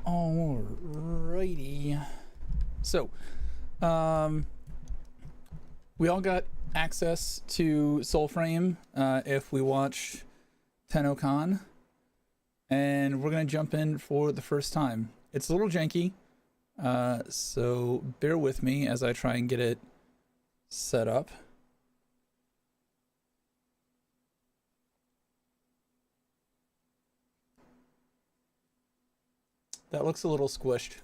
Alrighty. So, we all got access to Soulframe if we watch TennoCon, and we're gonna jump in for the first time. It's a little janky, so bear with me as I try and get it set up. That looks a little squished.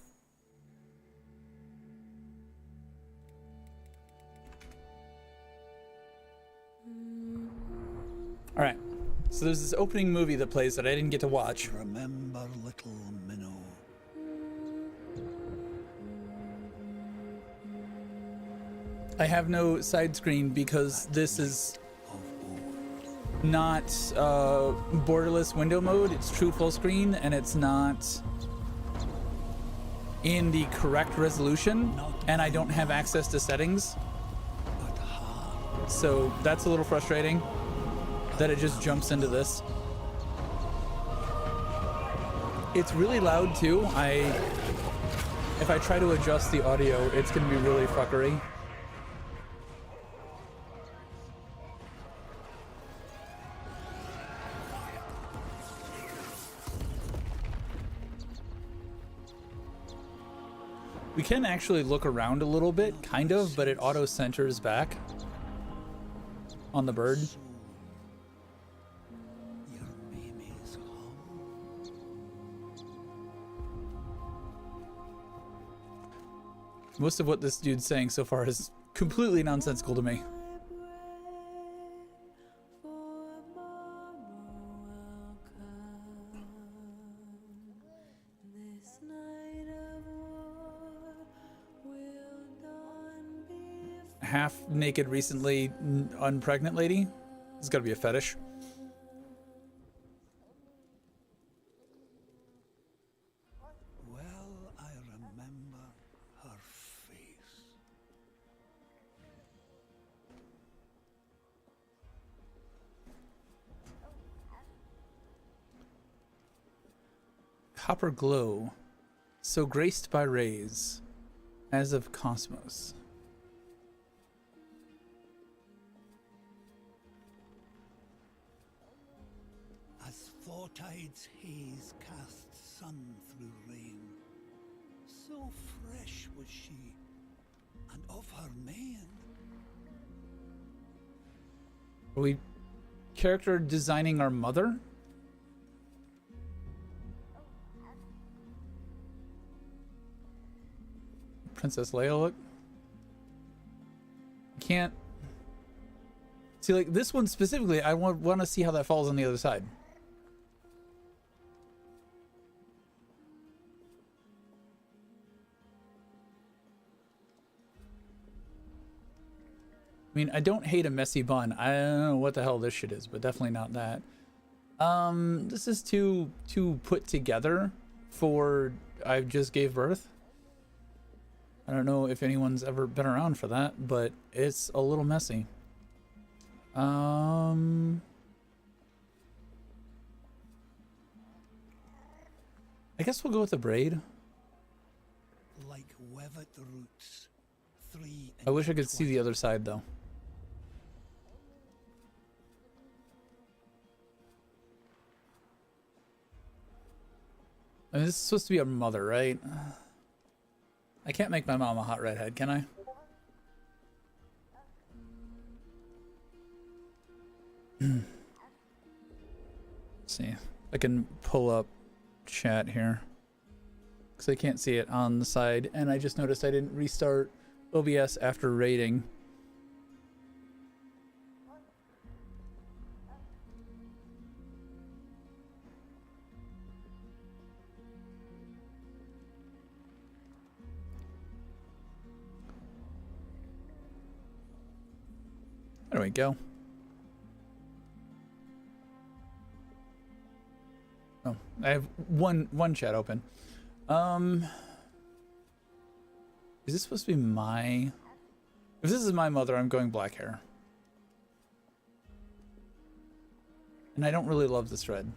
All right, so there's this opening movie that plays that I didn't get to watch. Remember little Minnow. I have no side screen because this is not borderless window mode. It's true full screen, and it's not in the correct resolution, and I don't have access to settings. So that's a little frustrating that it just jumps into this. It's really loud too. If I try to adjust the audio, it's gonna be really fuckery. We can actually look around a little bit, kind of, but it auto centers back on the bird. Most of what this dude's saying so far is completely nonsensical to me. Half naked, recently unpregnant lady. It's gotta be a fetish. Well, I remember her face. Copper glow, so graced by rays, as of cosmos. Tide's haze cast sun through rain. So fresh was she, and of her mien. Are we character designing our mother? Princess Leia look? Can't see, like this one specifically. I want to see how that falls on the other side. I mean, I don't hate a messy bun. I don't know what the hell this shit is, but definitely not that. This is too put together for I just gave birth. I don't know if anyone's ever been around for that, but it's a little messy. I guess we'll go with the braid. Like webbed roots, 3 I wish I could see the other side though. I mean, this is supposed to be a mother, right? I can't make my mom a hot redhead, can I? Let's see. I can pull up chat here. Because I can't see it on the side. And I just noticed I didn't restart OBS after raiding. There we go. Oh, I have one chat open. Is this supposed to be my... If this is my mother, I'm going black hair. And I don't really love this red.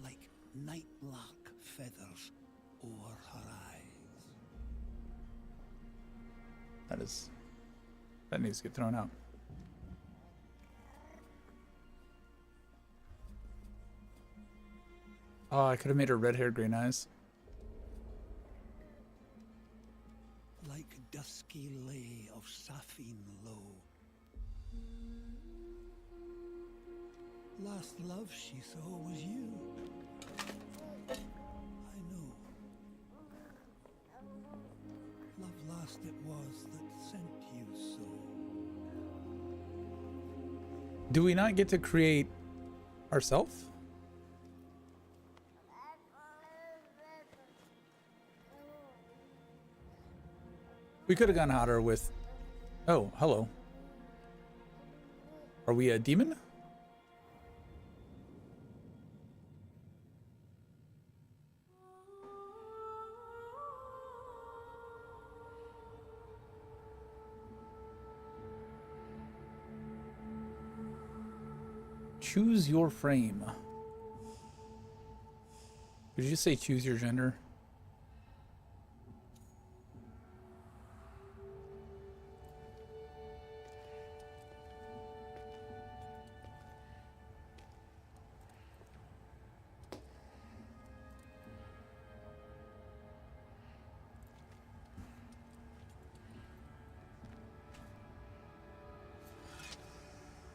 Like night lark feathers over That needs to get thrown out. Oh, I could have made her red hair, green eyes. Like dusky lay of sapphire low. Last love she saw was you. I know. Love last it was that sent you so. Do we not get to create ourselves? We could have gone hotter with... Oh, hello. Are we a demon? Choose your frame. Did you just say choose your gender?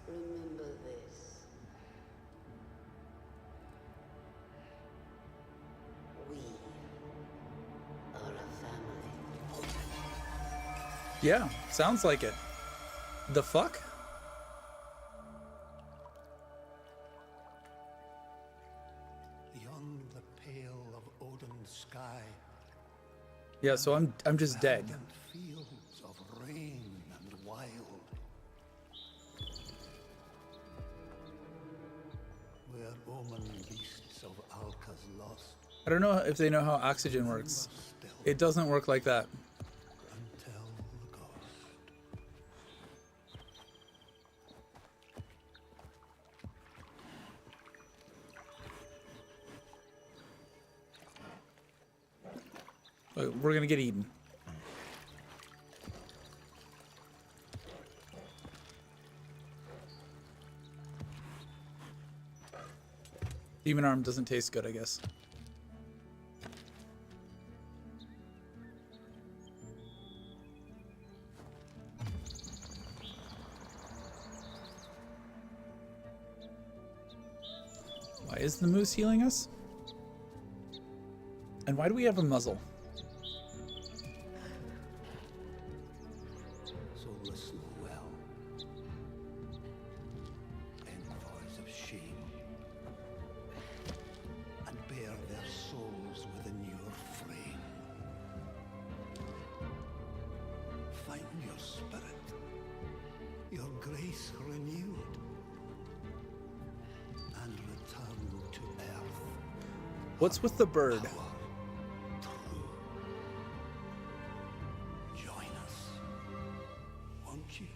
Remember this. We are a family. Yeah, sounds like it. The fuck? Beyond the pale of Odin's sky. Yeah, so I'm just dead. Verdant fields of rain and wild. Where omen beasts of Alka's lost. I don't know if they know how oxygen works. It doesn't work like that. Until the ghost. We're gonna get eaten. Demon arm doesn't taste good, I guess. Why is the moose healing us? And why do we have a muzzle? So listen well. Envoys of shame. And bear their souls within your frame. Find your spirit, your grace renewed, and return to earth. What's with the bird? Power true. Join us, won't you?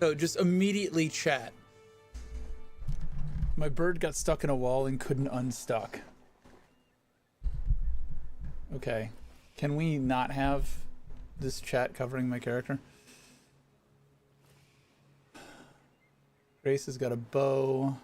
Oh, just immediately chat. My bird got stuck in a wall and couldn't unstuck. Okay. Can we not have this chat covering my character? Grace has got a bow.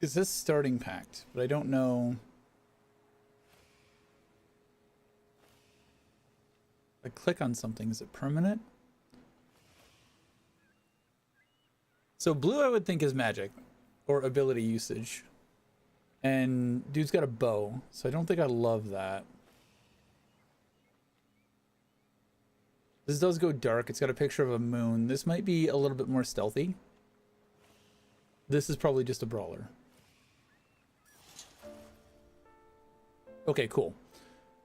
Is this starting pact? But I don't know. If I click on something, is it permanent? So blue I would think is magic or ability usage. And dude's got a bow, so I don't think I love that. This does go dark. It's got a picture of a moon. This might be a little bit more stealthy. This is probably just a brawler. Okay, cool.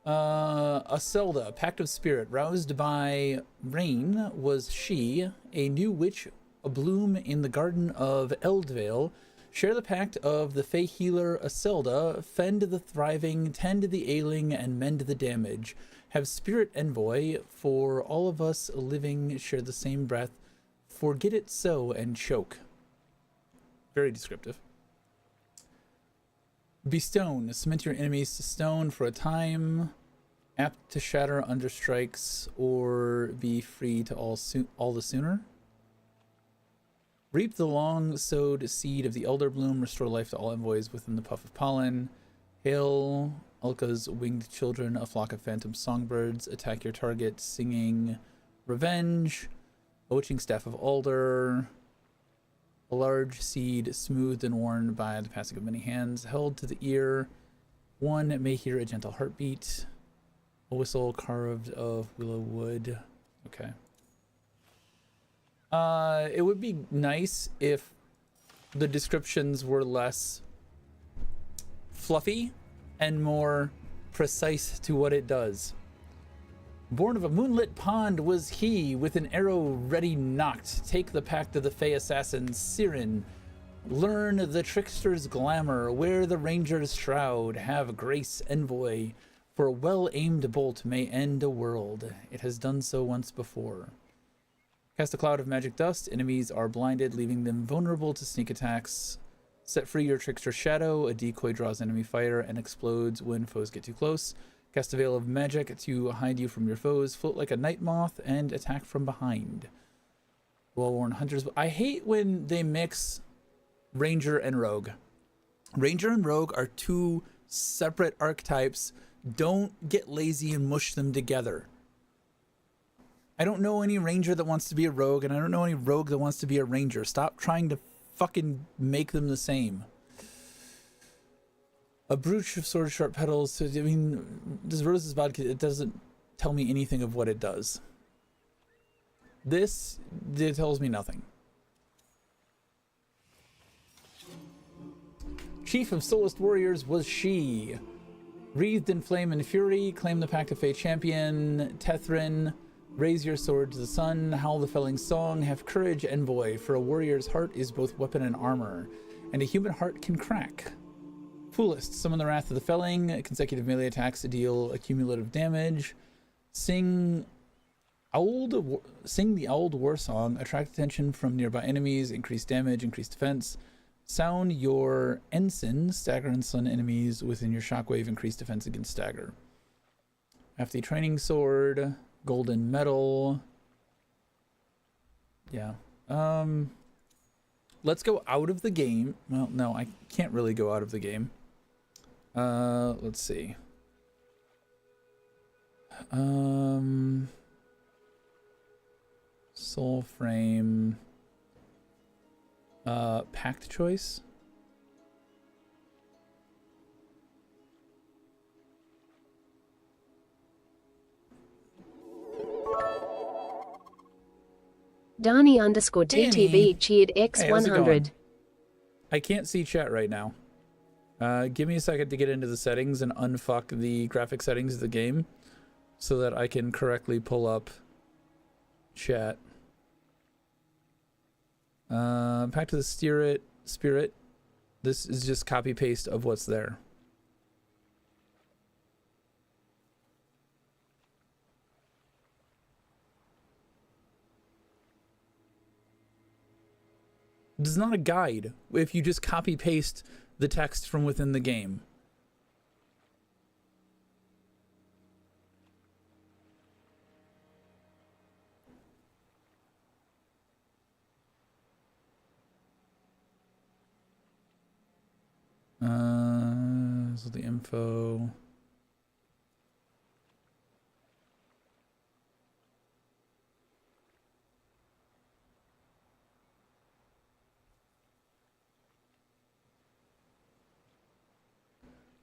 Aselda, Pact of Spirit, roused by rain, was she, a new witch, a bloom in the garden of Eldvale. Share the pact of the Fey healer Aselda, fend the thriving, tend the ailing, and mend the damage. Have spirit envoy, for all of us living share the same breath. Forget it so and choke. Very descriptive. Be stone. Cement your enemies to stone for a time. Apt to shatter under strikes or be free to all the sooner. Reap the long-sowed seed of the elder bloom. Restore life to all envoys within the puff of pollen. Hail Ulka's winged children, a flock of phantom songbirds. Attack your target, singing revenge. A witching staff of alder. A large seed, smoothed and worn by the passing of many hands, held to the ear. One may hear a gentle heartbeat. A whistle carved of willow wood. Okay. It would be nice if the descriptions were less fluffy and more precise to what it does. Born of a moonlit pond was he, with an arrow ready nocked. Take the pact of the Fey assassin, Siren. Learn the trickster's glamour, wear the ranger's shroud. Have grace, envoy, for a well-aimed bolt may end a world. It has done so once before. Cast a cloud of magic dust. Enemies are blinded, leaving them vulnerable to sneak attacks. Set free your trickster's shadow. A decoy draws enemy fire and explodes when foes get too close. Cast a veil of magic to hide you from your foes. Float like a night moth and attack from behind. Well-worn hunters. I hate when they mix Ranger and Rogue. Ranger and Rogue are two separate archetypes. Don't get lazy and mush them together. I don't know any Ranger that wants to be a Rogue, and I don't know any Rogue that wants to be a Ranger. Stop trying to fucking make them the same. A brooch of sword sharp petals. So, I mean, this Rose's vodka, it doesn't tell me anything of what it does. This, it tells me nothing. Chief of Soulless Warriors was she. Wreathed in flame and fury, claim the pact of Fey champion, Tethrin. Raise your sword to the sun, howl the felling song, have courage, envoy, for a warrior's heart is both weapon and armor, and a human heart can crack. Foolest, summon the wrath of the felling, consecutive melee attacks deal accumulative damage. Sing the old war song, attract attention from nearby enemies, increase damage, increase defense. Sound your ensign, stagger and stun enemies within your shockwave, increase defense against stagger. After the training sword, golden medal. Yeah. Let's go out of the game. Well, no, I can't really go out of the game. Let's see. Soulframe. Pact choice. Dani _ TTV cheered X100. I can't see chat right now. Give me a second to get into the settings and unfuck the graphic settings of the game so that I can correctly pull up chat. Pact of the Spirit. This is just copy paste of what's there. This is not a guide if you just copy paste the text from within the game. So the info.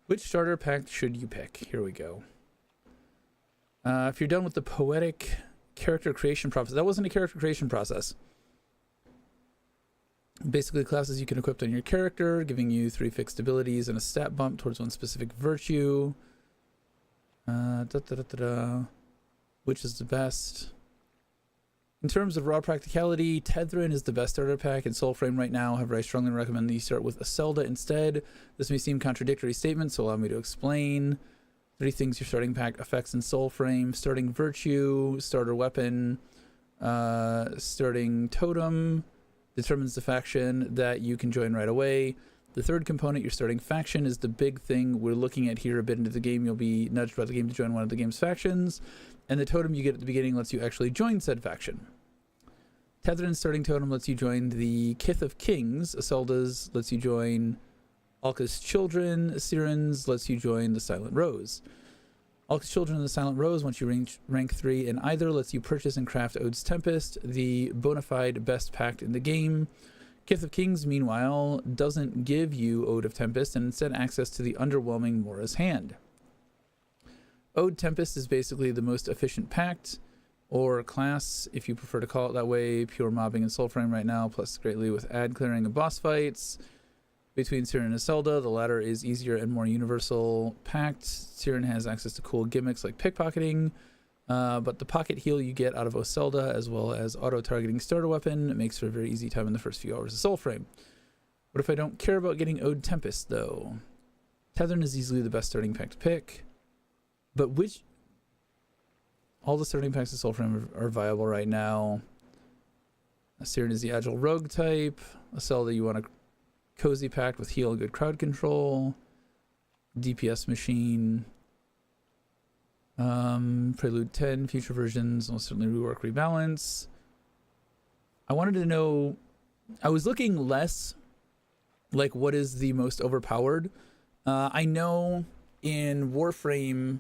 Which starter pack should you pick? Here we go. If you're done with the poetic character creation process, that wasn't a character creation process. Basically, classes you can equip on your character, giving you 3 fixed abilities and a stat bump towards one specific virtue. Which is the best? In terms of raw practicality, Tethrin is the best starter pack in Soulframe right now. However, I strongly recommend that you start with Aselda instead. This may seem contradictory statements, so allow me to explain. 3 things your starting pack affects in Soulframe: starting virtue, starter weapon, starting totem. determines the faction that you can join right away. The third component, your starting faction, is the big thing we're looking at here. A bit into the game, you'll be nudged by the game to join one of the game's factions, and the totem you get at the beginning lets you actually join said faction. Tetherin's starting totem lets you join the Kith of Kings. Isolda's lets you join Alka's Children. Siren's lets you join the Silent Rose. Alka's Children and the Silent Rose, once you reach rank 3 in either, lets you purchase and craft Ode's Tempest, the bona fide best pact in the game. Kith of Kings, meanwhile, doesn't give you Ode of Tempest and instead access to the underwhelming Mora's Hand. Ode Tempest is basically the most efficient pact, or class, if you prefer to call it that way. Pure mobbing in Soulframe right now, plus greatly with ad clearing and boss fights. Between Siren and Isolde, the latter is easier and more universal pact. Siren has access to cool gimmicks like pickpocketing, but the pocket heal you get out of Isolde, as well as auto-targeting starter weapon, makes for a very easy time in the first few hours of Soulframe. What if I don't care about getting Ode Tempest, though? Tetherin is easily the best starting pack to pick, but which... All the starting packs of Soulframe are viable right now. Siren is the agile rogue type. Isolde, you want a cozy pact with heal and good crowd control. DPS machine. Prelude 10, future versions will certainly rework, rebalance. I wanted to know, I was looking less like what is the most overpowered. I know in Warframe,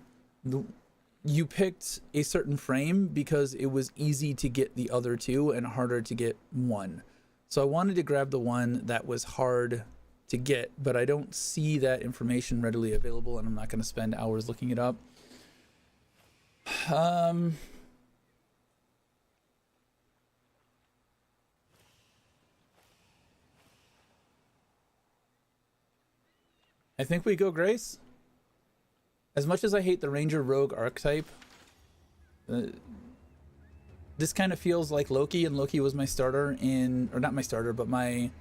you picked a certain frame because it was easy to get the other two and harder to get one. So I wanted to grab the one that was hard to get, but I don't see that information readily available, and I'm not going to spend hours looking it up. I think we go Grace. As much as I hate the Ranger Rogue archetype, this kind of feels like Loki, and Loki was my starter in, or not my starter, but my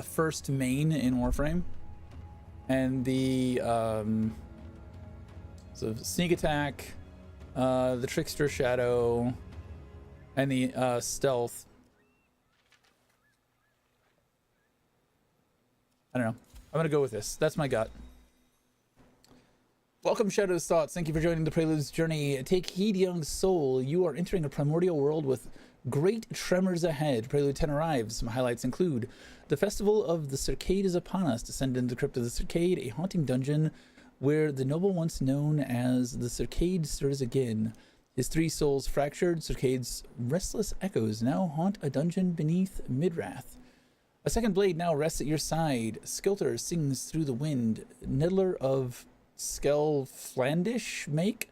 first main in Warframe. And the so sneak attack, the Trickster Shadow, and the stealth. I don't know. I'm going to go with this. That's my gut. Welcome, ShadowsThoughts. Thank you for joining the Prelude's journey. Take heed, young soul. You are entering a primordial world with great tremors ahead. Prelude 10 arrives. Some highlights include the Festival of the Circade is upon us. Descend into the Crypt of the Circade, a haunting dungeon where the noble once known as the Circade stirs again. His three souls fractured, Circade's restless echoes now haunt a dungeon beneath Midrath. A second blade now rests at your side. Skilter sings through the wind. Neddler of Skelflandish make.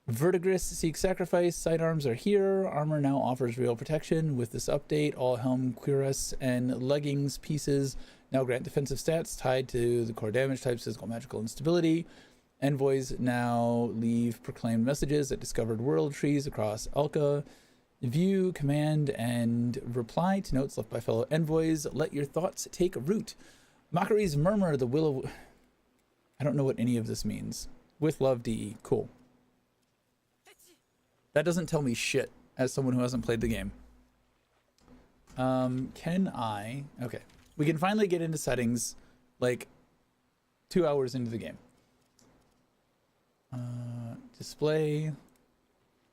Vertigris seeks sacrifice. Sidearms are here. Armor now offers real protection. With this update, all helm, cuirass, and leggings pieces now grant defensive stats tied to the core damage types, physical, magical, and stability. Envoys now leave proclaimed messages at discovered world trees across Alka. View, command, and reply to notes left by fellow envoys. Let your thoughts take root. Mockery's murmur, the will of... I don't know what any of this means. With love, DE. Cool. That doesn't tell me shit as someone who hasn't played the game. Can I... Okay. We can finally get into settings like 2 hours into the game. Display...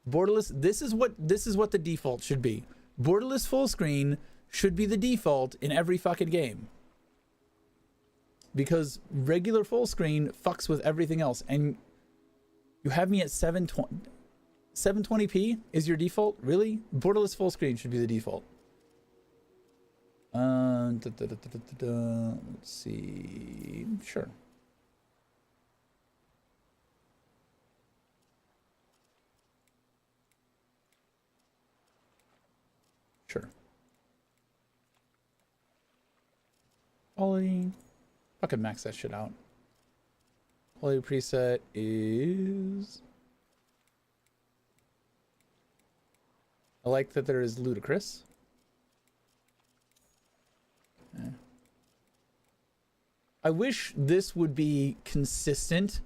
Borderless, this is what the default should be. Borderless full screen should be the default in every fucking game. Because regular full screen fucks with everything else. And you have me at 720p is your default? Really? Borderless full screen should be the default. Let's see. Sure. Sure. Quality. Fucking max that shit out. Quality preset is... I like that there is ludicrous. Okay. I wish this would be consistent.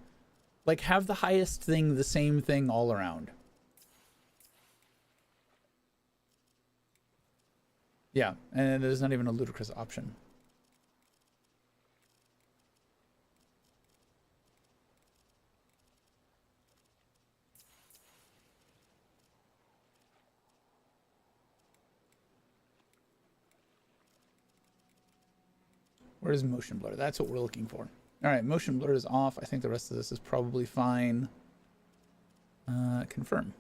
Like, have the highest thing the same thing all around. Yeah, and there's not even a ludicrous option. Where is motion blur? That's what we're looking for. All right, motion blur is off. I think the rest of this is probably fine. Confirm.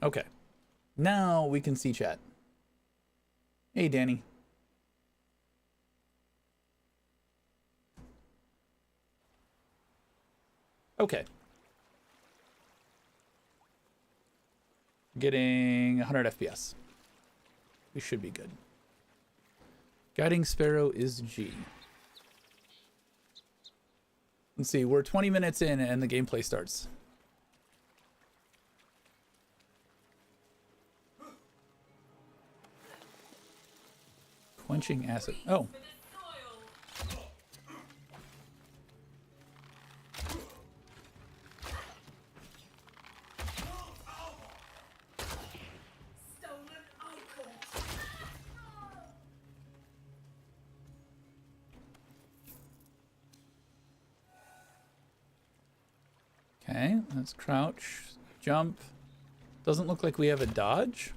Okay. Now we can see chat. Hey, Danny. Okay. Getting 100 FPS. We should be good. Guiding Sparrow is G. Let's see, we're 20 minutes in and the gameplay starts. Quenching acid. Oh. Okay, let's crouch, jump. Doesn't look like we have a dodge.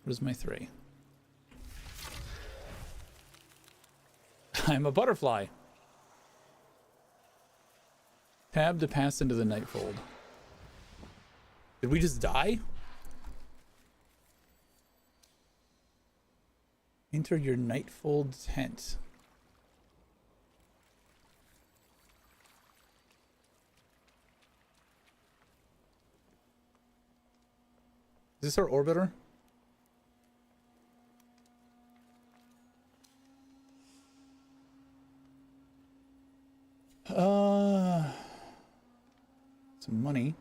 Where's my 3? I'm a butterfly. Tab to pass into the Nightfold. Did we just die? Enter your Nightfold tent. Is this our orbiter? Some money.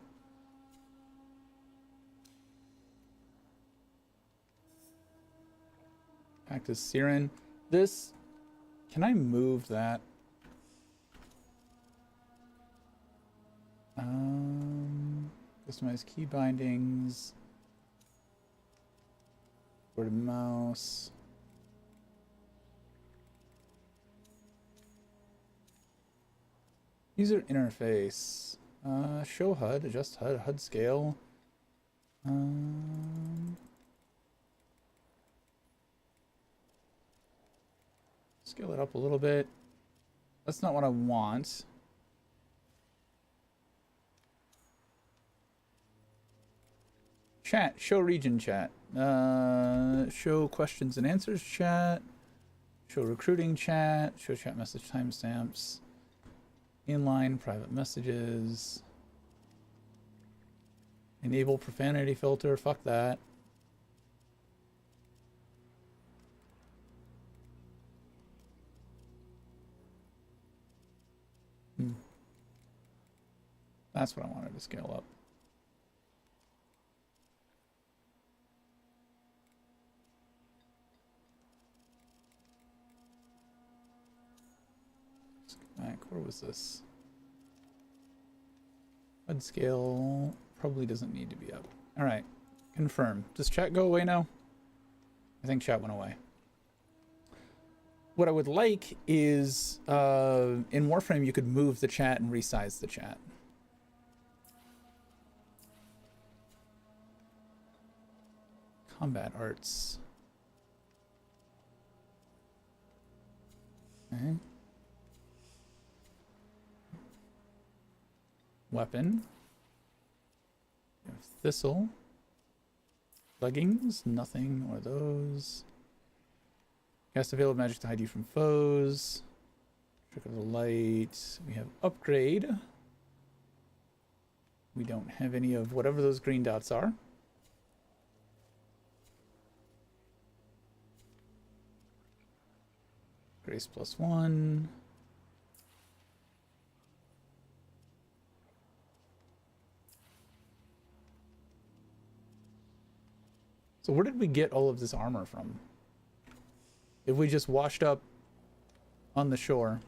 Back to Siren. This, can I move that? Customize key bindings. Word of mouse. User interface. Show HUD, adjust HUD, HUD scale. Scale it up a little bit. That's not what I want. Chat, show region chat. Show questions and answers chat. Show recruiting chat. Show chat message timestamps. Inline private messages. Enable profanity filter. Fuck that. That's what I wanted to scale up. Back, where was this? HUD scale probably doesn't need to be up. All right, confirm. Does chat go away now? I think chat went away. What I would like is, in Warframe, you could move the chat and resize the chat. Combat arts. Okay. Weapon. We have Thistle. Leggings, nothing, or those. Cast a veil of magic to hide you from foes. Trick of the light. We have upgrade. We don't have any of whatever those green dots are. Grace +1. So where did we get all of this armor from? If we just washed up on the shore.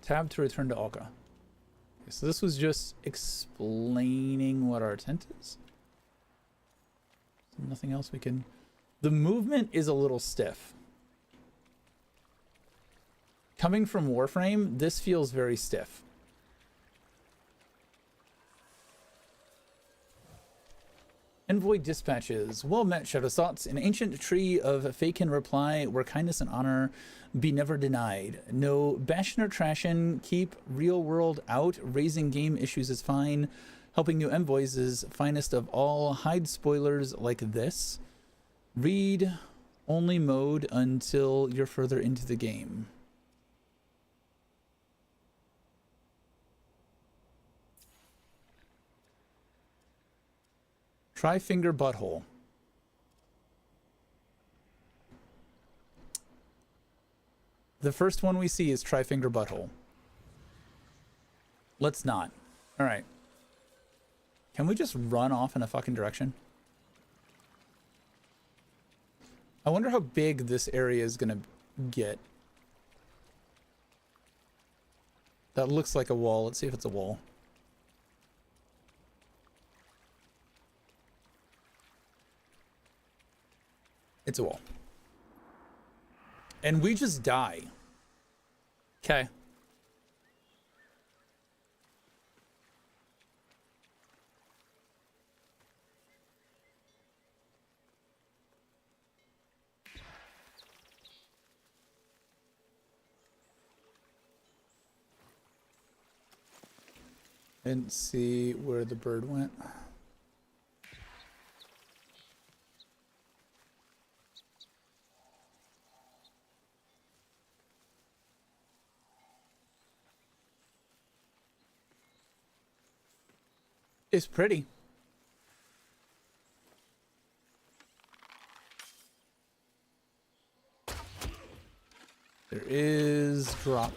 Tab to return to Alka. Okay, so this was just explaining what our tent is. Nothing else we can... The movement is a little stiff. Coming from Warframe, this feels very stiff. Envoy dispatches. Well met, ShadowsThoughts. An ancient tree of fake and reply where kindness and honor be never denied. No bashing or trashing. Keep real world out. Raising game issues is fine. Helping new envoys is finest of all. Hide spoilers like this. Read only mode until you're further into the game. Try finger butthole. The first one we see is try finger butthole. Let's not. All right. Can we just run off in a fucking direction? I wonder how big this area is gonna get. That looks like a wall. Let's see if it's a wall. It's a wall. And we just die. Okay. Didn't see where the bird went. It's pretty. There is drop.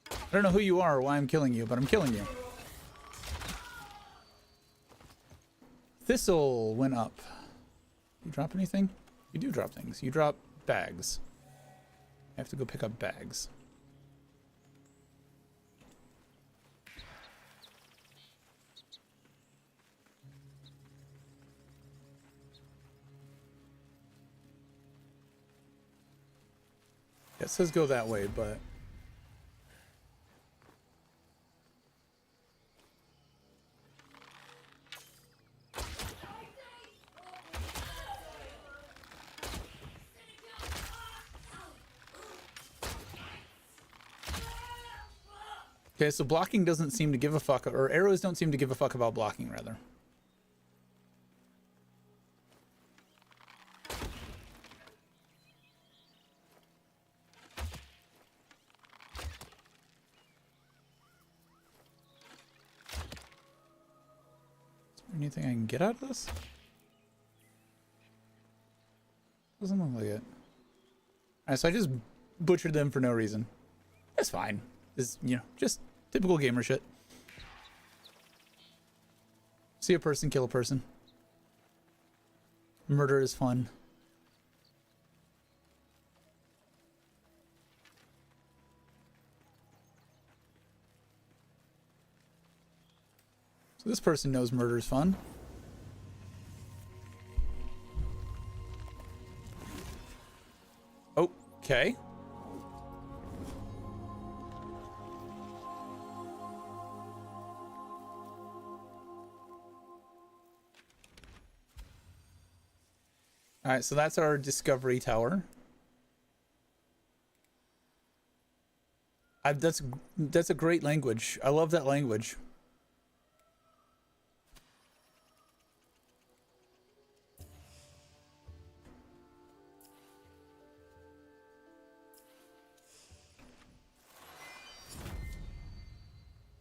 I don't know who you are or why I'm killing you, but I'm killing you. Thistle went up. You drop anything? You do drop things. You drop bags. I have to go pick up bags. It says go that way, but... Okay, so blocking doesn't seem to give a fuck, or arrows don't seem to give a fuck about blocking, rather. Anything I can get out of this? Doesn't look like it. Alright, so I just butchered them for no reason. That's fine. It's, you know, just typical gamer shit. See a person, kill a person. Murder is fun. So this person knows murder is fun. Okay. All right, so that's our discovery tower. That's a great language. I love that language.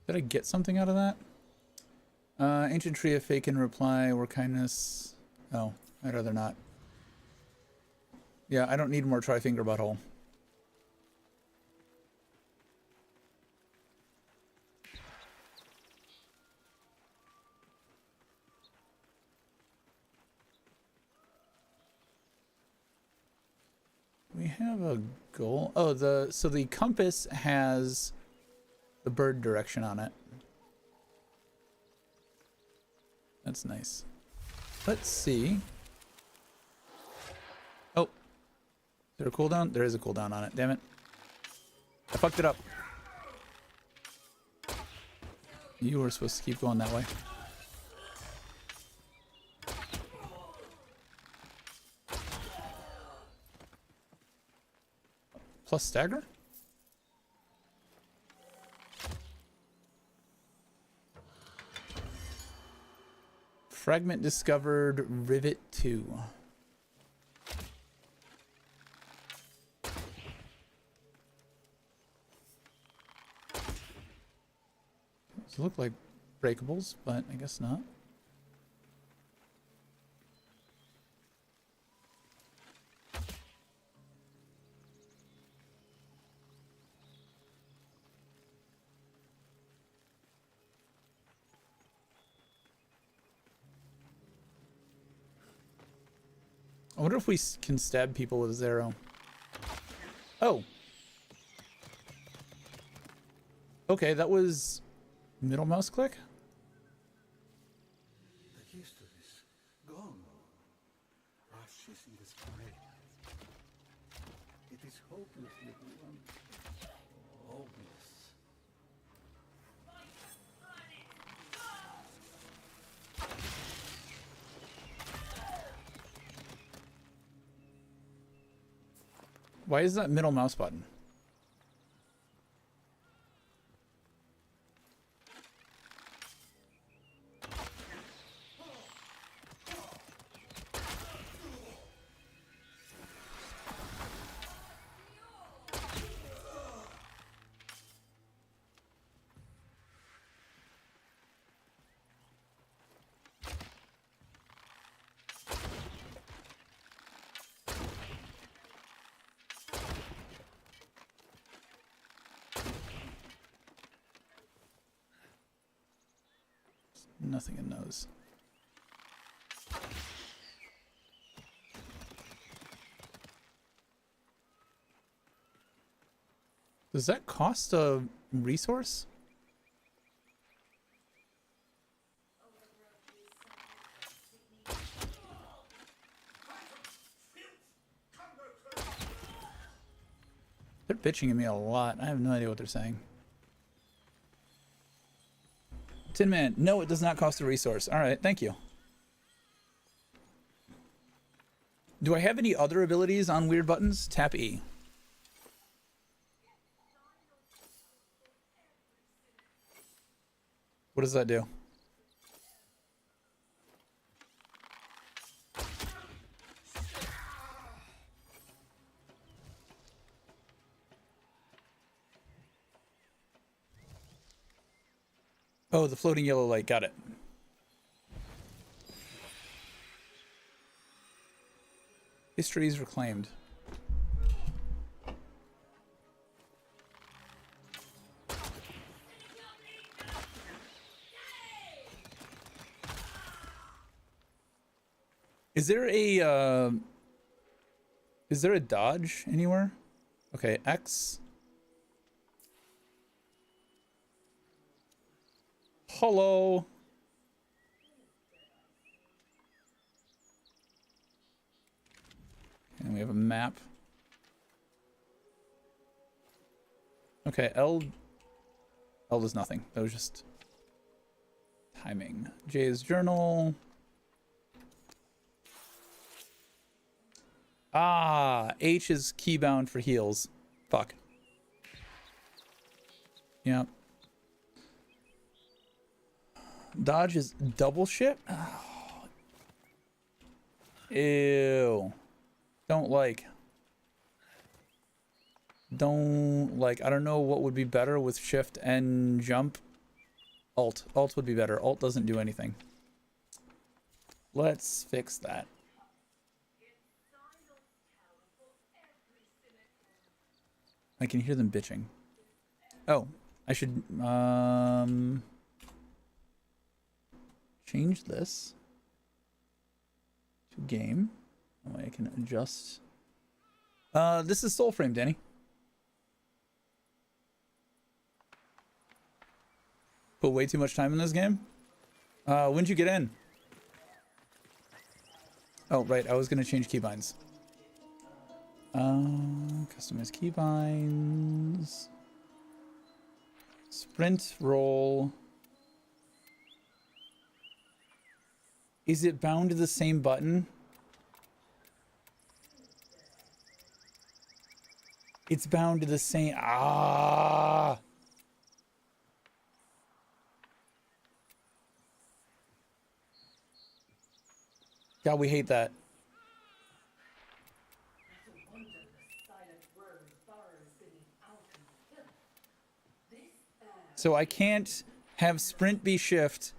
Did I get something out of that? Ancient tree of fake and reply or kindness. Oh, I'd rather not. Yeah, I don't need more tri-finger butthole. We have a goal. Oh, so the compass has the bird direction on it. That's nice. Let's see. Oh. Is there a cooldown? There is a cooldown on it. Damn it. I fucked it up. You were supposed to keep going that way. Plus stagger? Fragment discovered, Rivet 2. Those look like breakables, but I guess not. I wonder if we can stab people with Zero. Oh. Okay, that was middle mouse click? The history is gone. Ashes in the sky. It is hopeless, little one. Hopeless. Why is that middle mouse button? Nothing in those. Does that cost a resource? They're bitching at me a lot. I have no idea what they're saying. Tin Man, no, it does not cost a resource. All right, thank you. Do I have any other abilities on weird buttons? Tap E. What does that do? Oh, the floating yellow light. Got it. History is reclaimed. Is there a dodge anywhere? Okay, X. Hello. And we have a map. Okay, L does nothing. That was just timing. J is journal. Ah, H is keybound for heals. Fuck. Yep. Dodge is double shit? Oh. Ew. Don't like. I don't know what would be better with shift and jump. Alt. Alt would be better. Alt doesn't do anything. Let's fix that. I can hear them bitching. Oh, I should change this to game. Oh, I can adjust. This is Soulframe, Danny. Put way too much time in this game. When'd you get in? Oh, right. I was going to change keybinds. Customize keybinds. Sprint, roll. Is it bound to the same button? It's bound to the same... Ah! God, we hate that. So I can't have sprint be shift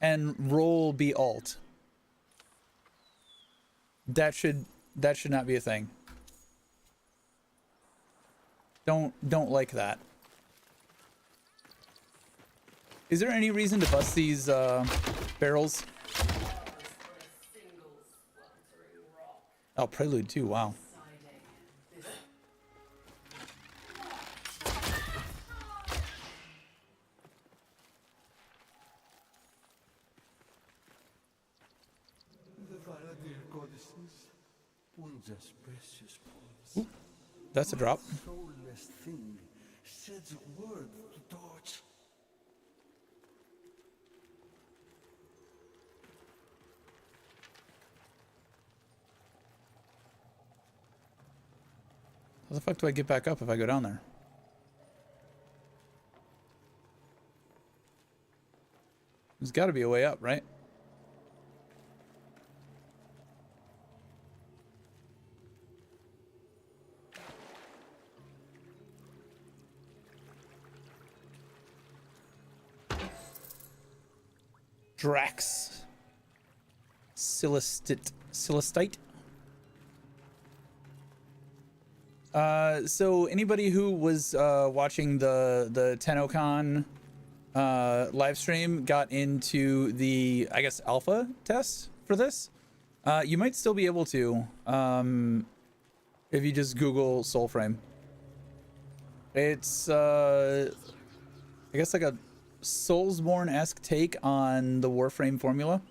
and roll be alt. That should not be a thing. Don't like that. Is there any reason to bust these barrels? Oh, Prelude too, wow. The Valadir goddesses, one's as precious points. That's a drop. Soulless thing sheds a word to torch. How the fuck do I get back up if I go down there? There's got to be a way up, right? Drax. Celestite. So anybody who was watching the TennoCon live stream got into the, I guess, alpha test for this. You might still be able to if you just Google Soulframe. It's I guess like a Soulsborne-esque take on the Warframe formula.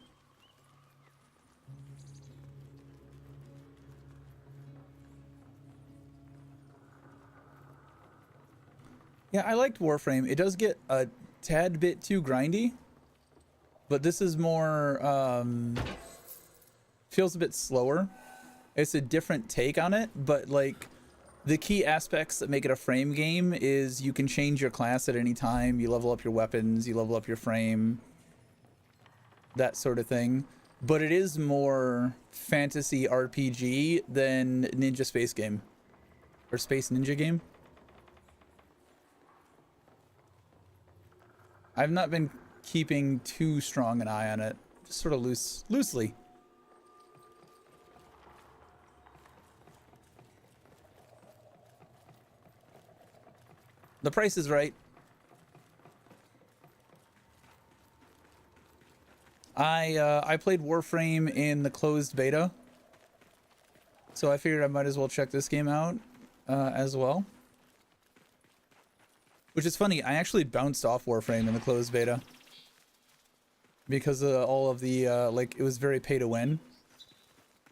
Yeah, I liked Warframe. It does get a tad bit too grindy, but this is more, feels a bit slower. It's a different take on it, but like the key aspects that make it a frame game is you can change your class at any time. You level up your weapons, you level up your frame, that sort of thing. But it is more fantasy RPG than Ninja Space game or Space Ninja game. I've not been keeping too strong an eye on it, just sort of loosely. The price is right. I played Warframe in the closed beta, so I figured I might as well check this game out as well. Which is funny, I actually bounced off Warframe in the closed beta because of all of the like it was very pay to win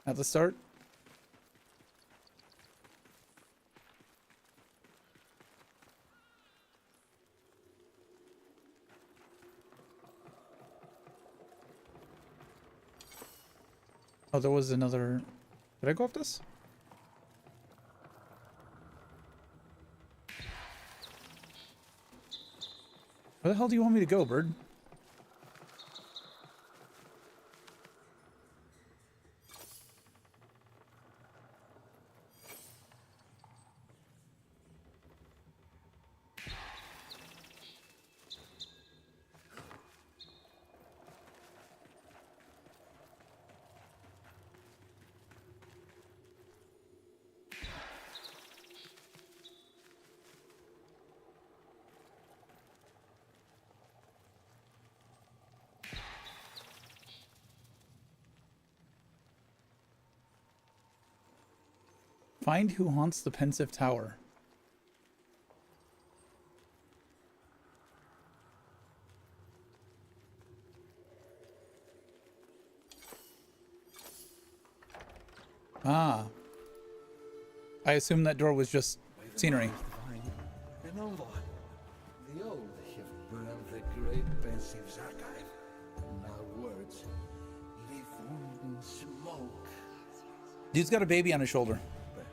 at the start. Oh, there was another... Did I go off this? Where the hell do you want me to go, bird? Find who haunts the pensive tower. Ah. I assume that door was just scenery. The old have burned the great Pensieve's archive. Now words live on in smoke. Dude's got a baby on his shoulder.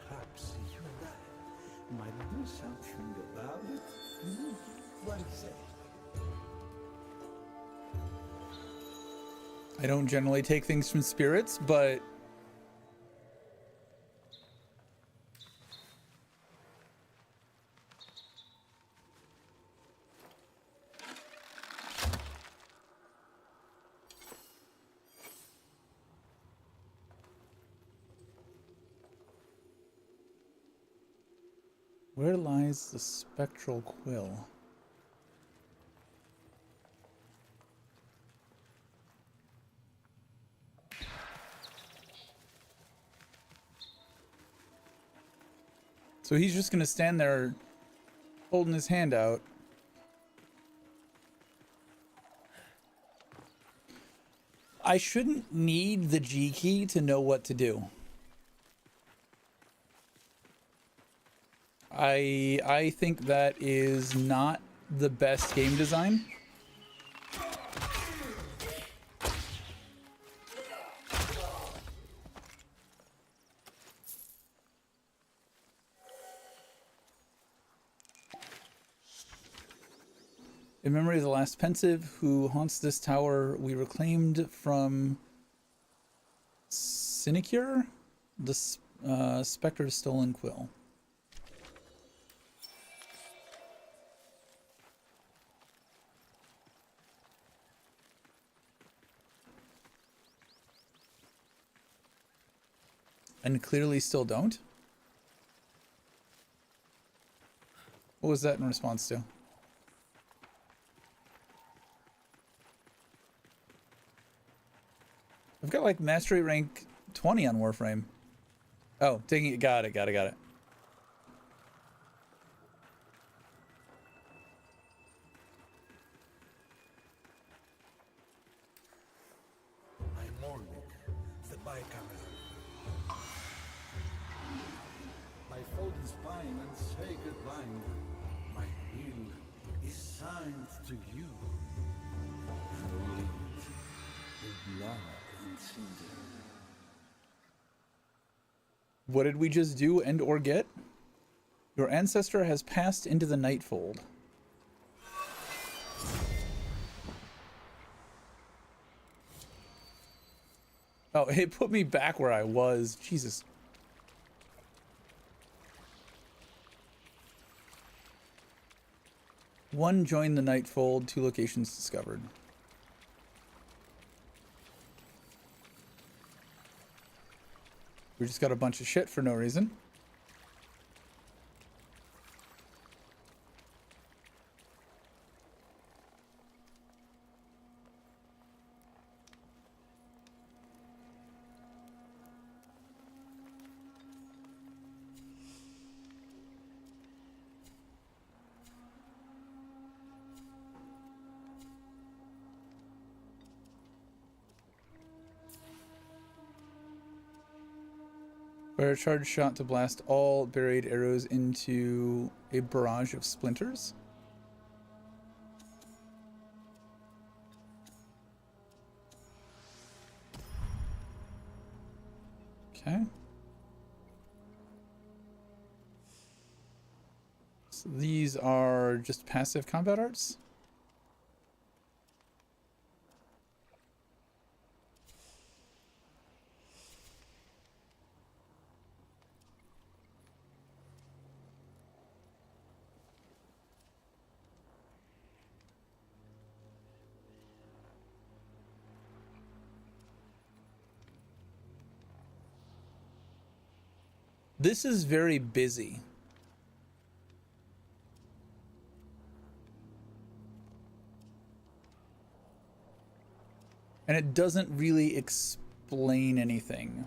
Perhaps you and I might do something about it. What do you say? I don't generally take things from spirits, but where lies the spectral quill? So he's just gonna stand there holding his hand out. I shouldn't need the G key to know what to do. I think that is not the best game design. In memory of the last pensive who haunts this tower, we reclaimed from Sinecure the Spectre's stolen quill. And clearly still don't? What was that in response to? I've got like mastery rank 20 on Warframe. Oh, taking it. Got it. I'm mourning the bicameral. My folded spine and say goodbye. My will is signed to you. And linked with blood and cinder. What did we just do and or get? Your ancestor has passed into the Nightfold. Oh, it put me back where I was. Jesus. One joined the Nightfold, 2 locations discovered. We just got a bunch of shit for no reason. Fire a charge shot to blast all buried arrows into a barrage of splinters. Okay. So these are just passive combat arts. This is very busy. And it doesn't really explain anything.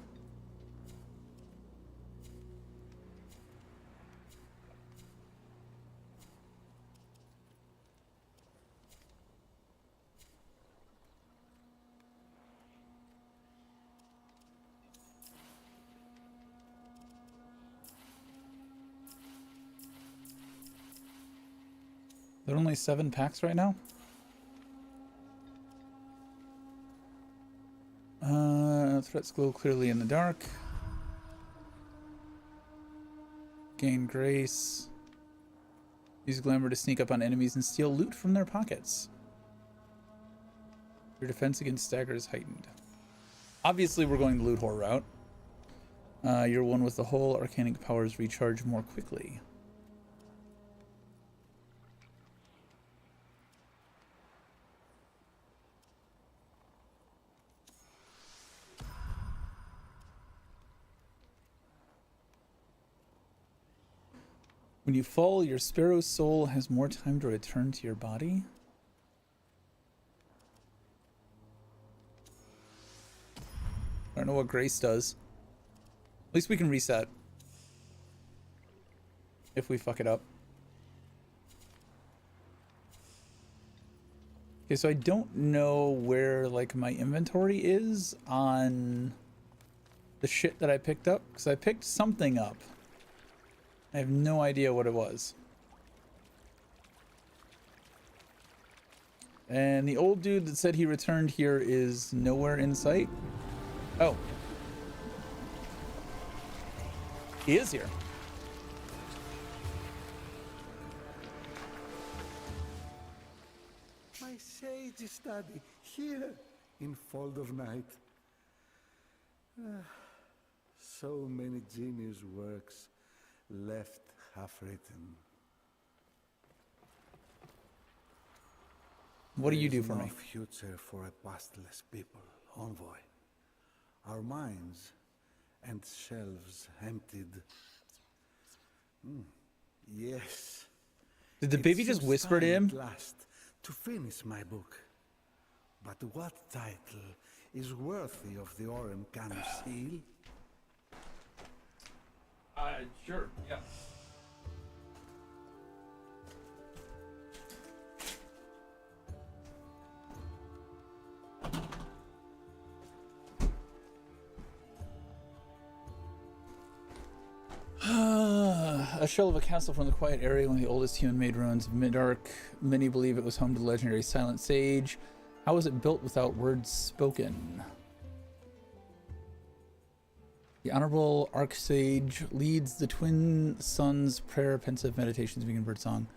There are only 7 packs right now. Threats glow clearly in the dark. Gain grace. Use glamour to sneak up on enemies and steal loot from their pockets. Your defense against stagger is heightened. Obviously, we're going the loot whore route. You're one with the whole arcanic powers recharge more quickly. When you fall, your sparrow's soul has more time to return to your body. I don't know what grace does. At least we can reset if we fuck it up. Okay, so I don't know where like my inventory is on the shit that I picked up, because I picked something up. I have no idea what it was. And the old dude that said he returned here is nowhere in sight. Oh. He is here. My sage study here in Fold of Night. So many genius works left half-written. What do you do for me? No future for a pastless people, envoy. Our minds and shelves emptied. Yes. Did the baby just seems whisper to time him? at last to finish my book. But what title is worthy of the Oren Khan seal? Sure, yeah. A shell of a castle from the quiet area, one of the oldest human-made ruins of Midark. Many believe it was home to the legendary Silent Sage. How was it built without words spoken? The Honorable Archsage leads the twin sons' prayer, pensive meditations, vegan bird song.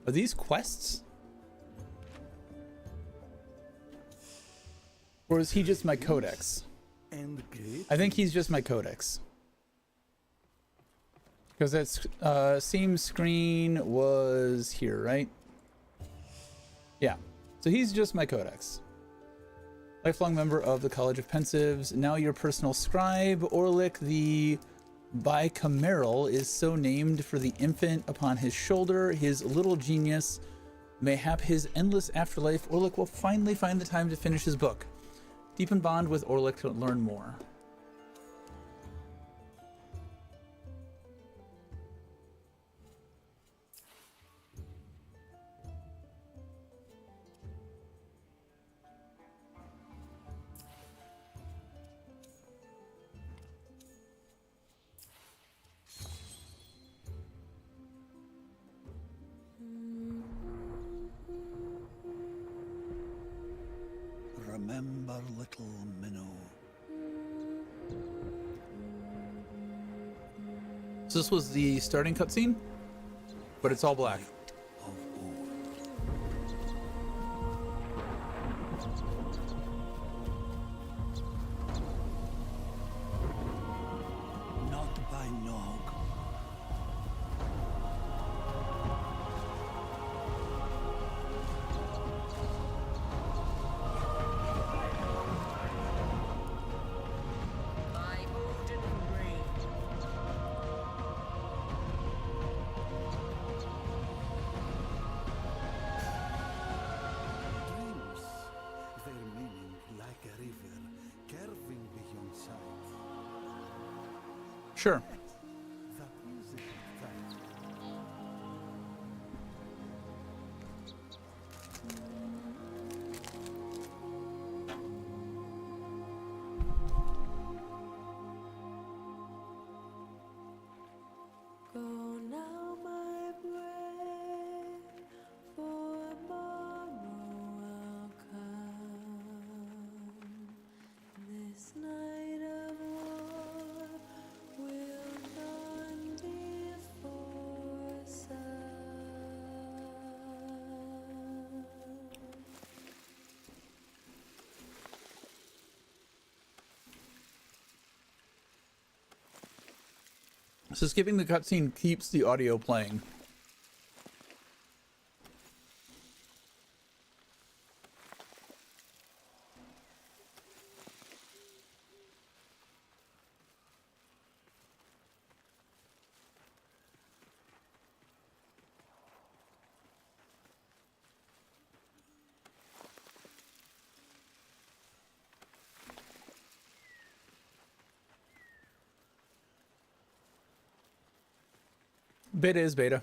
Are these quests? Or is he just my codex? And I think he's just my codex. Because that same screen was here, right? Yeah. So he's just my codex. Lifelong member of the College of Pensives. Now your personal scribe, Orlick the bicameral, is so named for the infant upon his shoulder, his little genius. Mayhap his endless afterlife, Orlick will finally find the time to finish his book. Deepen bond with Orlick to learn more. Remember little Minnow. So this was the starting cutscene, but it's all black. Of old. Not by Nog. Dreams, their meaning like a river, curving beyond sight. Sure. That music time. So skipping the cutscene keeps the audio playing. Beta is beta.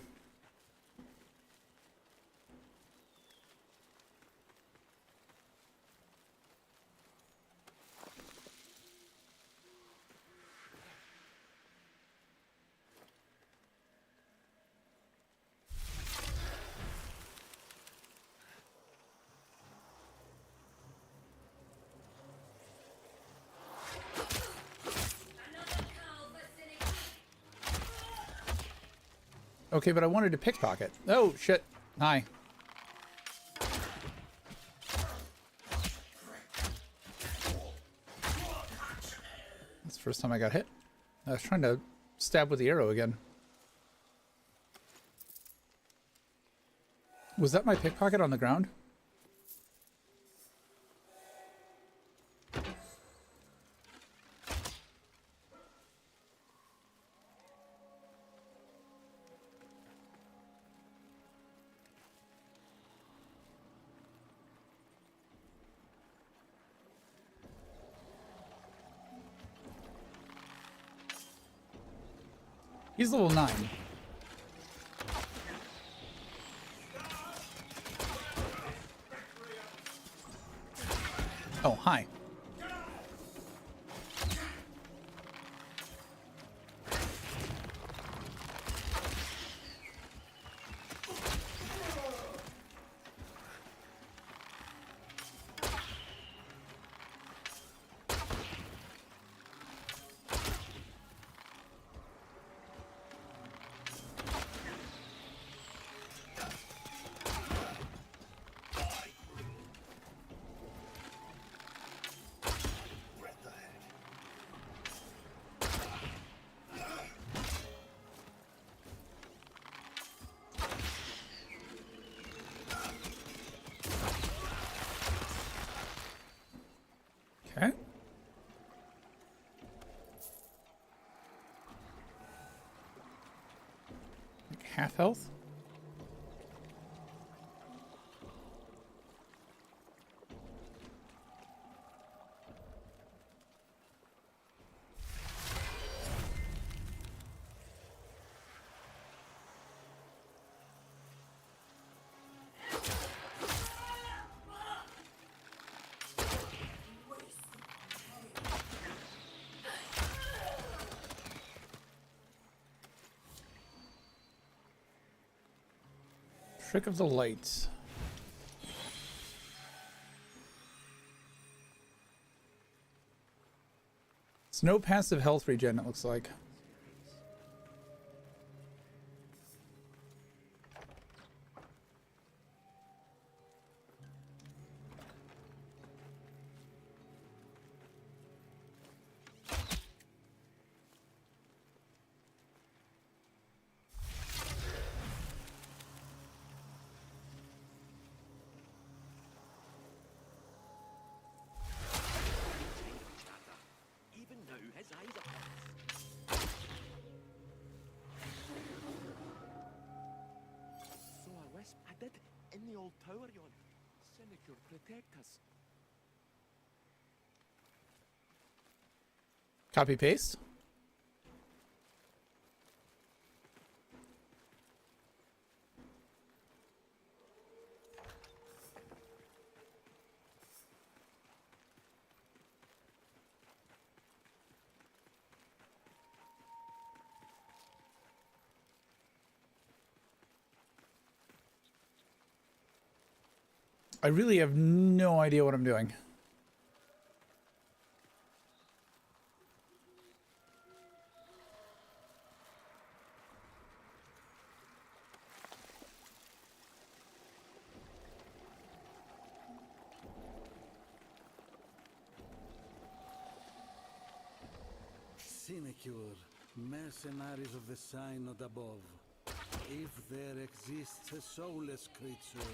Okay, but I wanted to pickpocket. Oh, shit. Hi. That's the first time I got hit. I was trying to stab with the arrow again. Was that my pickpocket on the ground? He's level 9. Oh, hi. Okay. Like half health? Trick of the lights. It's no passive health regen, it looks like. In the old tower yon, Seneca protect us. Copy paste. I really have no idea what I'm doing. Sinecure Mercenaries of the synod above. If there exists a soulless creature,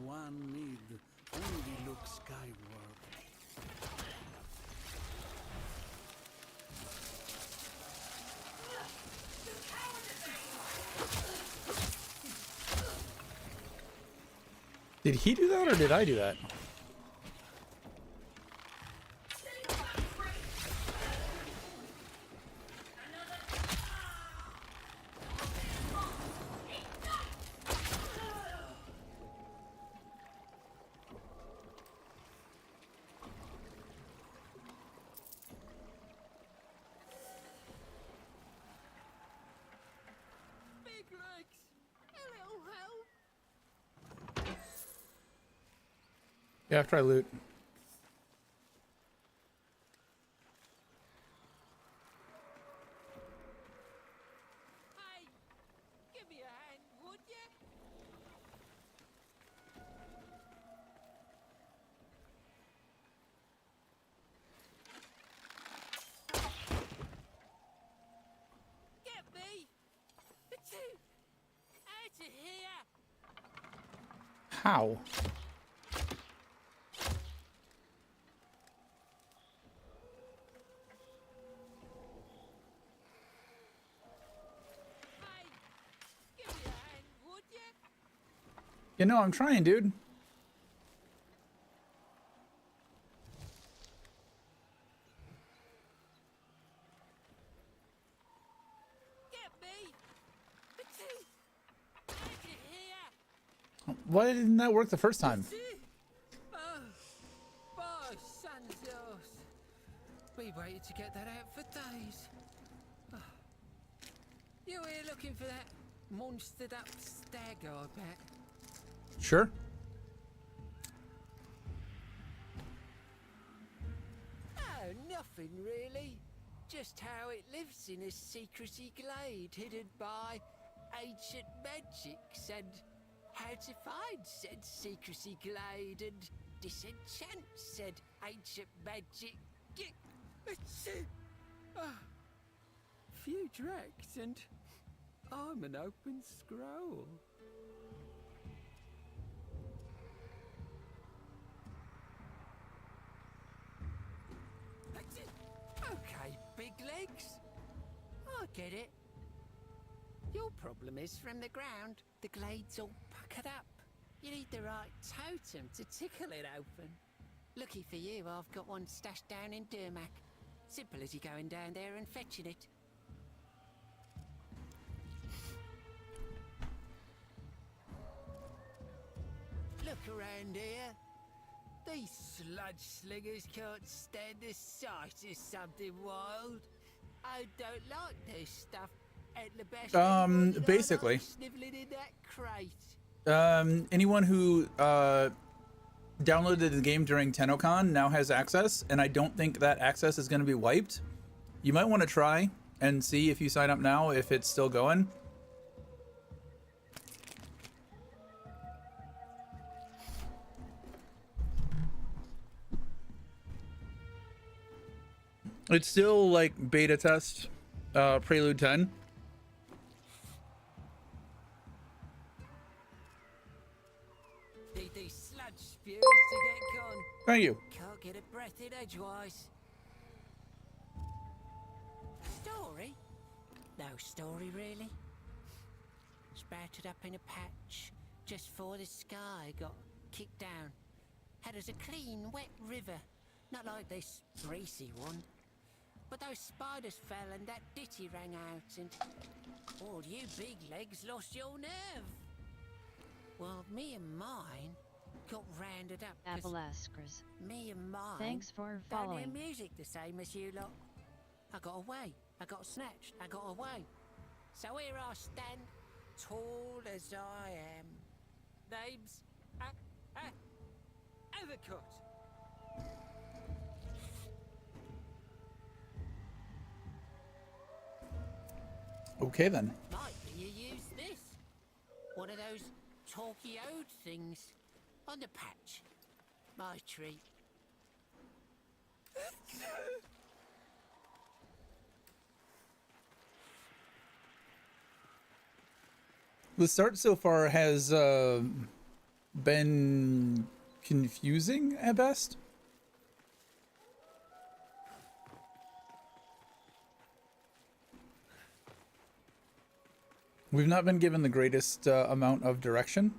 one need only look skyward. Did he do that or did I do that? Big legs! A little help! Yeah, after I loot. Hey! Give me a hand, would you? Get me! Achoo! Out of here! How? Hey! Give me a hand, would you? You know, I'm trying, dude. Get me! Achoo! Out of here! Why didn't that work the first time? Oh, by Sans Dios. We waited to get that out for days. Oh. You here looking for that monstered up stag, I bet? Sure. Oh, nothing really. Just how it lives in a secrecy glade hidden by ancient magics and how to find said secrecy glade and disenchant said ancient magic. Few drakes and I'm an open scroll. Okay, big legs. I get it. Your problem is from the ground. The glade's all puckered up. You need the right totem to tickle it open. Lucky for you, I've got one stashed down in Durmac. Simple as you going down there and fetching it. Look around here. These sludge slingers can't stand the sight of something wild. I don't like this stuff. At the best, basically. Sniveling in that crate. Anyone who downloaded the game during TennoCon now has access, and I don't think that access is going to be wiped. You might want to try and see if you sign up now if it's still going. It's still like beta test, Prelude 10. Need these sludge spews to get gone. Thank you. Can't get a breath in edgewise. Story? No story really. Sprouted up in a patch just before the sky got kicked down. Had us a clean, wet river, not like this greasy one. But those spiders fell and that ditty rang out and all you big legs lost your nerve. Well, me and mine got rounded up 'cause Avaleskers. me and mine Thanks for don't hear following. music the same as you lot. I got away, I got snatched, I got away. So here I stand, tall as I am. Name's Evercut. Okay then. Might be you use this. One of those talky ode things on the patch. My treat. The start so far has been confusing at best. We've not been given the greatest amount of direction.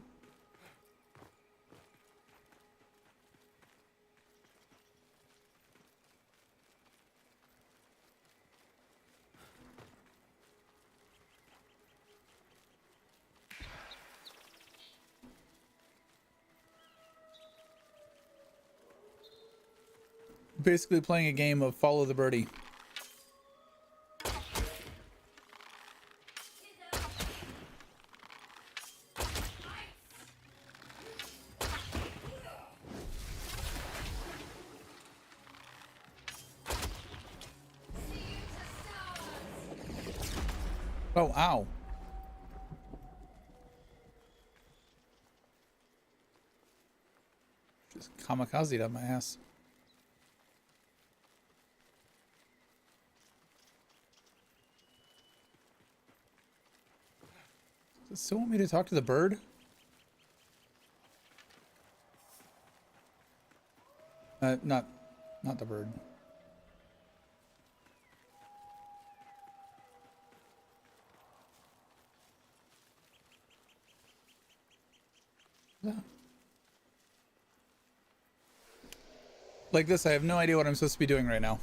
Basically playing a game of follow the birdie. Oh, ow. Just kamikazed on my ass. Does it still want me to talk to the bird? Not the bird. Yeah. Like this, I have no idea what I'm supposed to be doing right now.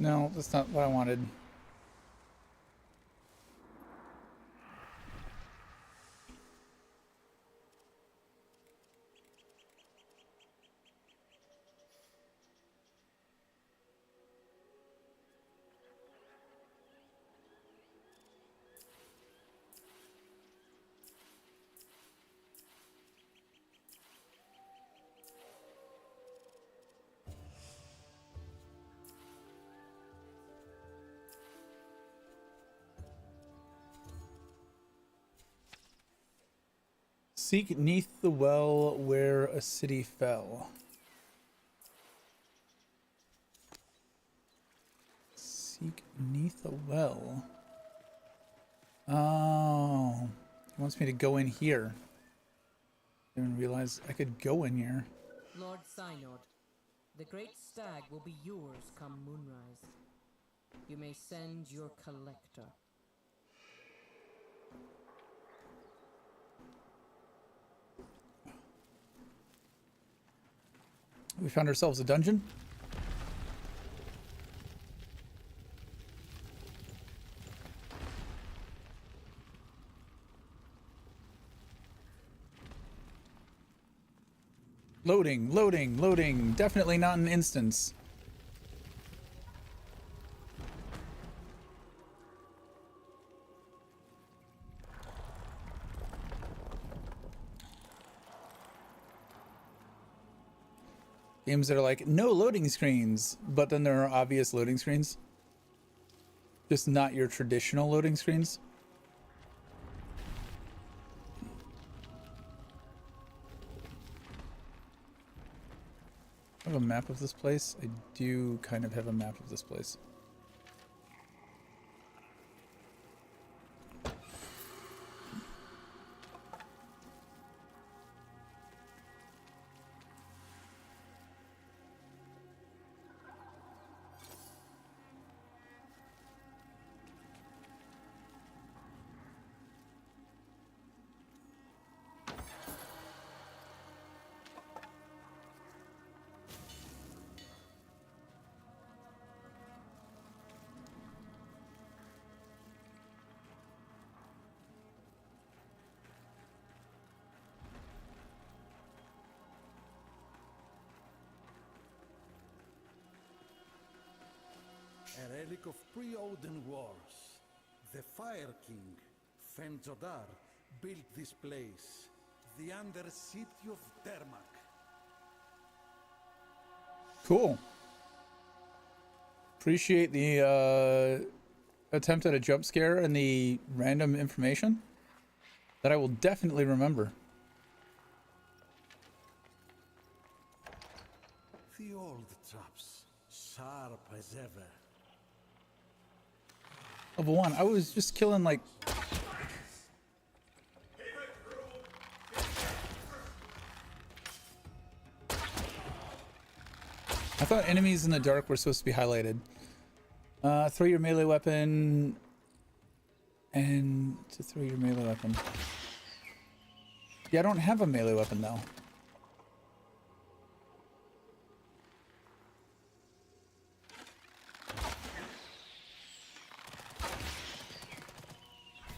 No, that's not what I wanted. Seek neath the well where a city fell. Seek neath the well. Oh, he wants me to go in here. Didn't realize I could go in here. Lord Synod, the great stag will be yours come moonrise. You may send your collector. We found ourselves a dungeon. Loading, loading, loading. Definitely not an instance. Games that are like, no loading screens, but then there are obvious loading screens. Just not your traditional loading screens. I have a map of this place. I do kind of have a map of this place. relic of pre-Odin wars. The Fire King, Fenjodar, built this place, the Undercity of Dermak. Cool. Appreciate the attempt at a jump scare and the random information that I will definitely remember. The old traps, sharp as ever. Level 1. I was just killing like... I thought enemies in the dark were supposed to be highlighted. Throw your melee weapon... And to throw your melee weapon. Yeah, I don't have a melee weapon though.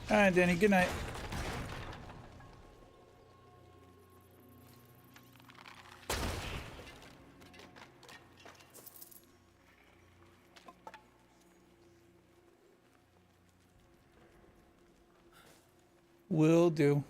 Alright, Danny, good night. Will do.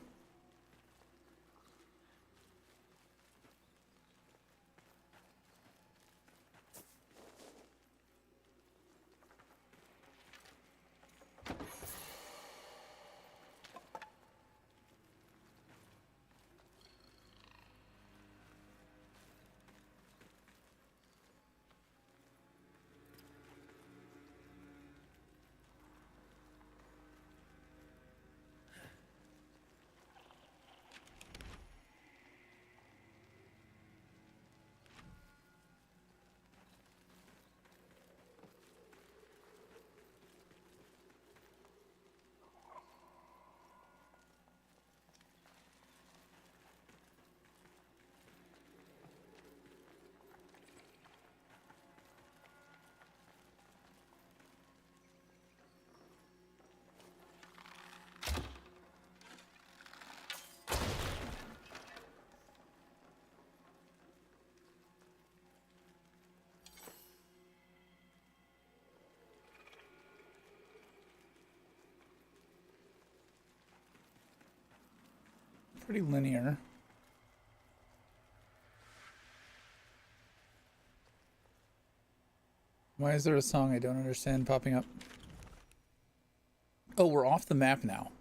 Pretty linear. Why is there a song I don't understand popping up? Oh, we're off the map now.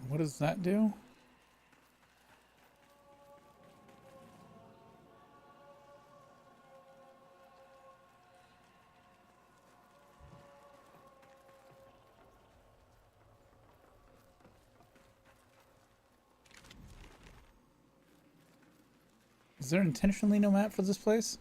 What does that do? Is there intentionally no map for this place?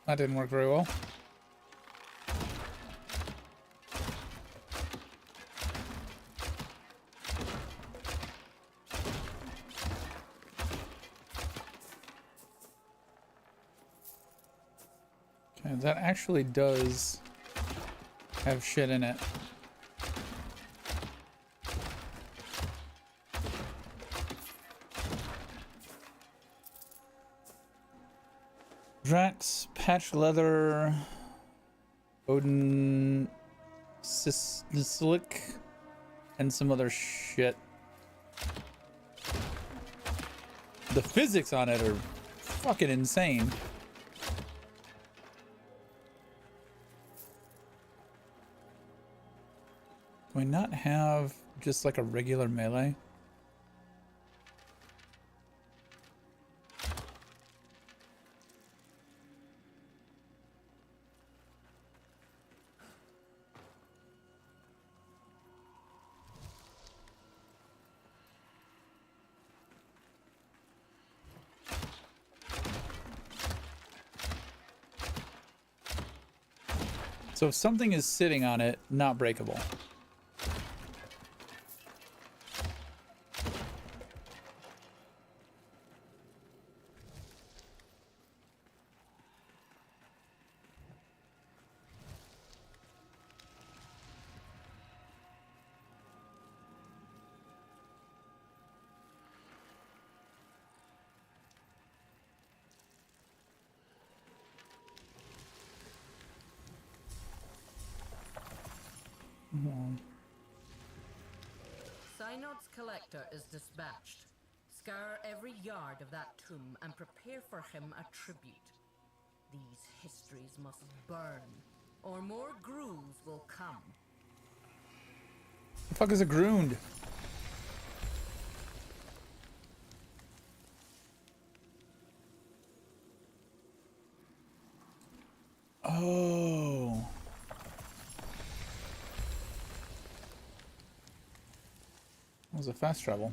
That didn't work very well. Okay, that actually does have shit in it. Drax, Patch Leather, Odin, Slick, and some other shit. The physics on it are fucking insane. Do I not have just like a regular melee? So if something is sitting on it, not breakable. Synod's collector is dispatched. Scour every yard of that tomb and prepare for him a tribute. These histories must burn, or more grooves will come. The fuck is a ground? Oh. That was a fast travel.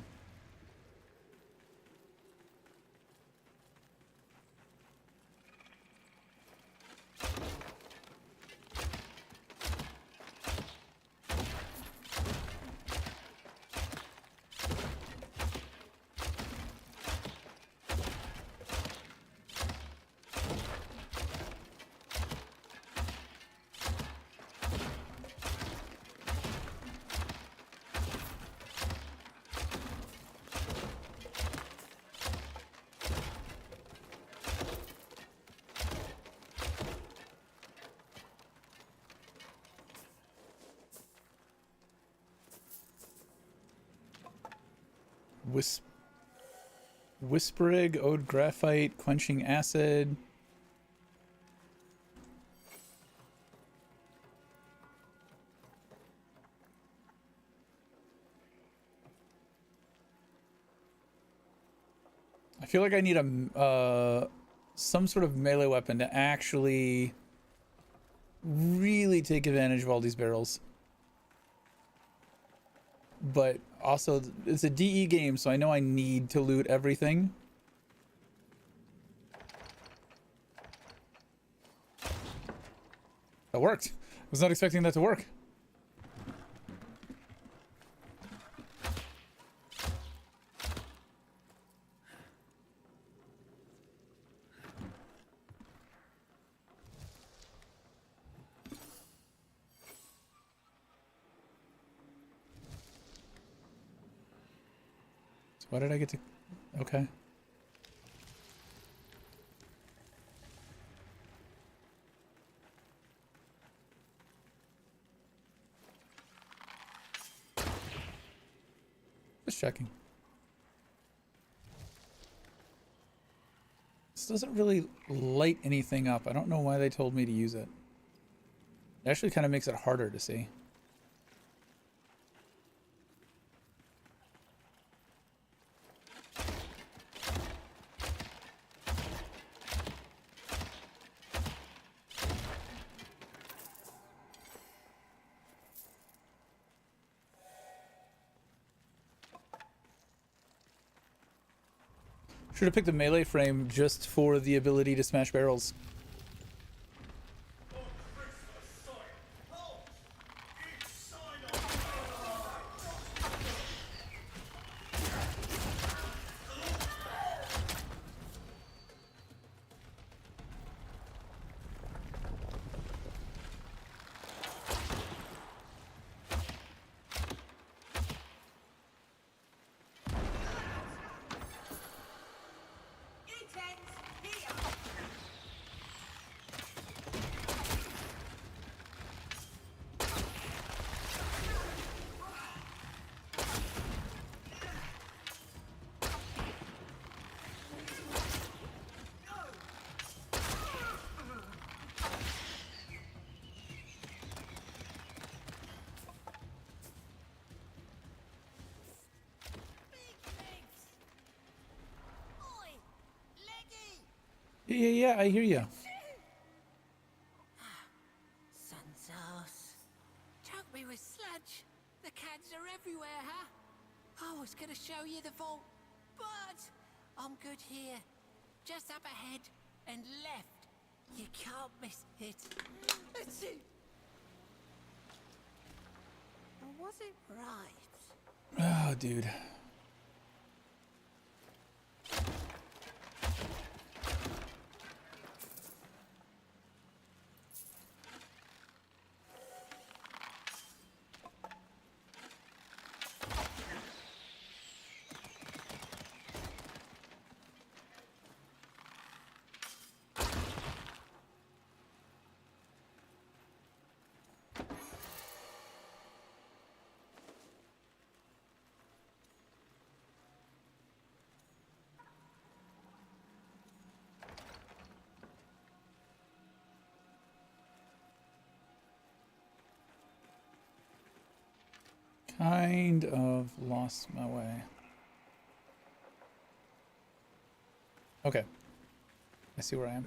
Whisperig, Ode Graphite, Quenching Acid. I feel like I need a some sort of melee weapon to actually really take advantage of all these barrels. But also, it's a DE game, so I know I need to loot everything. That worked. I was not expecting that to work. Why did I get to... Okay. Just checking. This doesn't really light anything up. I don't know why they told me to use it. It actually kind of makes it harder to see. Should have picked a melee frame just for the ability to smash barrels. Yeah, I hear you. Son's arse. Choke me with sludge. The cans are everywhere, huh? I was gonna show you the vault, but I'm good here. Just up ahead and left. You can't miss it. That's it. Or was it right? Oh, dude. Kind of lost my way. Okay. I see where I am.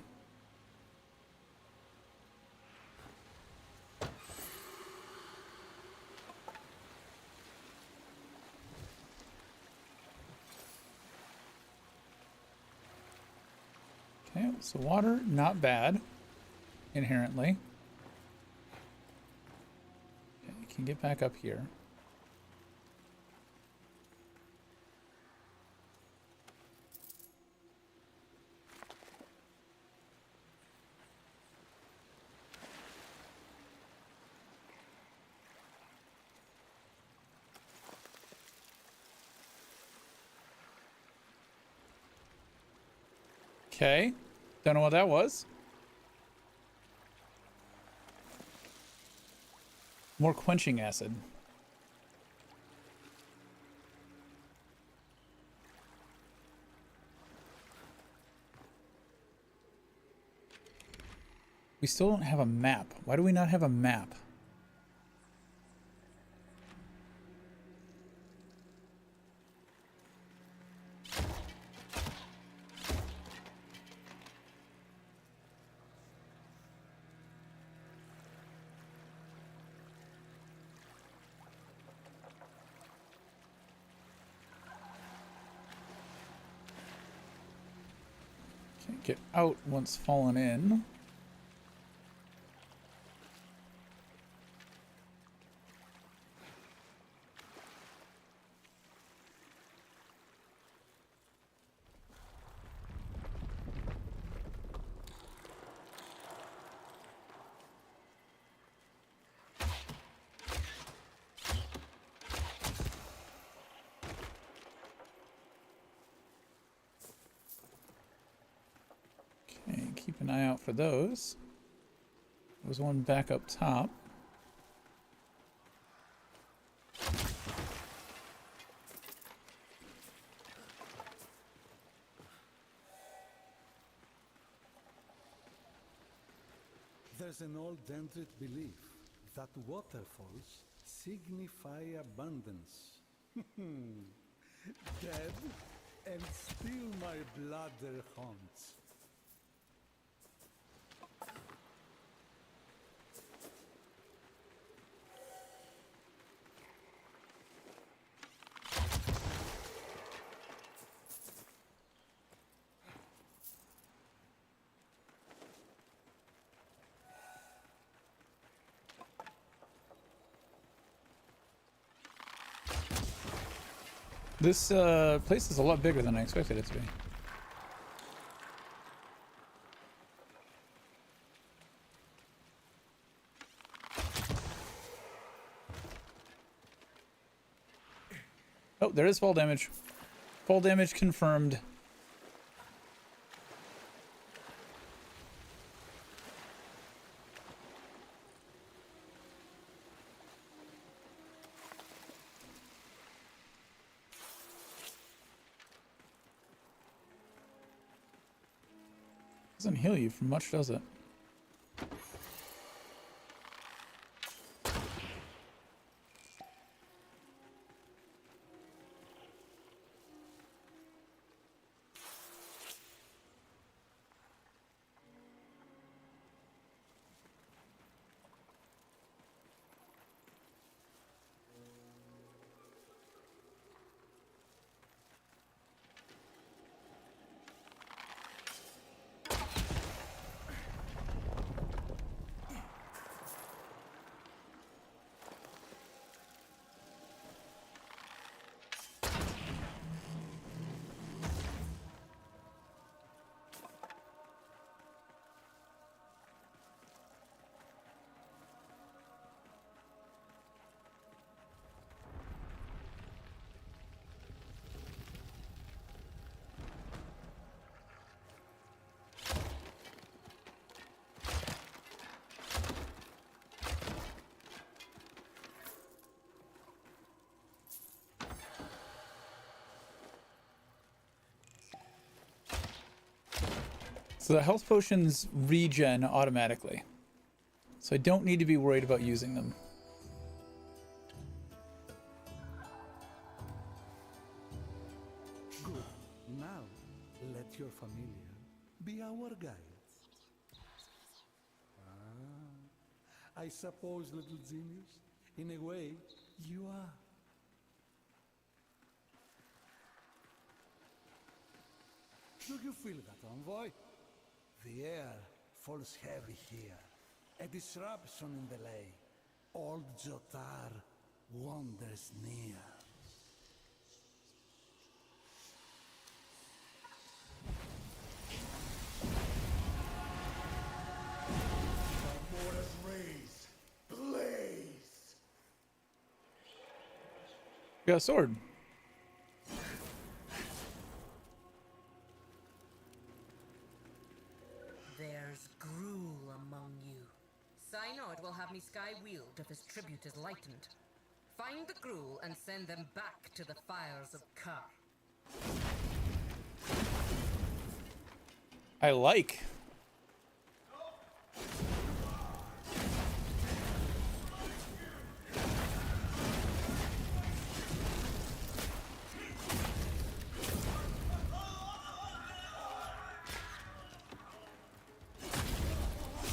Okay, so water, not bad, inherently. Okay, you can get back up here. Okay, don't know what that was. More quenching acid. We still don't have a map. Why do we not have a map? Can't get out once fallen in. Okay, keep an eye out for those. There's one back up top. There's an old Dendrit belief that waterfalls signify abundance. Dead, and still my bladder haunts. This place is a lot bigger than I expected it to be. Oh, there is fall damage. Fall damage confirmed. Doesn't heal you from much, does it? So the health potions regen automatically. So I don't need to be worried about using them. Good. Now, let your familiar be our guides. I suppose, little genius, in a way, you are. Do you feel that, envoy? The air falls heavy here. A disruption in the lay. Old Jotar wanders near. Mortis raise, blaze. Got a sword. There's gruel among you. Synod will have me sky wheeled if his tribute is lightened. Find the gruel and send them back to the fires of Kar. I like.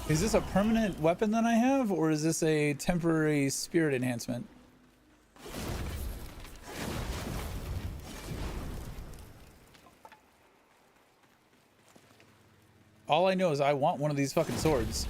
Is this a permanent weapon that I have, or is this a temporary spirit enhancement? All I know is I want one of these fucking swords.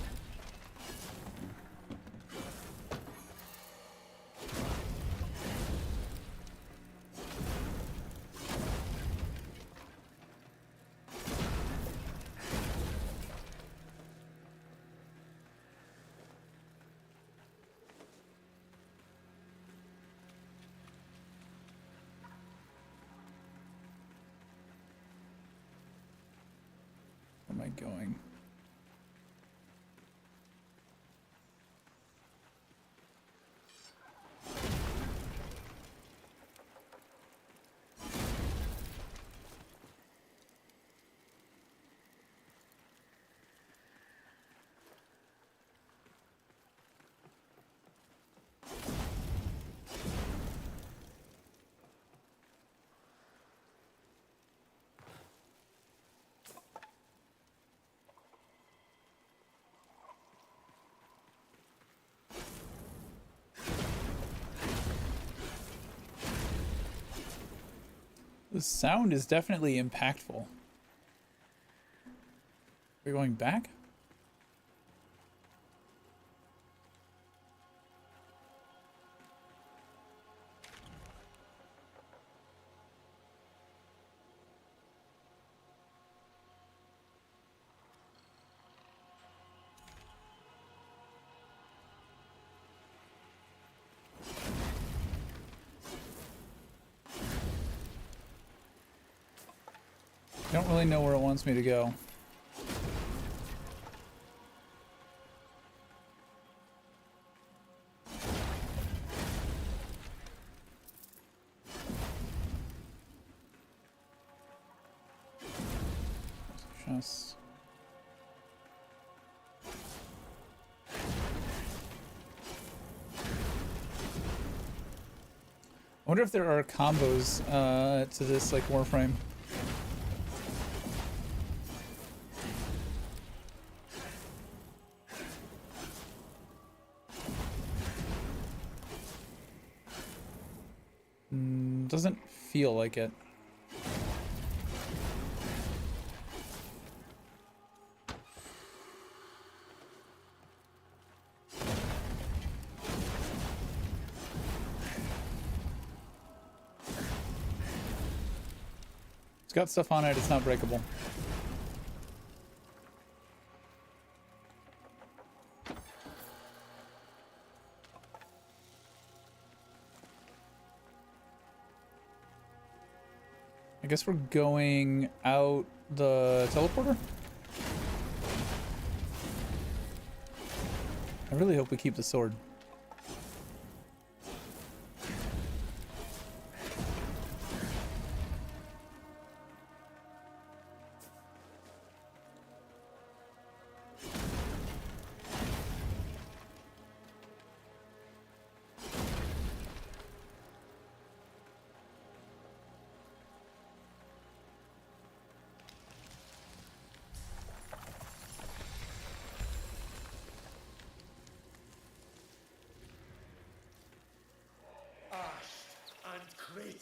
Where am I going? The sound is definitely impactful. We're going back? I don't really know where it wants me to go. Just... I wonder if there are combos to this, like Warframe. Doesn't feel like it. It's got stuff on it, it's not breakable. I guess we're going out the teleporter? I really hope we keep the sword.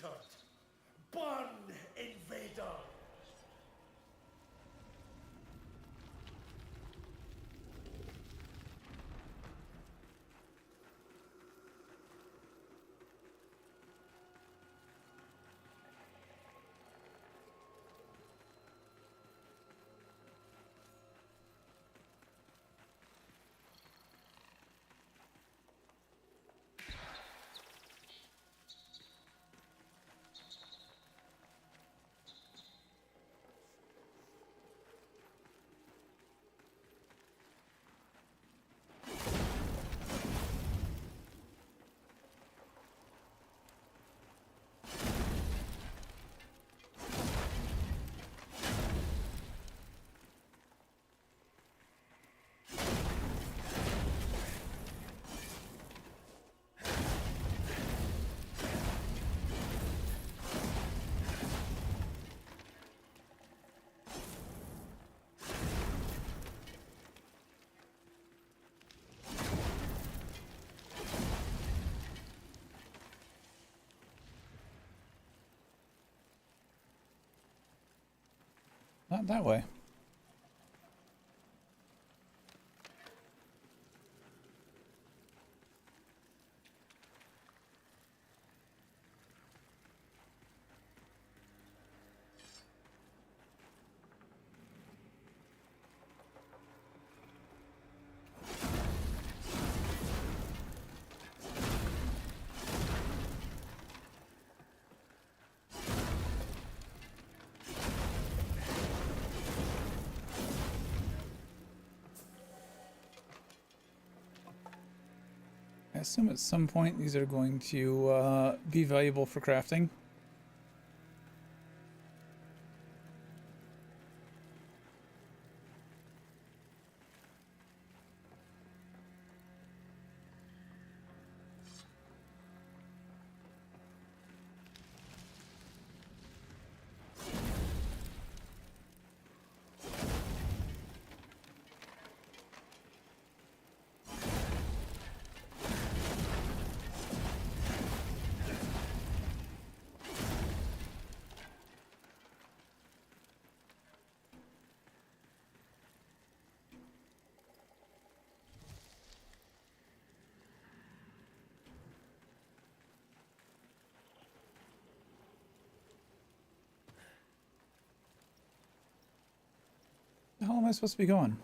returned. Burn, invader! Not that way. I assume at some point these are going to be valuable for crafting. How am I supposed to be going?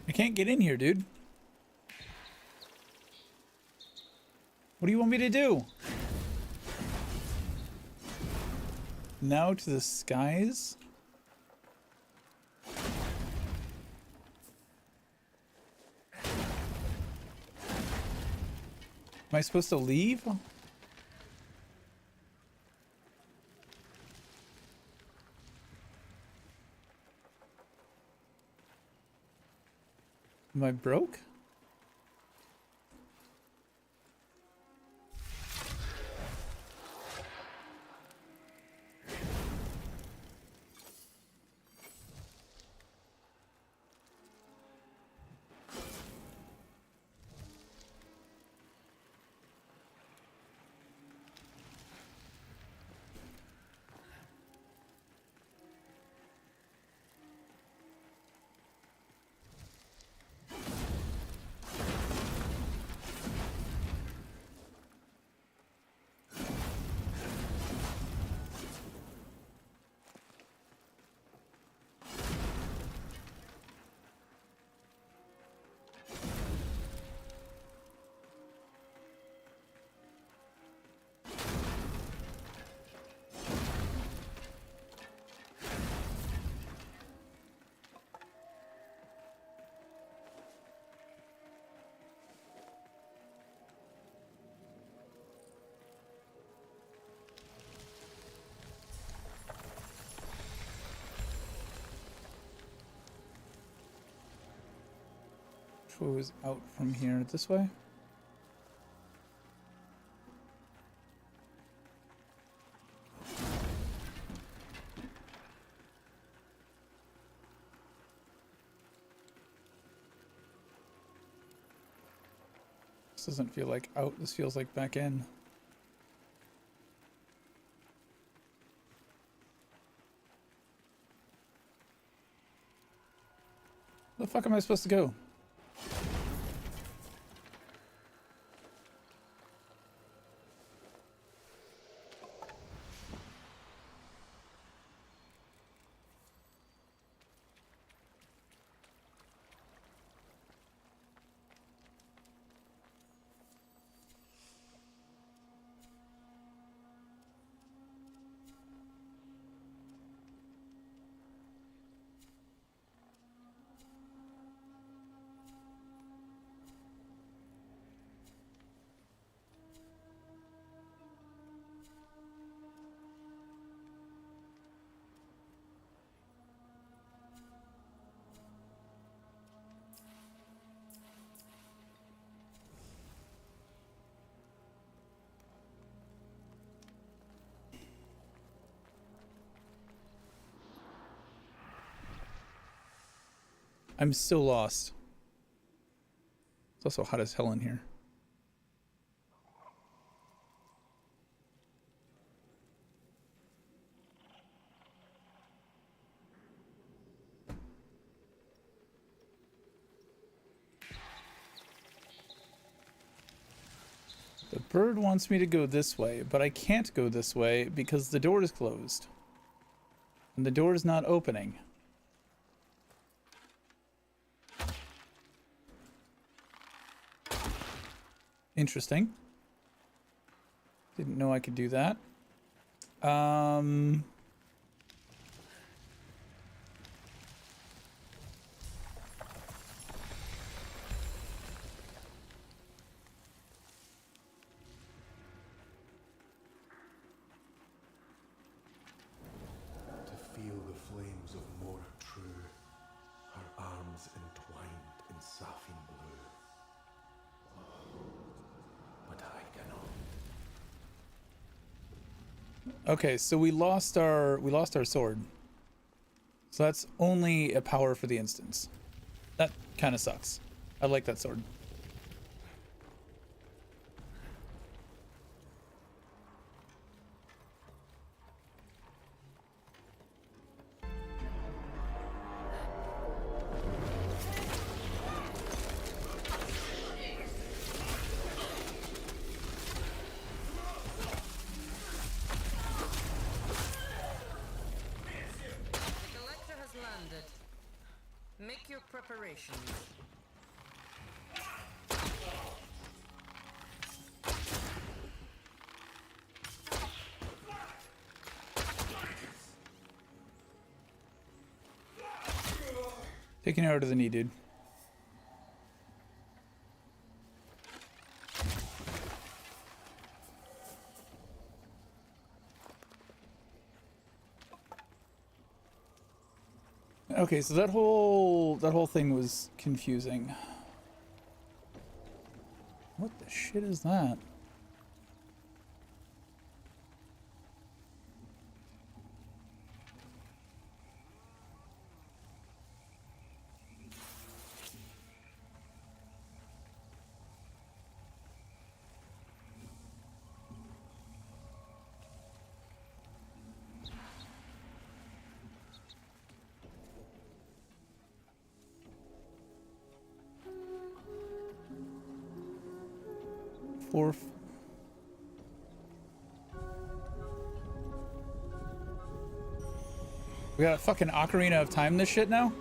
I can't get in here, dude. What do you want me to do? Now to the skies? Am I supposed to leave? Am I broke? Which way was out from here? This way? This doesn't feel like out, this feels like back in. Where the fuck am I supposed to go? I'm still lost. It's also hot as hell in here. The bird wants me to go this way, but I can't go this way because the door is closed. And the door is not opening. Interesting. Didn't know I could do that. Feel the flames of more true, her arms entwined in saffron blue. But I cannot. Okay, so we lost our sword. So that's only a power for the instance. That kind of sucks. I like that sword. Make your preparations. Taking it out of the knee, dude. Okay, so that whole thing was confusing. What the shit is that? We got a fucking Ocarina of Time this shit now?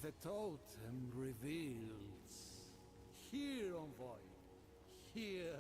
The totem reveals. Here, envoy. Here.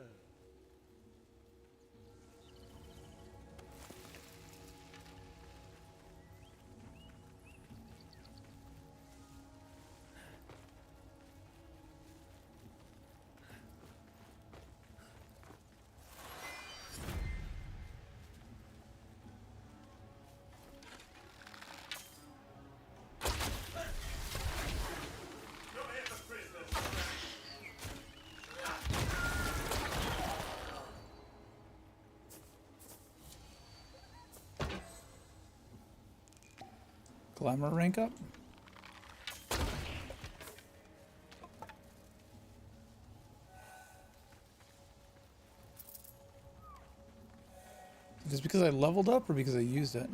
Glamour rank up. Just because I leveled up or because I used it?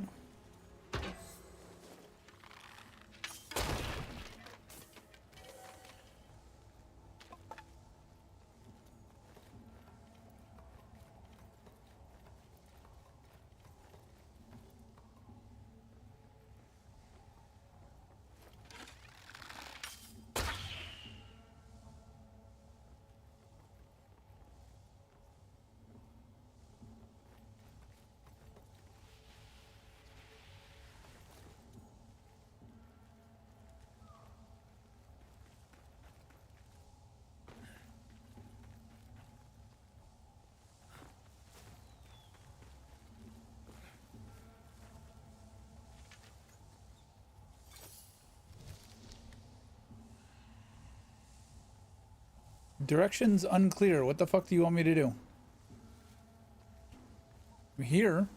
Directions unclear. What the fuck do you want me to do? I'm here.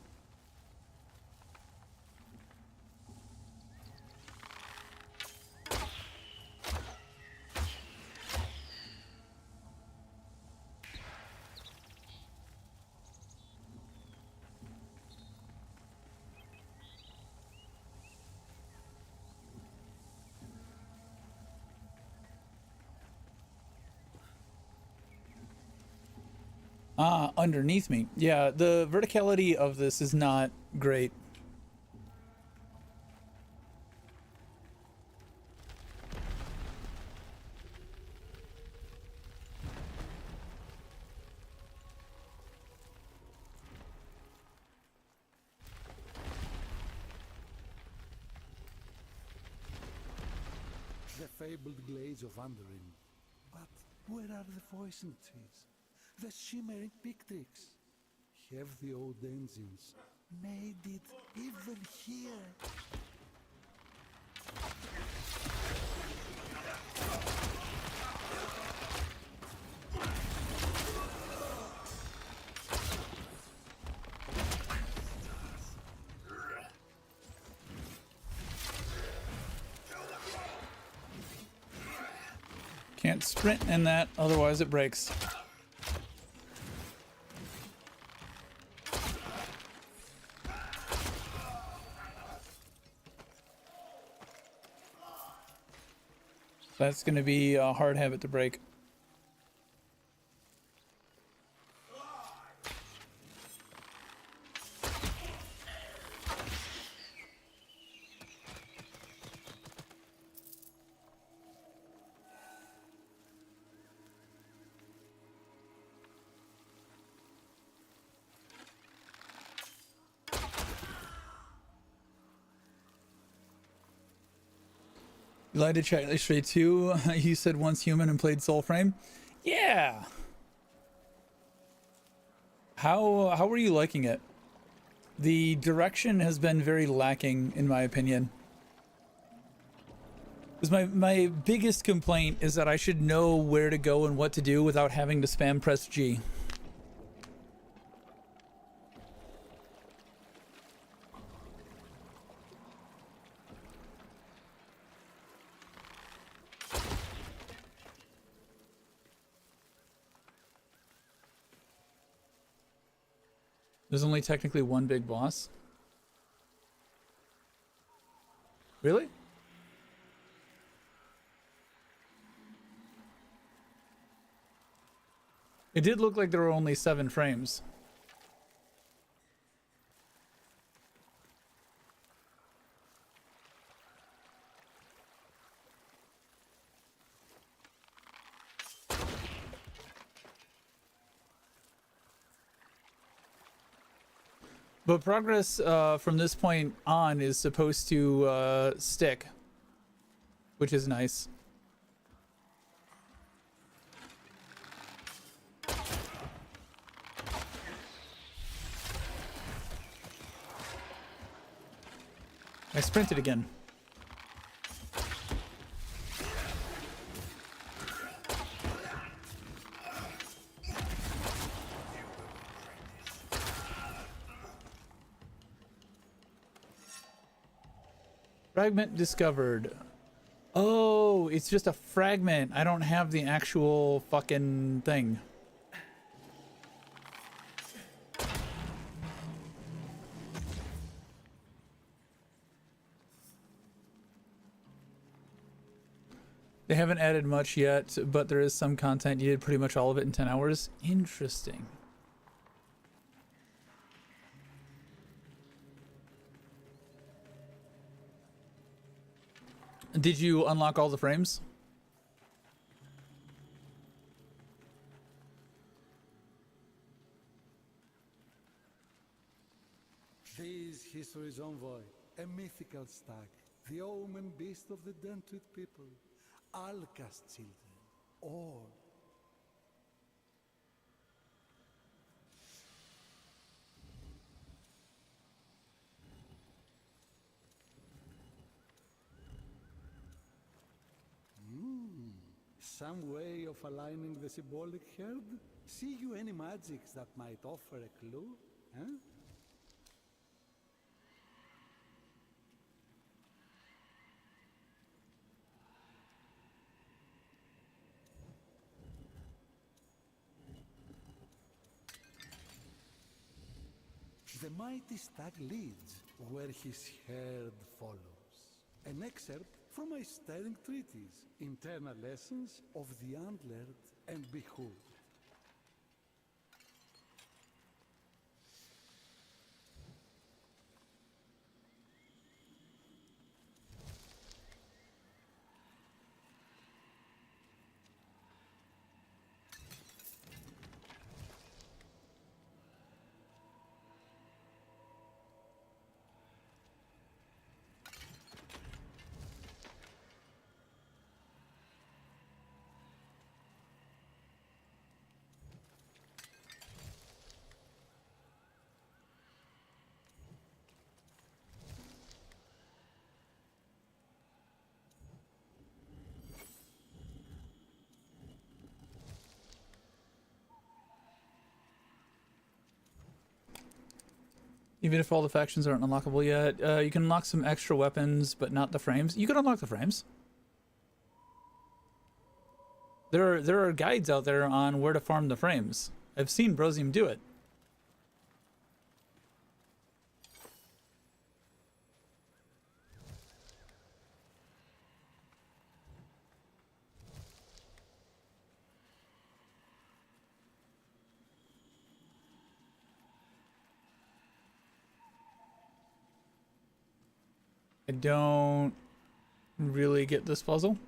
Ah, underneath me. Yeah, the verticality of this is not great. The fabled glades of Underin. But where are the voicing trees? The shimmering pictrix? Have the old engines made it even here? Can't sprint in that, otherwise it breaks. That's going to be a hard habit to break. You lied to chat yesterday too. You said once human and played Soulframe. Yeah. How were you liking it? The direction has been very lacking, in my opinion. Because my biggest complaint is that I should know where to go and what to do without having to spam press G. There's only technically one big boss. Really? It did look like there were only 7 frames. But progress from this point on is supposed to stick, which is nice. I sprinted again. Fragment discovered. Oh, it's just a fragment. I don't have the actual fucking thing. They haven't added much yet, but there is some content. You did pretty much all of it in 10 hours. Interesting. Did you unlock all the frames? This history's envoy, a mythical stag, the omen beast of the Dentwit people, Alcast children, all. Some way of aligning the symbolic herd? See you any magics that might offer a clue? Huh? The mighty stag leads where his herd follows. An excerpt from my stirring treatise, Internal Lessons of the Antlered and Behooved. Even if all the factions aren't unlockable yet, you can unlock some extra weapons, but not the frames. You can unlock the frames. There are guides out there on where to farm the frames. I've seen Brosium do it. I don't really get this puzzle.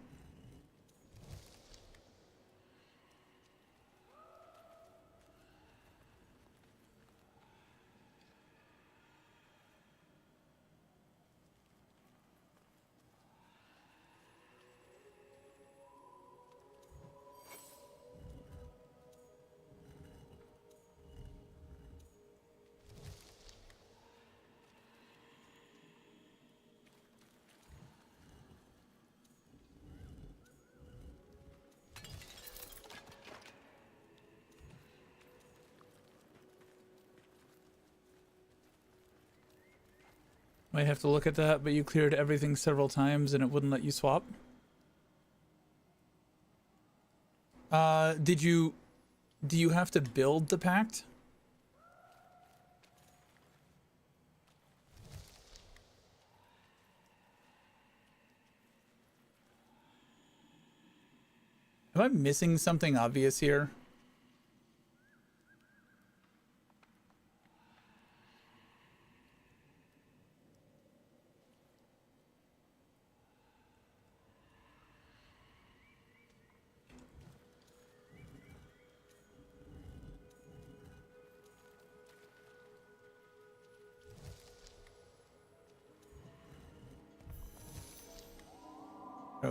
Might have to look at that, but you cleared everything several times and it wouldn't let you swap. Do you have to build the pact? Am I missing something obvious here?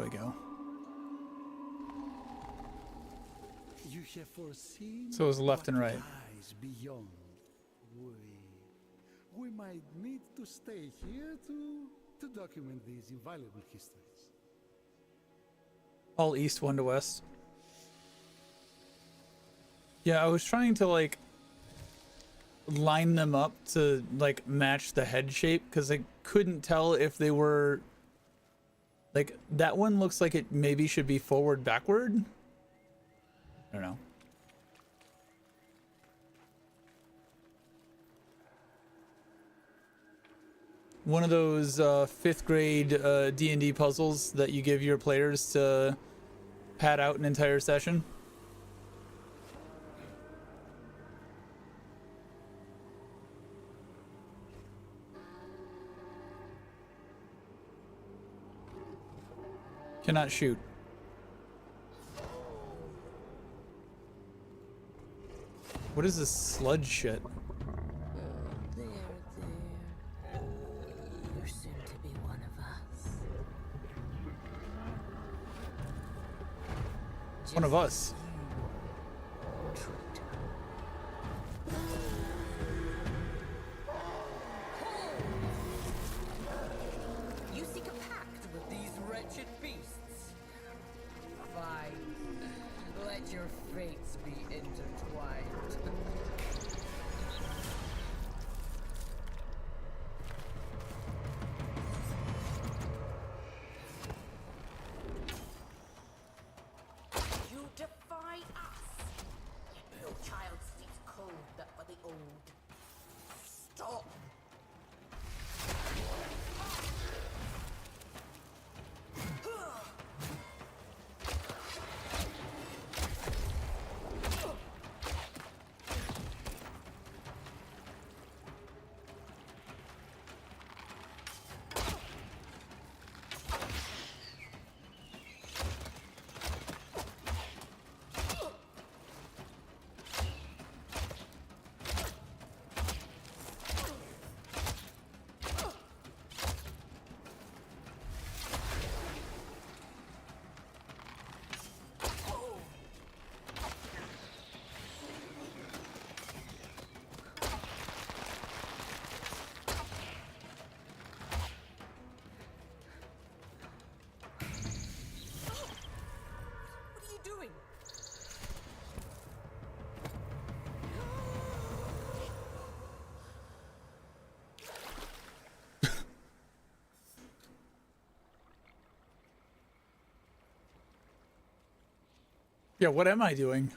we go. You have foreseen So it was left and what right. lies beyond. We might need to stay here to document these invaluable histories. All east, one to west. Yeah, I was trying to like line them up to like match the head shape because I couldn't tell if they were like that one looks like it maybe should be forward backward. I don't know. One of those 5th grade D&D puzzles that you give your players to pad out an entire session. Cannot shoot. What is this sludge shit? There. You're soon to be one of us. One of us. You seek a pact with these wretched beasts? Fine. Let your fates be intertwined. You defy us! No child speaks code that for the old. Stop! What are you doing? Yeah, what am I doing?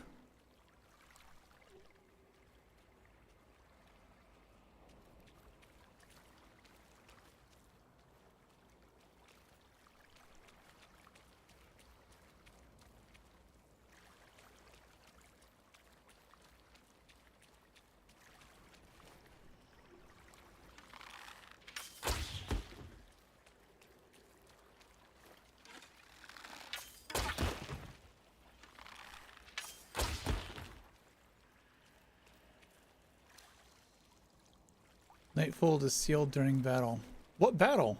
Nightfold is sealed during battle. What battle?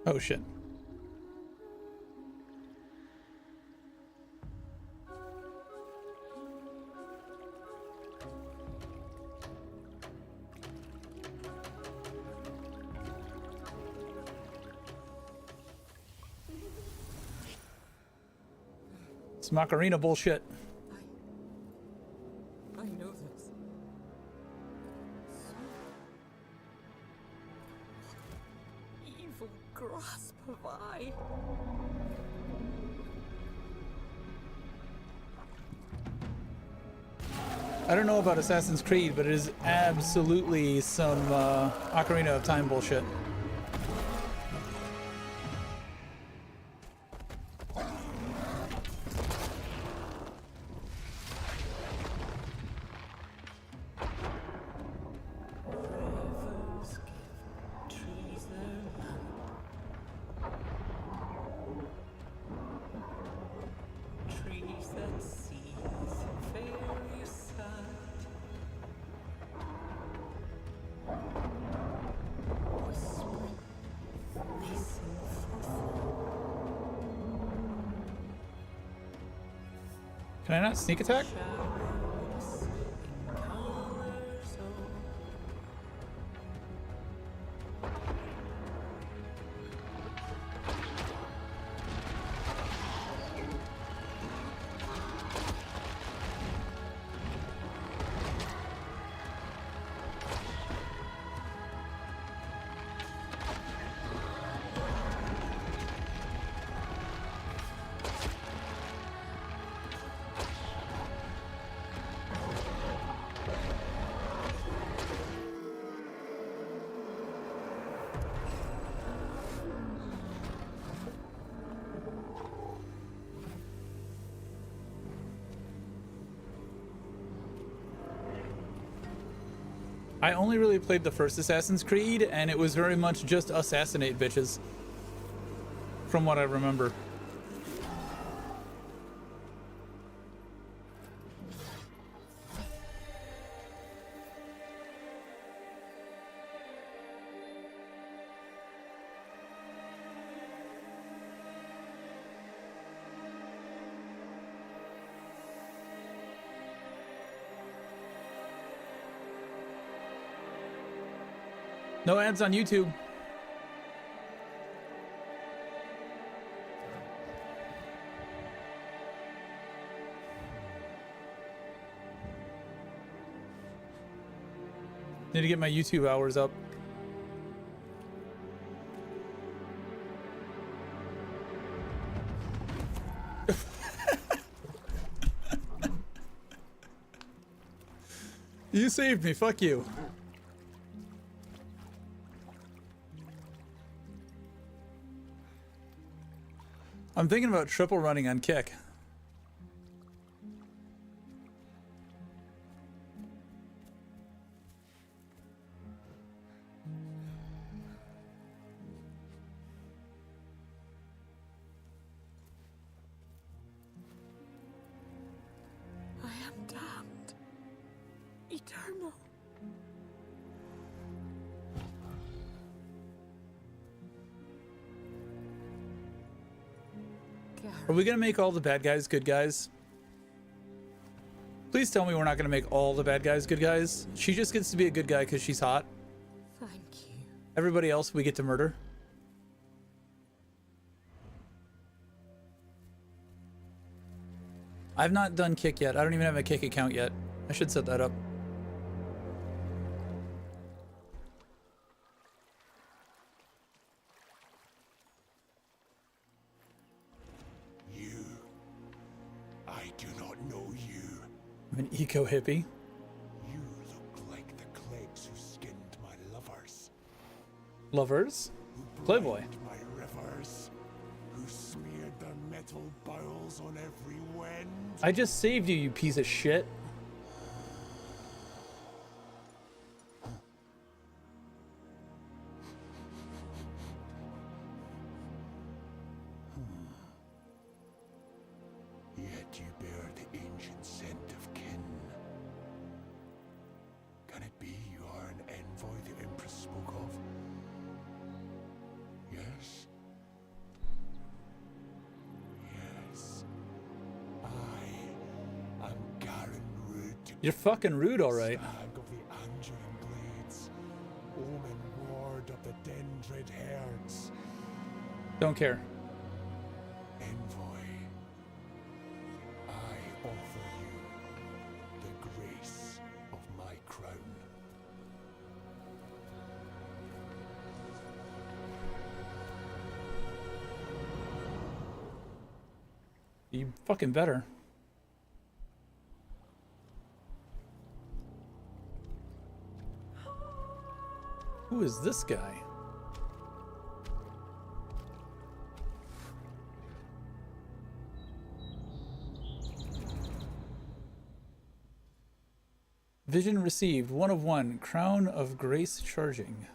Oh shit. It's Macarena bullshit. I know this. Evil grasp of I. I don't know about Assassin's Creed, but it is absolutely some Ocarina of Time bullshit. Can I not sneak attack? I only really played the first Assassin's Creed, and it was very much just assassinate bitches, from what I remember. No ads on YouTube. Need to get my YouTube hours up. You saved me, fuck you. I'm thinking about triple running on kick. I am damned. Eternal. Are we gonna make all the bad guys good guys? Please tell me we're not gonna make all the bad guys good guys. She just gets to be a good guy because she's hot. Thank you. Everybody else we get to murder. I've not done kick yet. I don't even have a kick account yet. I should set that up. I'm an eco hippie. You look like the clegs who skinned my lovers. Lovers? Who Playboy. blind my rivers. Who smeared their metal bowels on every wind. I just saved you, you piece of shit. Yet you bear the ancient scent of kin. Can it be you are an envoy the Empress spoke of? Yes? Yes. I am Garen Rude. You're fucking rude, alright. Stag of the Anduin Glades. Omen ward of the Dendrid herds. Don't care. Envoy, I offer you the grace of my crown. You fucking better. Who is this guy? Vision received, 1 of 1. Crown of Grace charging.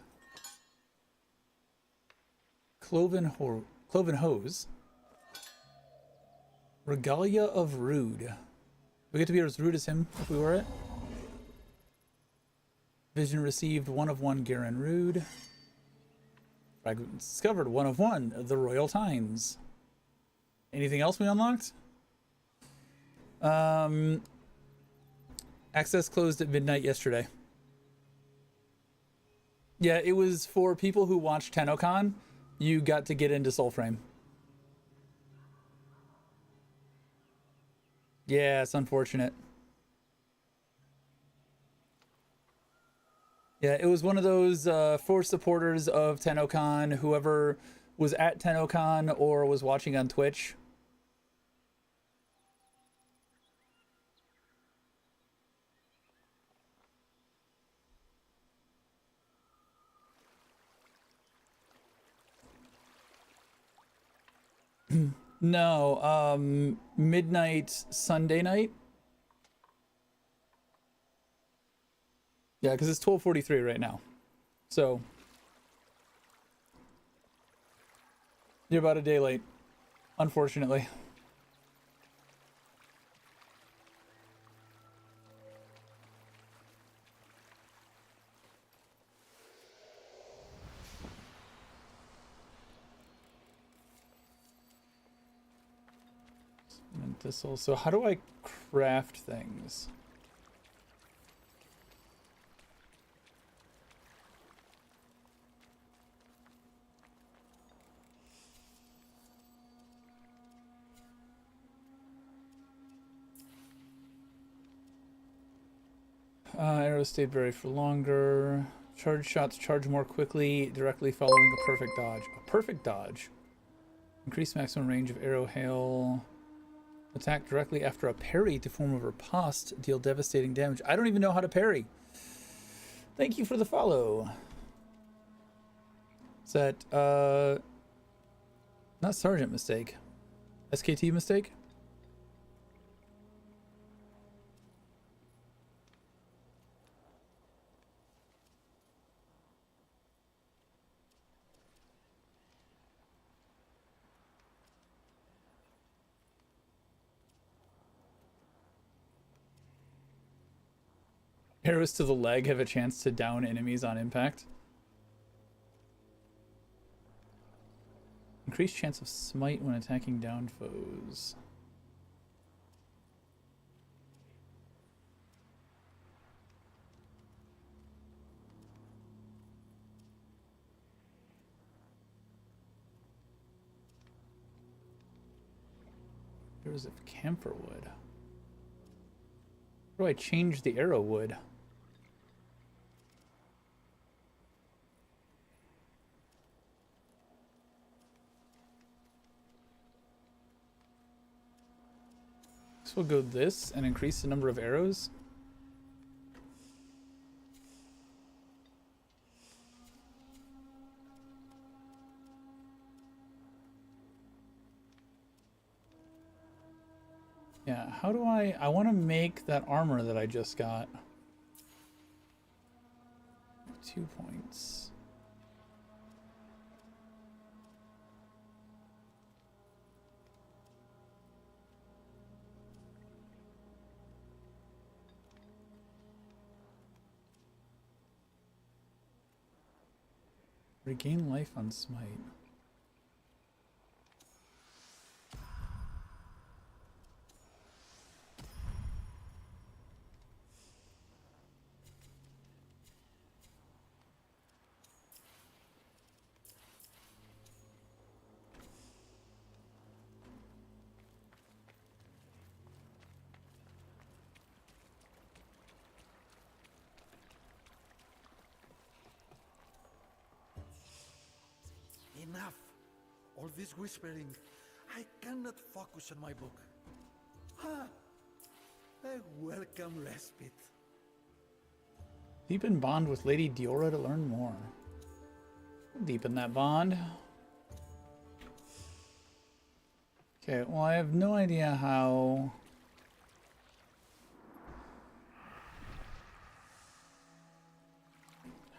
Cloven hose. Regalia of Rude. We get to be as rude as him if we wear it. Vision received, 1 of 1. Garen Rude. Fragment discovered, 1 of 1. The Royal Tines. Anything else we unlocked? Access closed at midnight yesterday. Yeah, it was for people who watched TennoCon. You got to get into Soulframe. Yeah, it's unfortunate. Yeah, it was one of those for supporters of TennoCon, whoever was at TennoCon or was watching on Twitch. No, midnight Sunday night. Yeah, because it's 12:43 right now. So you're about a day late, unfortunately. And this also, how do I craft things? Arrows stayed buried for longer. Charge shots charge more quickly, directly following a perfect dodge. A perfect dodge. Increase maximum range of arrow hail. Attack directly after a parry to form a riposte. Deal devastating damage. I don't even know how to parry. Thank you for the follow. Is that, not Sergeant mistake. SKT mistake? Arrows to the leg have a chance to down enemies on impact. Increased chance of smite when attacking down foes. Arrows of camphor wood. How do I change the arrow wood? So we'll go this and increase the number of arrows. Yeah, how do I want to make that armor that I just got. 2 points. Regain life on smite. Enough! All this whispering. I cannot focus on my book. Ha! A welcome respite. Deep in bond with Lady Diora to learn more. Deepen that bond. Okay, well, I have no idea how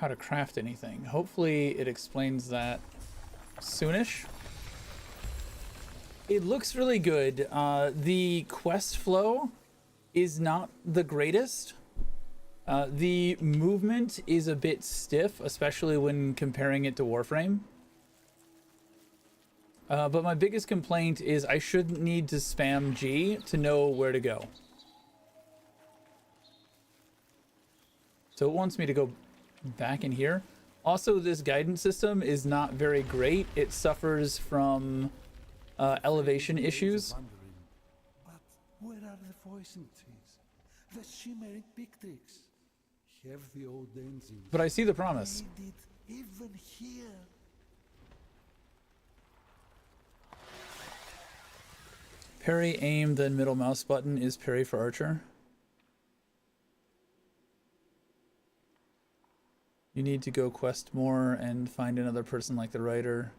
to craft anything. Hopefully it explains that soonish. It looks really good. The quest flow is not the greatest. The movement is a bit stiff, especially when comparing it to Warframe. But my biggest complaint is I shouldn't need to spam G to know where to go. So it wants me to go back in here. Also, this guidance system is not very great. It suffers from elevation issues. But where are the voicing trees? The shimmering pictrix? Have the old engines But I see the promise. made it even here? Parry, aim, then middle mouse button is parry for archer. You need to go quest more and find another person like the writer.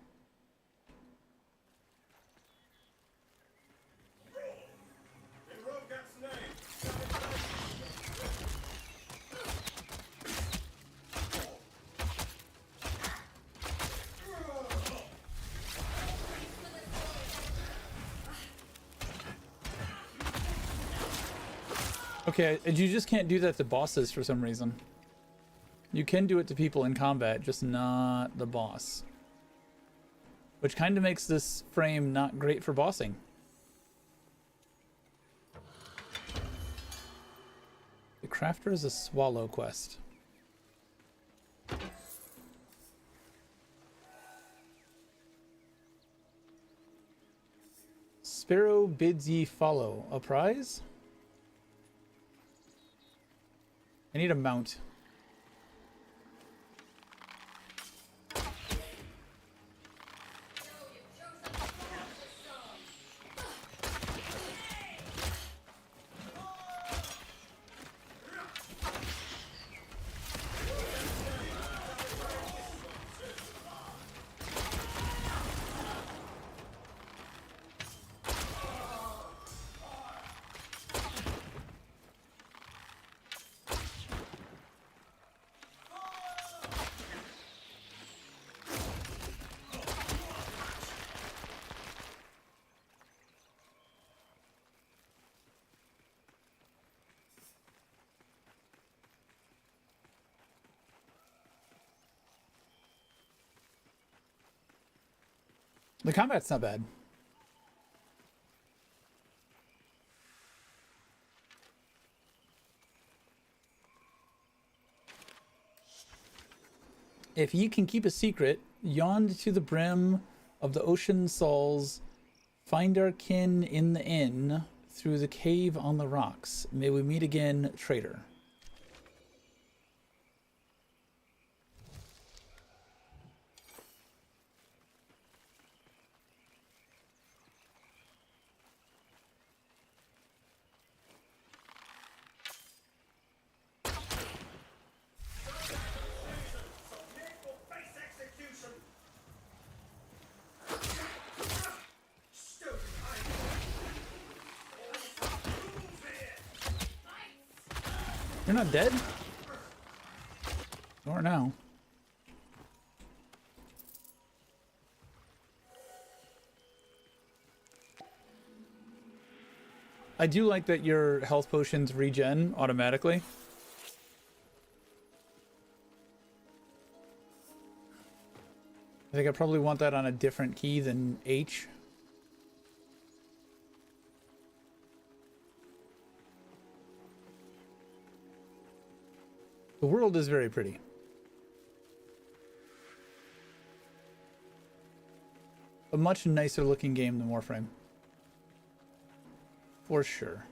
Okay, you just can't do that to bosses for some reason. You can do it to people in combat, just not the boss. Which kind of makes this frame not great for bossing. The Crafter is a swallow quest. Sparrow bids ye follow. A prize? I need a mount. The combat's not bad. If ye can keep a secret, yond to the brim of the ocean souls, find our kin in the inn, through the cave on the rocks. May we meet again, traitor. You're not dead? Nor now. I do like that your health potions regen automatically. I think I probably want that on a different key than H. The world is very pretty. A much nicer looking game than Warframe. For sure.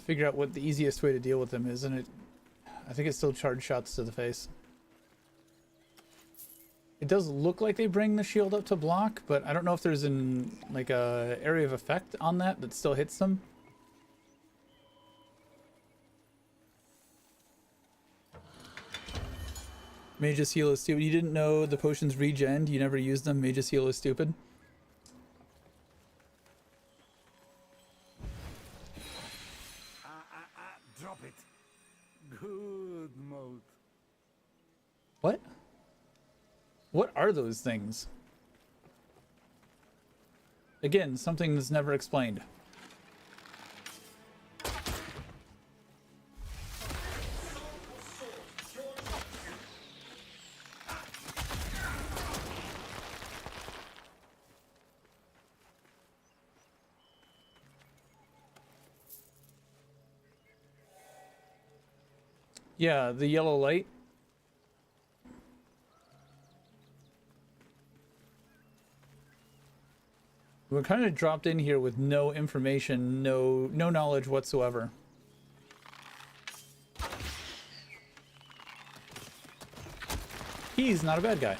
to figure out what the easiest way to deal with them is, and I think it's still charge shots to the face. It does look like they bring the shield up to block, but I don't know if there's like a area of effect on that still hits them. Mage's Heal is stupid. You didn't know the potions regen? You never used them? Mage's Heal is stupid? Drop it. Good mode. What? What are those things? Again, something that's never explained. Yeah, the yellow light. We're kind of dropped in here with no information, no knowledge whatsoever. He's not a bad guy.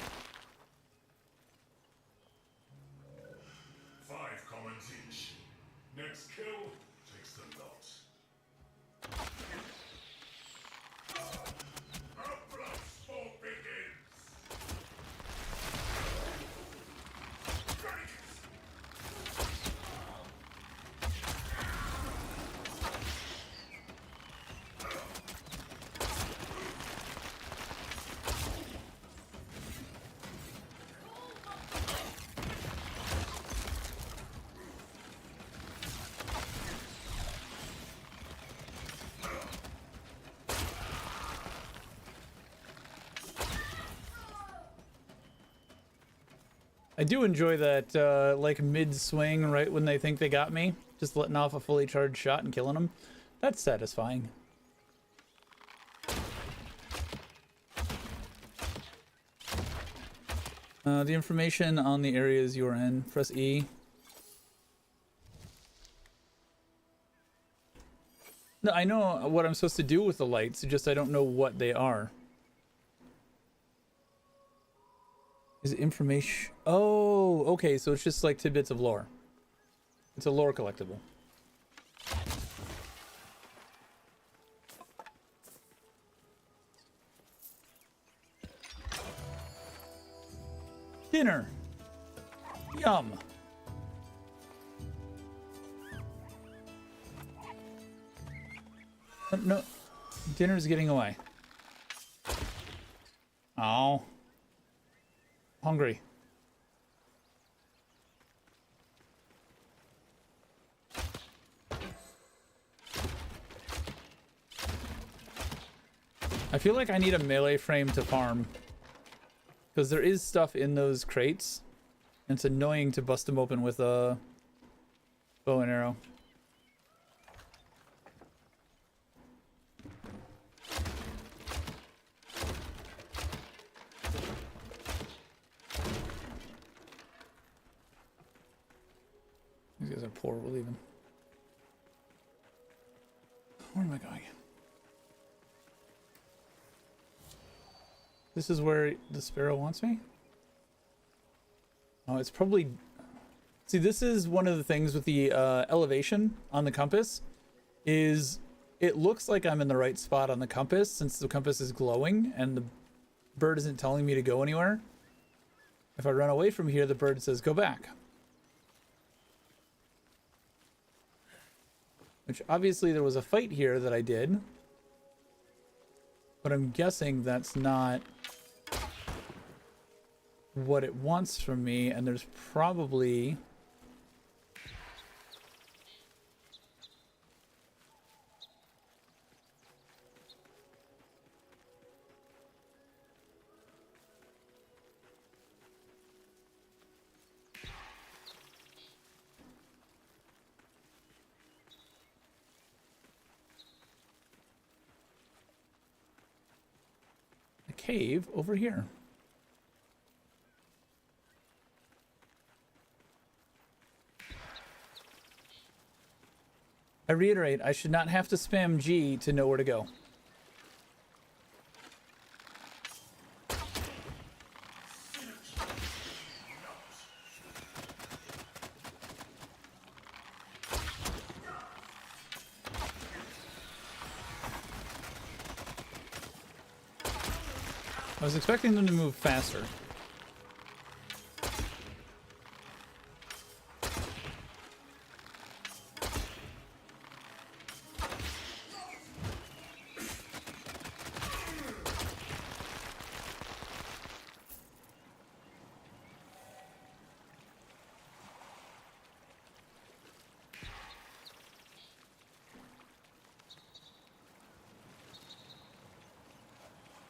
5 comments each. Next kill takes the lot. Our blood sport begins. I do enjoy that, like, mid-swing, right when they think they got me. Just letting off a fully charged shot and killing them. That's satisfying. The information on the areas you're in. Press E. No, I know what I'm supposed to do with the lights, just I don't know what they are. Is it information? Oh, okay, so it's just like tidbits of lore. It's a lore collectible. Dinner. Yum. No, dinner's getting away. Oh. Hungry. I feel like I need a melee frame to farm, because there is stuff in those crates, and it's annoying to bust them open with a bow and arrow. These guys are poor. We're leaving. Where am I going? This is where the sparrow wants me? Oh, it's probably... See, this is one of the things with the elevation on the compass, is it looks like I'm in the right spot on the compass since the compass is glowing and the bird isn't telling me to go anywhere. If I run away from here, the bird says, go back. Which obviously there was a fight here that I did. But I'm guessing that's not what it wants from me, and there's probably... cave over here. I reiterate, I should not have to spam G to know where to go. I was expecting them to move faster.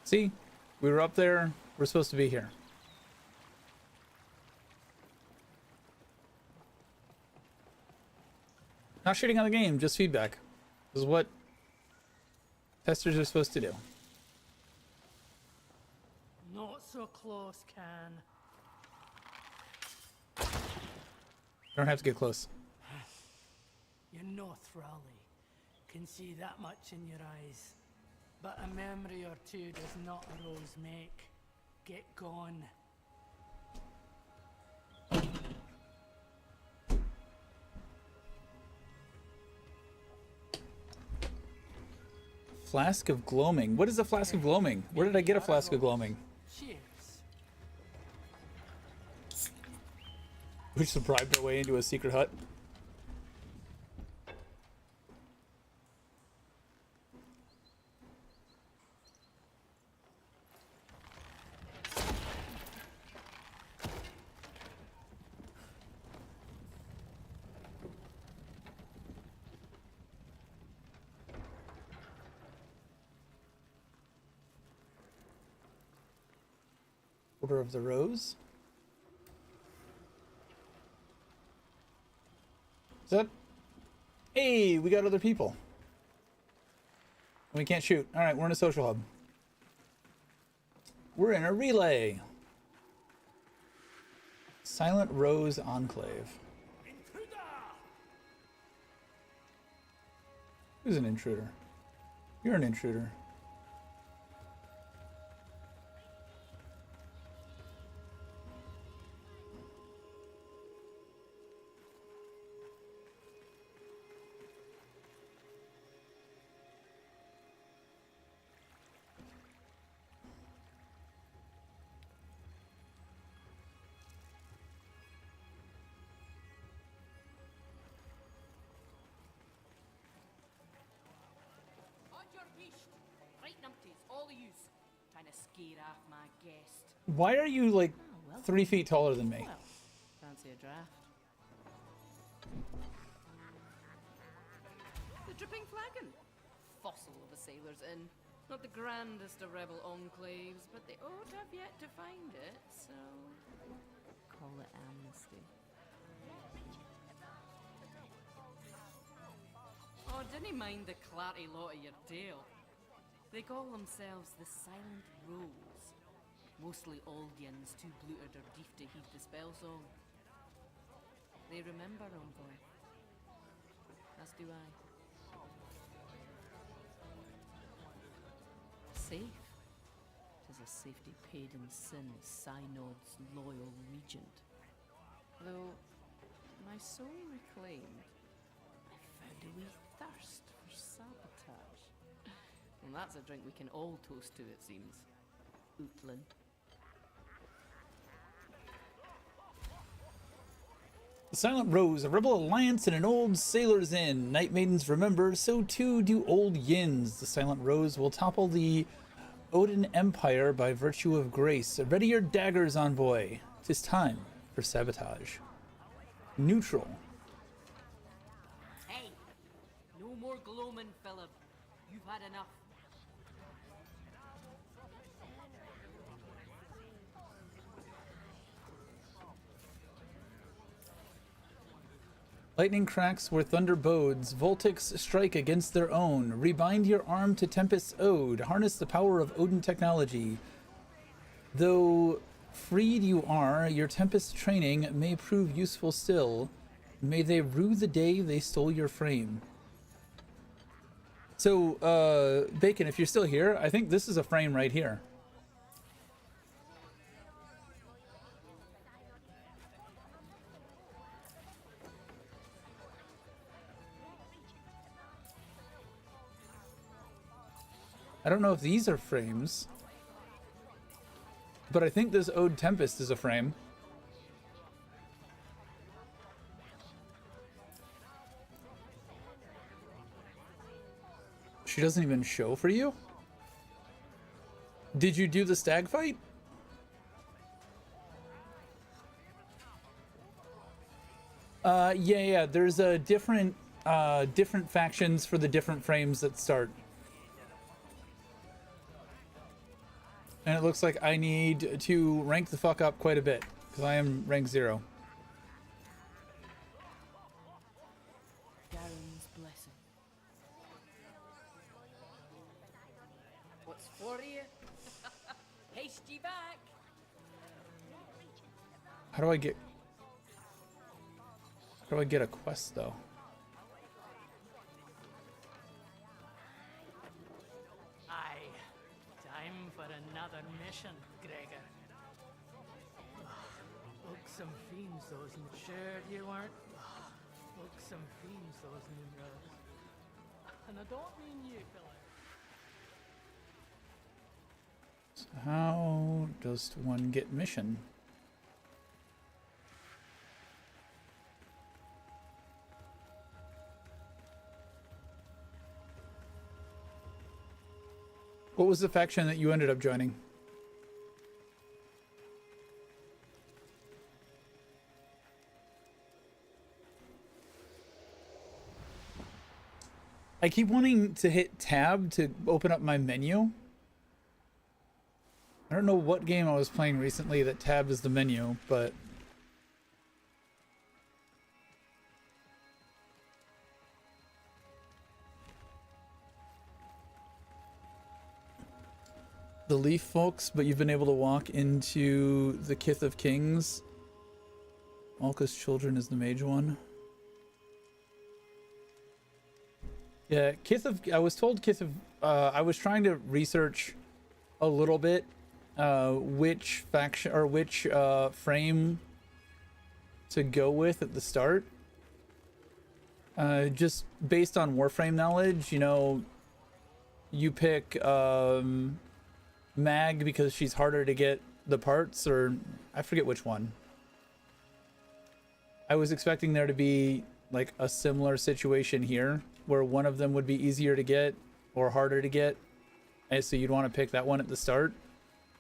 See? We were up there. We're supposed to be here. Not shitting on the game, just feedback. This is what testers are supposed to do. Not so close, Can. Don't have to get close. You're no Thrally. Can see that much in your eyes. But a memory or two does not a rose make. Get gone. Flask of gloaming. What is a flask of gloaming? Where did I get a flask of gloaming? Cheers. We just bribed our way into a secret hut. Order of the Rose. Is that? Hey, we got other people. We can't shoot. All right, we're in a social hub. We're in a relay. Silent Rose Enclave. Who's an intruder? You're an intruder. Why are you like 3 feet taller than me? Well, fancy a draft. The dripping flagon. Fossil of a sailor's inn. Not the grandest of rebel enclaves, but they ought to have yet to find it, so call it amnesty. Oh, didn't mind the clarty lot of your tale. They call themselves the Silent Rose. Mostly old yins, too blooted or deaf to heed the spell song. They remember Envoy. As do I. Safe. 'Tis a safety paid in sin, Synod's loyal regent. Though, my soul reclaimed, I found a wee thirst for sabotage. And that's a drink we can all toast to, it seems. Ootlin. The Silent Rose, a rebel alliance and an old sailor's inn. Night maidens remember, so too do old yins. The Silent Rose will topple the Odin Empire by virtue of grace. Ready your daggers, Envoy. 'Tis time for sabotage. Neutral. Hey! No more gloaming, Philip. You've had enough. Lightning cracks where thunder bodes, Voltics strike against their own. Rebind your arm to Tempest's ode, harness the power of Odin technology. Though freed you are, your Tempest training may prove useful still. May they rue the day they stole your frame. So, Bacon, if you're still here, I think this is a frame right here. I don't know if these are frames, but I think this Ode Tempest is a frame. She doesn't even show for you? Did you do the stag fight? Yeah, there's a different factions for the different frames that start. And it looks like I need to rank the fuck up quite a bit, because I am rank 0. Garen's blessing. What's for you? Hasty back. How do I get a quest though? Aye. Time for another mission, Gregor. Look some fiends, those sure you weren't. Look some fiends, those numerals. And I don't mean you, fella. So how does one get mission? What was the faction that you ended up joining? I keep wanting to hit tab to open up my menu. I don't know what game I was playing recently that tab is the menu, but the Leaf folks, but you've been able to walk into the Kith of Kings. Malka's Children is the mage one. Yeah, I was told I was trying to research a little bit which faction or which frame to go with at the start. Just based on Warframe knowledge, you know, you pick Mag because she's harder to get the parts, or I forget which one. I was expecting there to be like a similar situation here where one of them would be easier to get or harder to get, and so you'd want to pick that one at the start,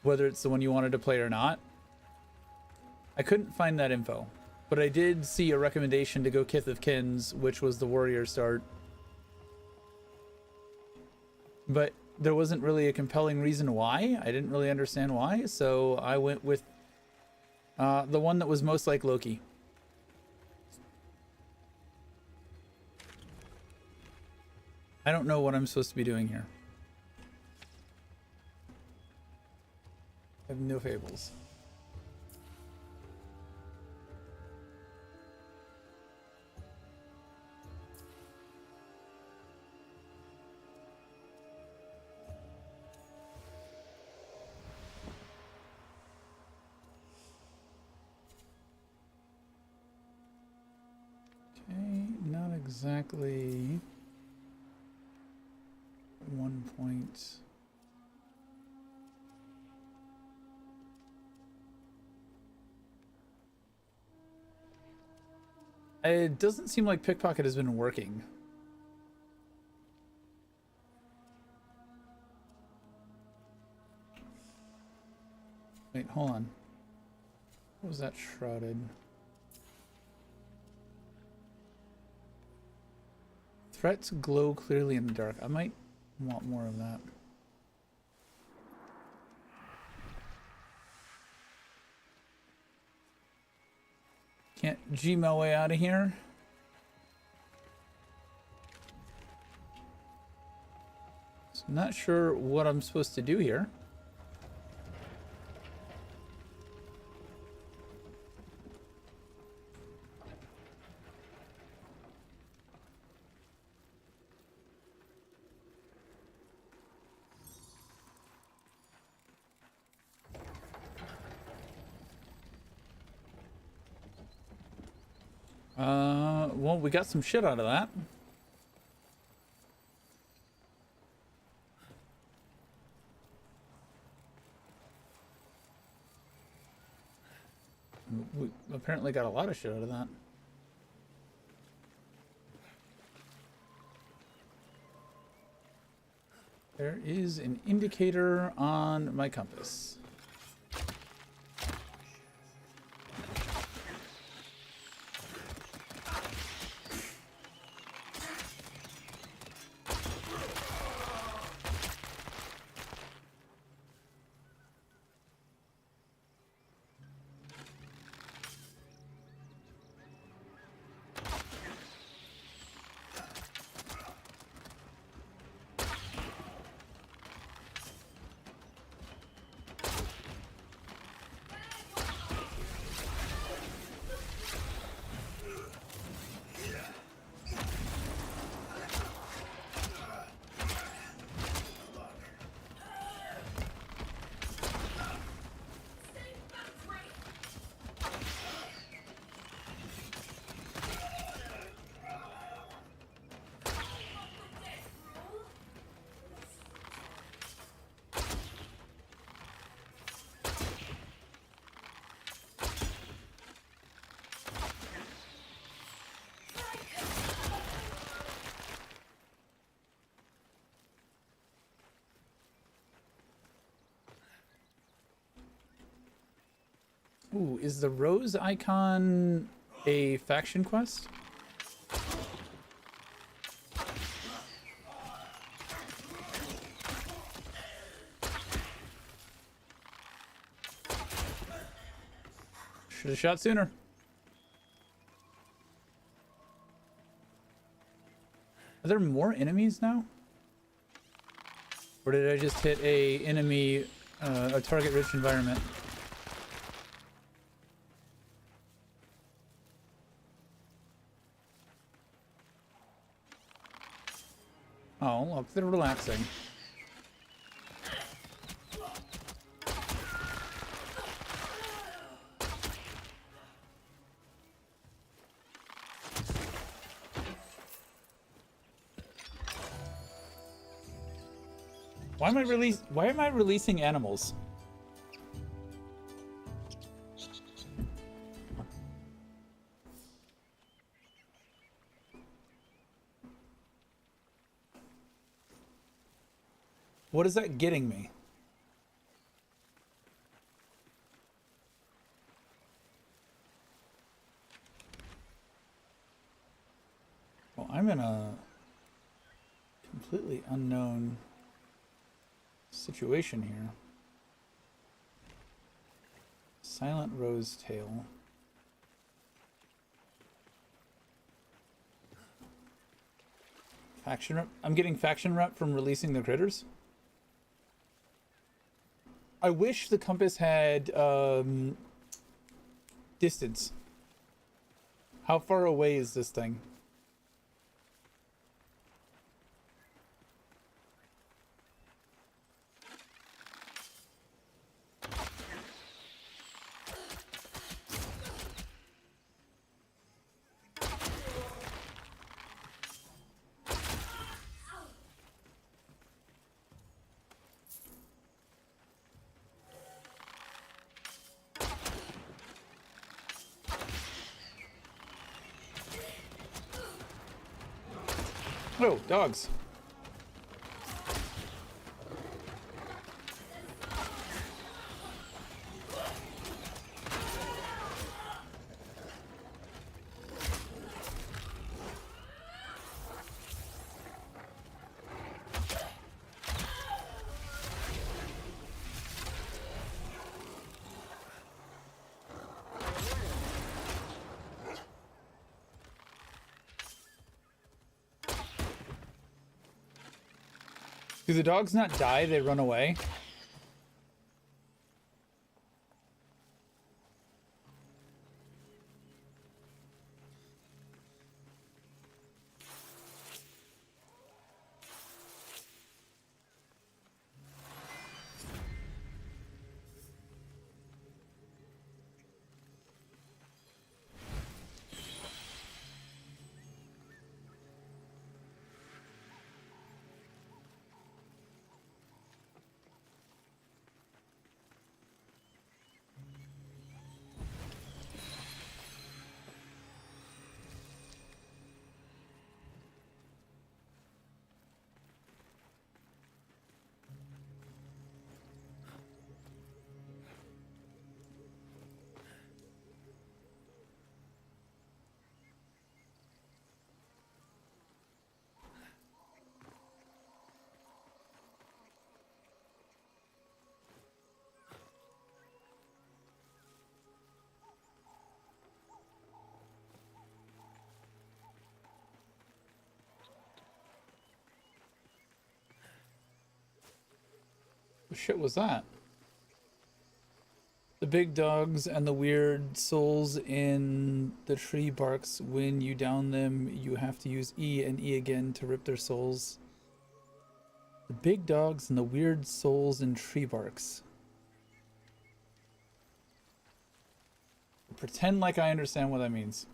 whether it's the one you wanted to play or not. I couldn't find that info, but I did see a recommendation to go Kith of Kins, which was the warrior start, but there wasn't really a compelling reason why. I didn't really understand why, so I went with the one that was most like Loki. I don't know what I'm supposed to be doing here. I have no fables. Okay, not exactly 1 point. It doesn't seem like pickpocket has been working. Wait, hold on. What was that shrouded? Threats glow clearly in the dark. I might want more of that. Can't G my way out of here. So I'm not sure what I'm supposed to do here. Well, we got some shit out of that. We apparently got a lot of shit out of that. There is an indicator on my compass. Ooh, is the rose icon a faction quest? Should have shot sooner. Are there more enemies now? Or did I just hit a enemy, a target-rich environment? Oh, look, they're relaxing. Why am I releasing animals? What is that getting me? Well, I'm in a completely unknown situation here. Silent Rose Tail. Faction rep? I'm getting faction rep from releasing the critters? I wish the compass had distance. How far away is this thing? Oh, dogs. Do the dogs not die? They run away? What shit was that? The big dogs and the weird souls in the tree barks. When you down them, you have to use E and E again to rip their souls. The big dogs and the weird souls in tree barks. Pretend like I understand what that means.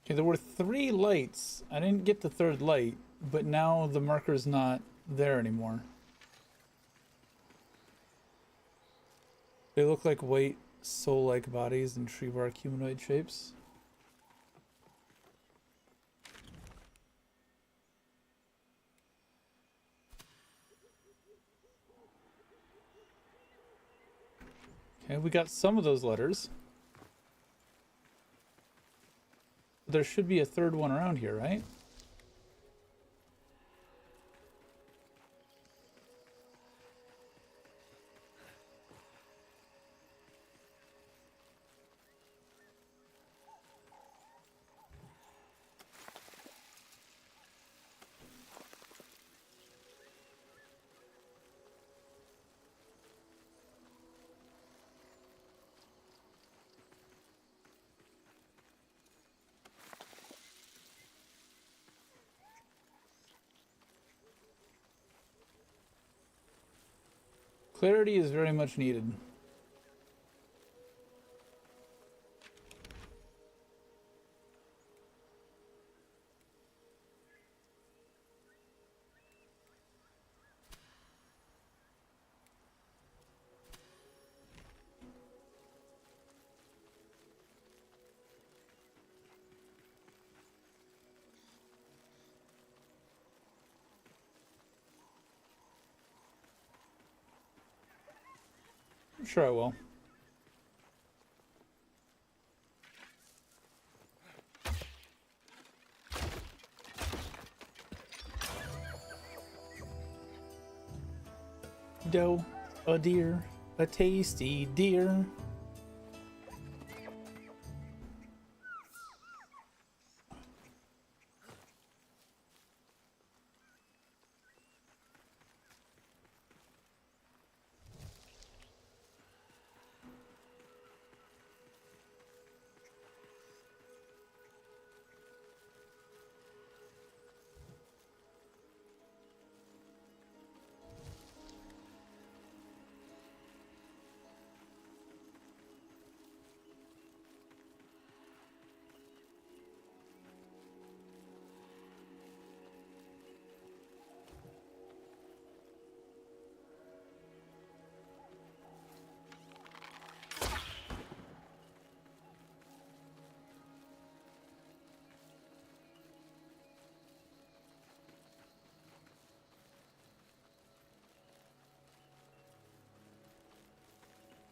Okay, there were 3 lights. I didn't get the 3rd light, but now the marker's not there anymore. They look like white, soul-like bodies in tree bark humanoid shapes. Okay, we got some of those letters. There should be a 3rd one around here, right? Clarity is very much needed. I'm sure I will. Doe, a deer, a tasty deer.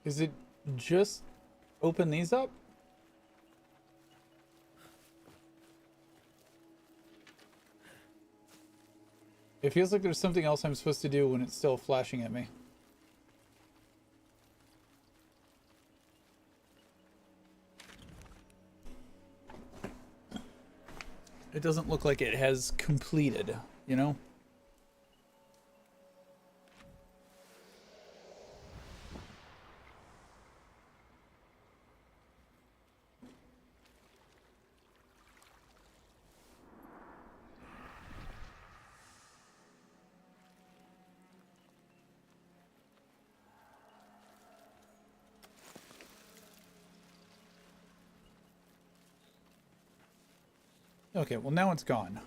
Is it just open these up? It feels like there's something else I'm supposed to do when it's still flashing at me. It doesn't look like it has completed, you know? Okay, well now it's gone.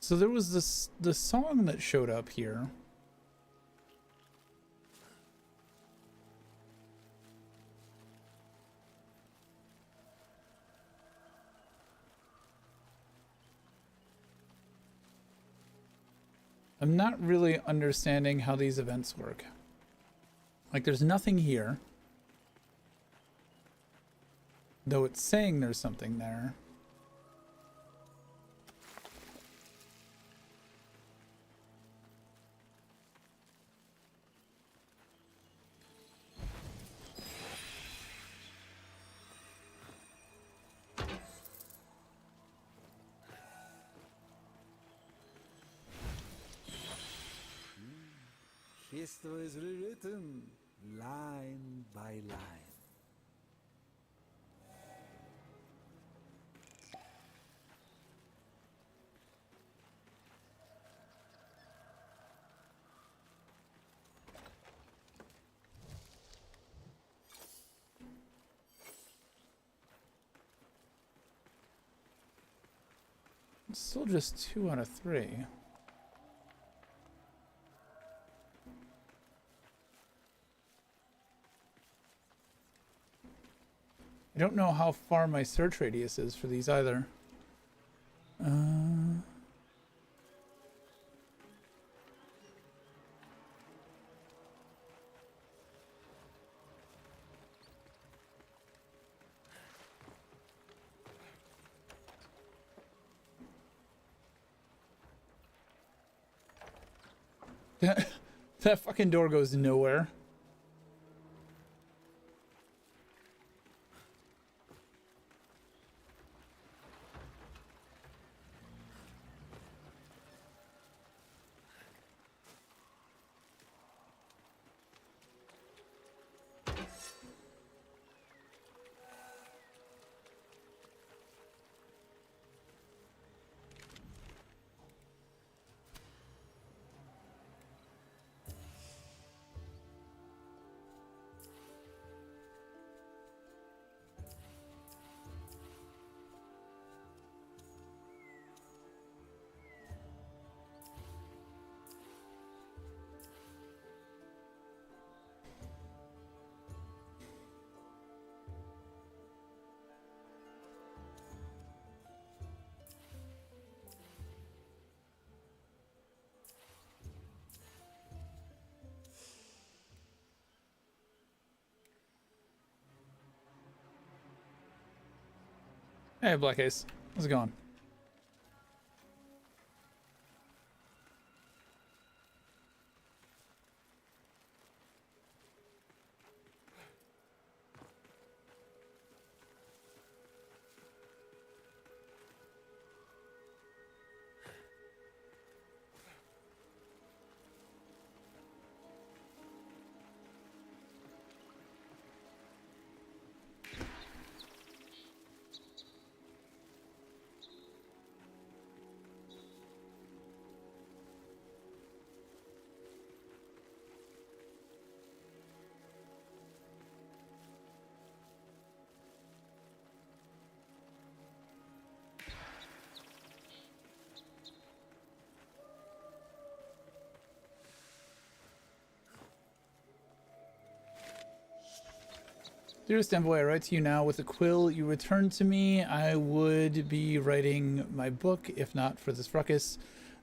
So there was the song that showed up here. I'm not really understanding how these events work. Like, there's nothing here. Though it's saying there's something there. History is rewritten line by line. It's still just 2 out of 3. I don't know how far my search radius is for these either. That fucking door goes nowhere. Hey, Black Ace. How's it going? Dearest Envoy, I write to you now with a quill you returned to me. I would be writing my book if not for this ruckus.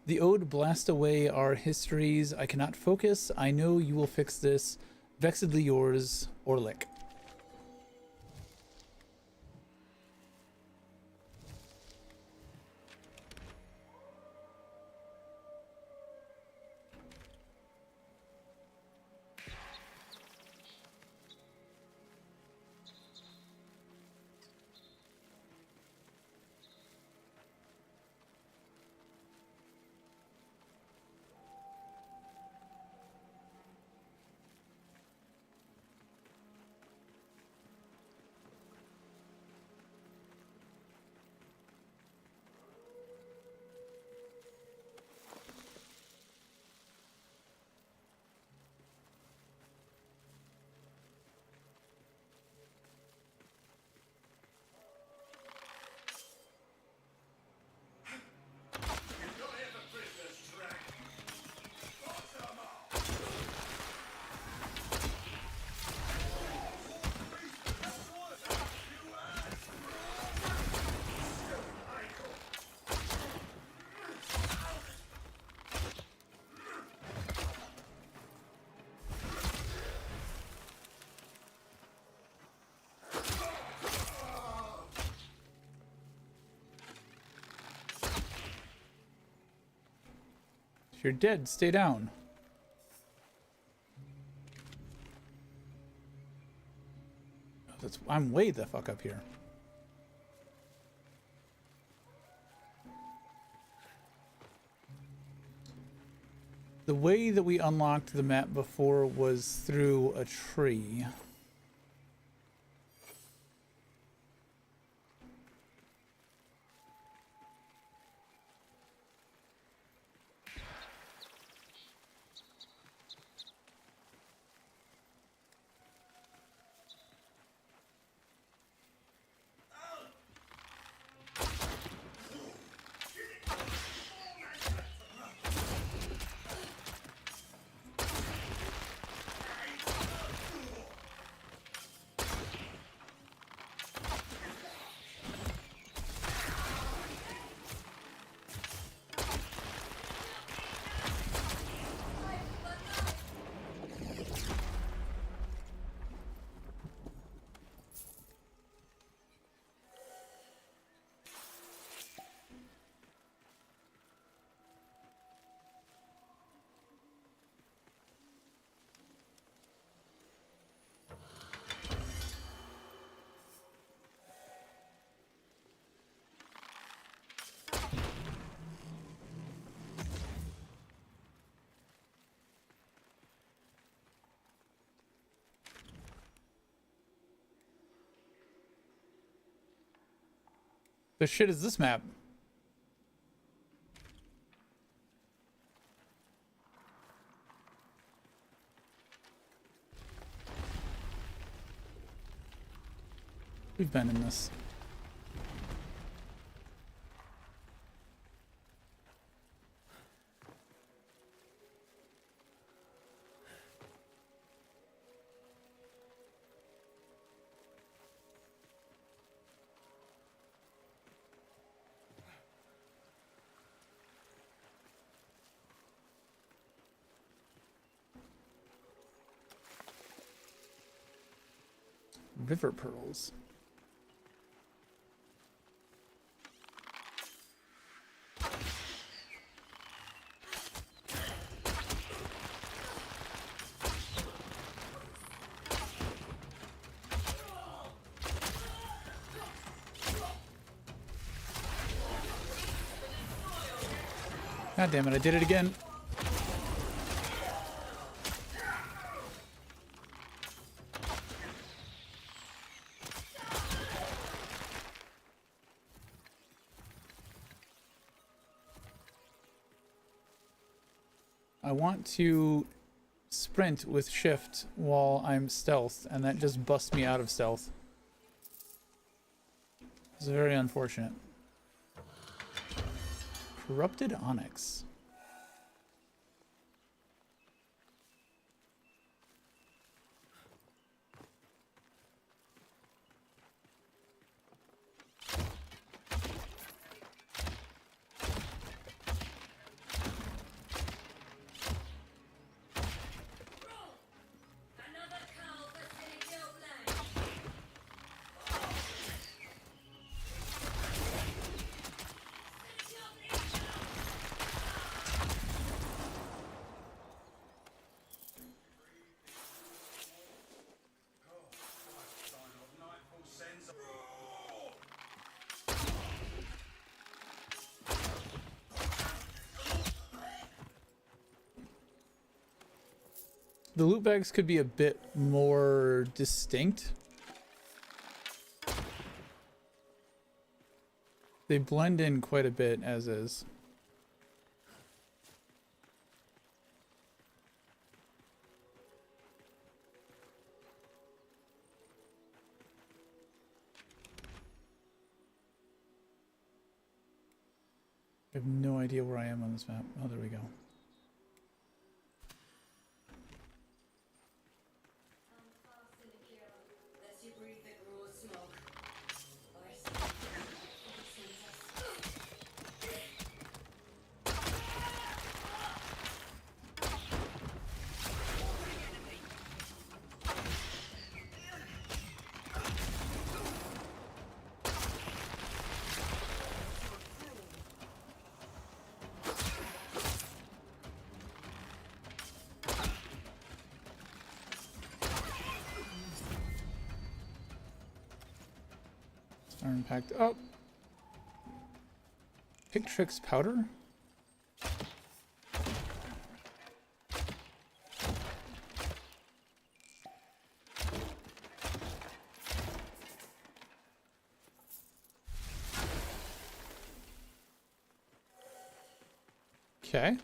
The ode blast away our histories. I cannot focus. I know you will fix this. Vexedly yours, Orlick. You're dead. Stay down. Oh, I'm way the fuck up here. The way that we unlocked the map before was through a tree. The shit is this map? We've been in this. River pearls. God damn it, I did it again. I want to sprint with shift while I'm stealthed, and that just busts me out of stealth. It's very unfortunate. Corrupted onyx. The loot bags could be a bit more distinct. They blend in quite a bit as is. I have no idea where I am on this map. Oh, there we go. Compact up. Pick Tricks powder. Okay.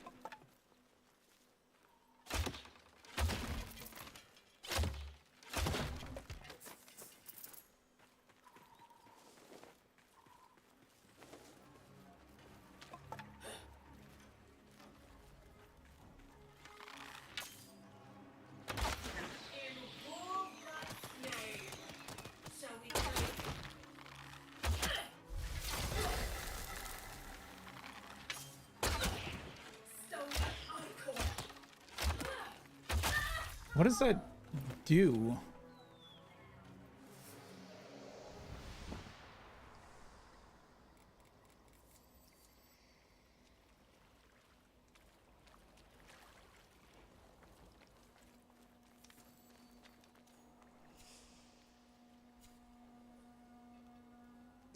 What does that do?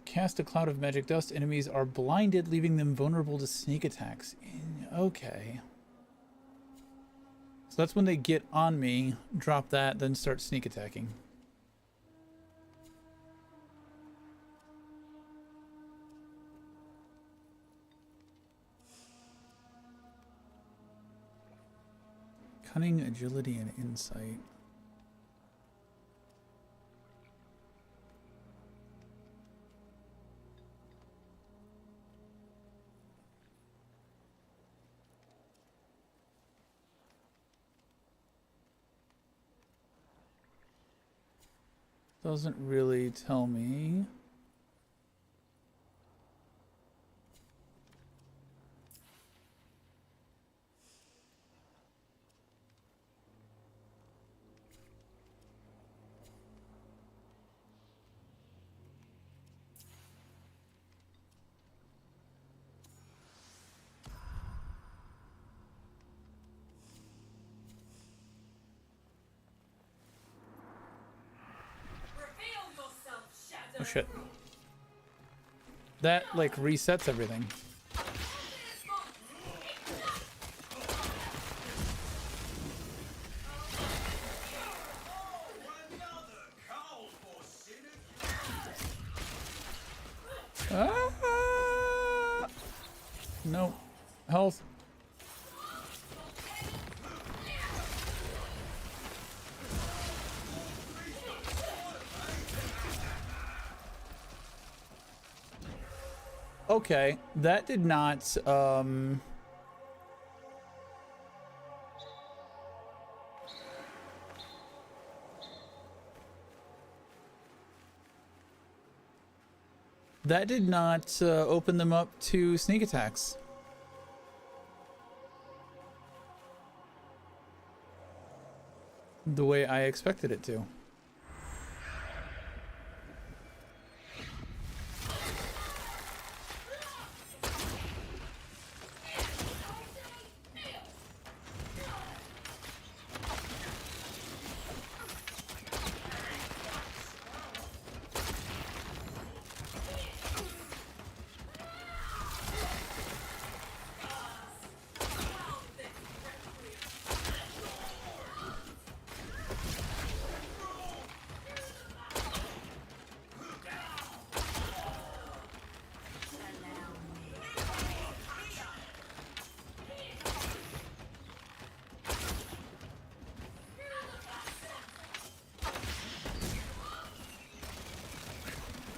Cast a cloud of magic dust. Enemies are blinded, leaving them vulnerable to sneak attacks. Okay. So that's when they get on me, drop that, then start sneak attacking. Cunning, agility, and insight. Doesn't really tell me. Oh shit. That like resets everything. Ah! No. Health. Okay, that did not, that did not open them up to sneak attacks. The way I expected it to.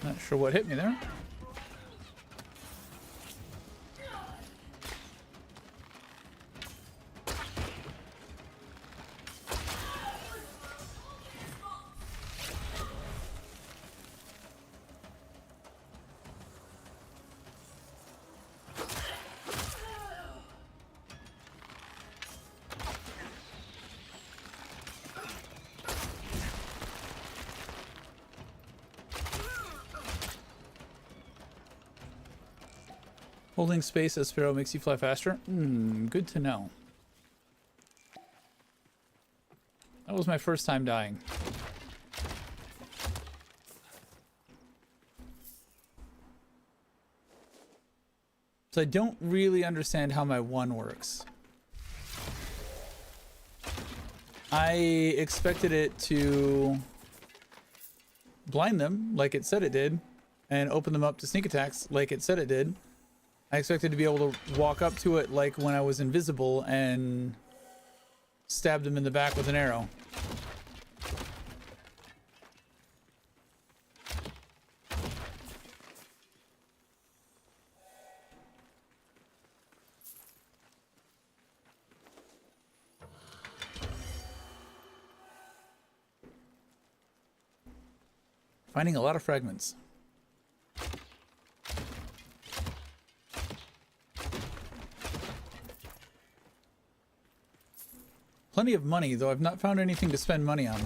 Not sure what hit me there. Holding space as Sparrow makes you fly faster? Good to know. That was my first time dying. So I don't really understand how my one works. I expected it to blind them like it said it did and open them up to sneak attacks like it said it did. I expected to be able to walk up to it like when I was invisible and stab them in the back with an arrow. Finding a lot of fragments. Plenty of money, though I've not found anything to spend money on.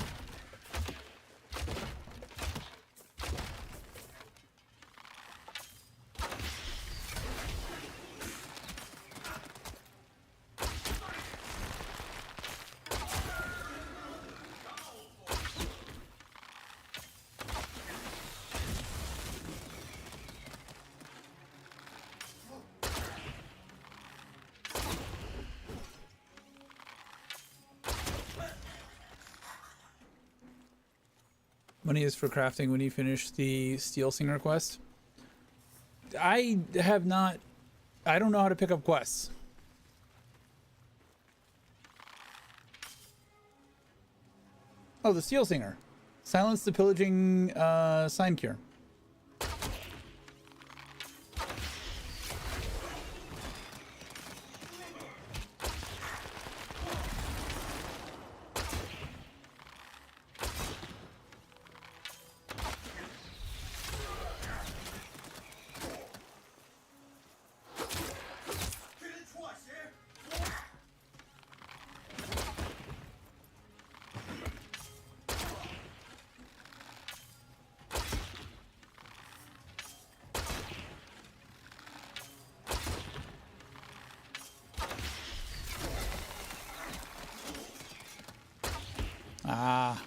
Money is for crafting when you finish the Steel Singer quest. I don't know how to pick up quests. Oh, the Steel Singer. Silence the pillaging sign cure. Ah.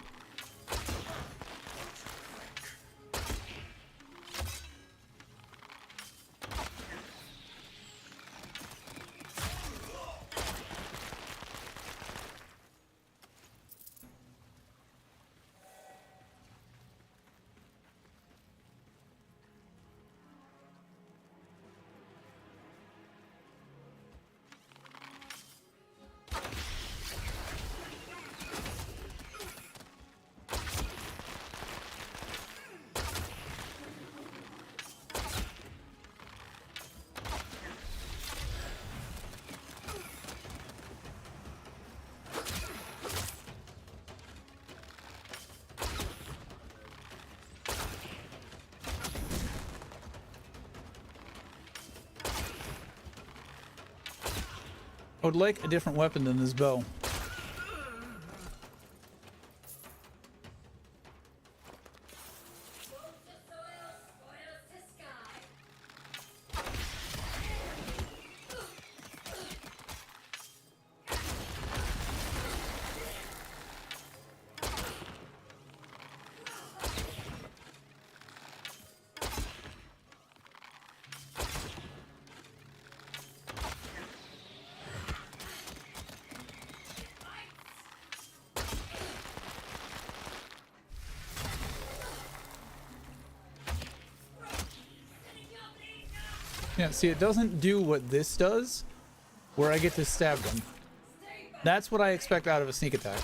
I would like a different weapon than this bow. Yeah, see, it doesn't do what this does, where I get to stab them. That's what I expect out of a sneak attack.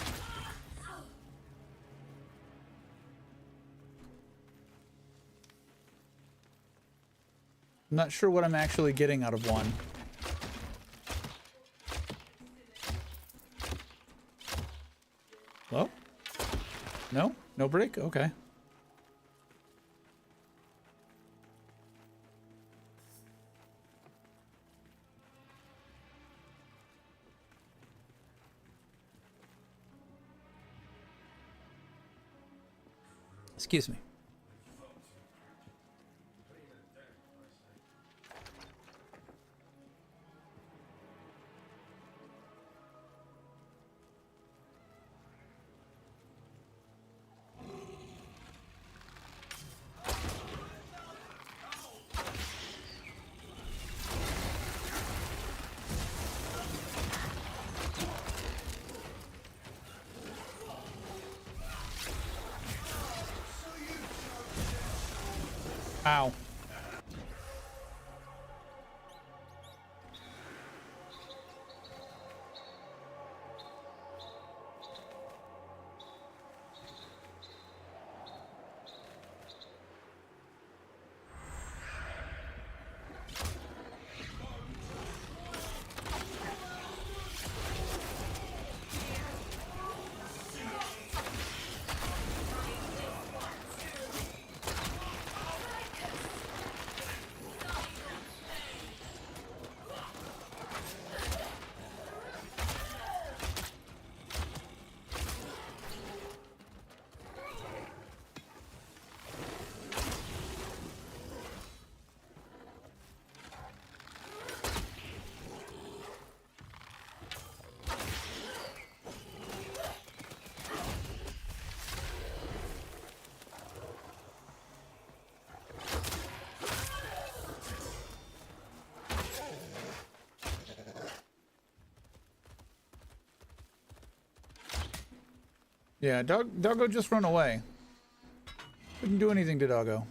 I'm not sure what I'm actually getting out of one. Well? No? No break? Okay. Excuse me. Ow. Yeah, Doggo just run away. Couldn't do anything to Doggo.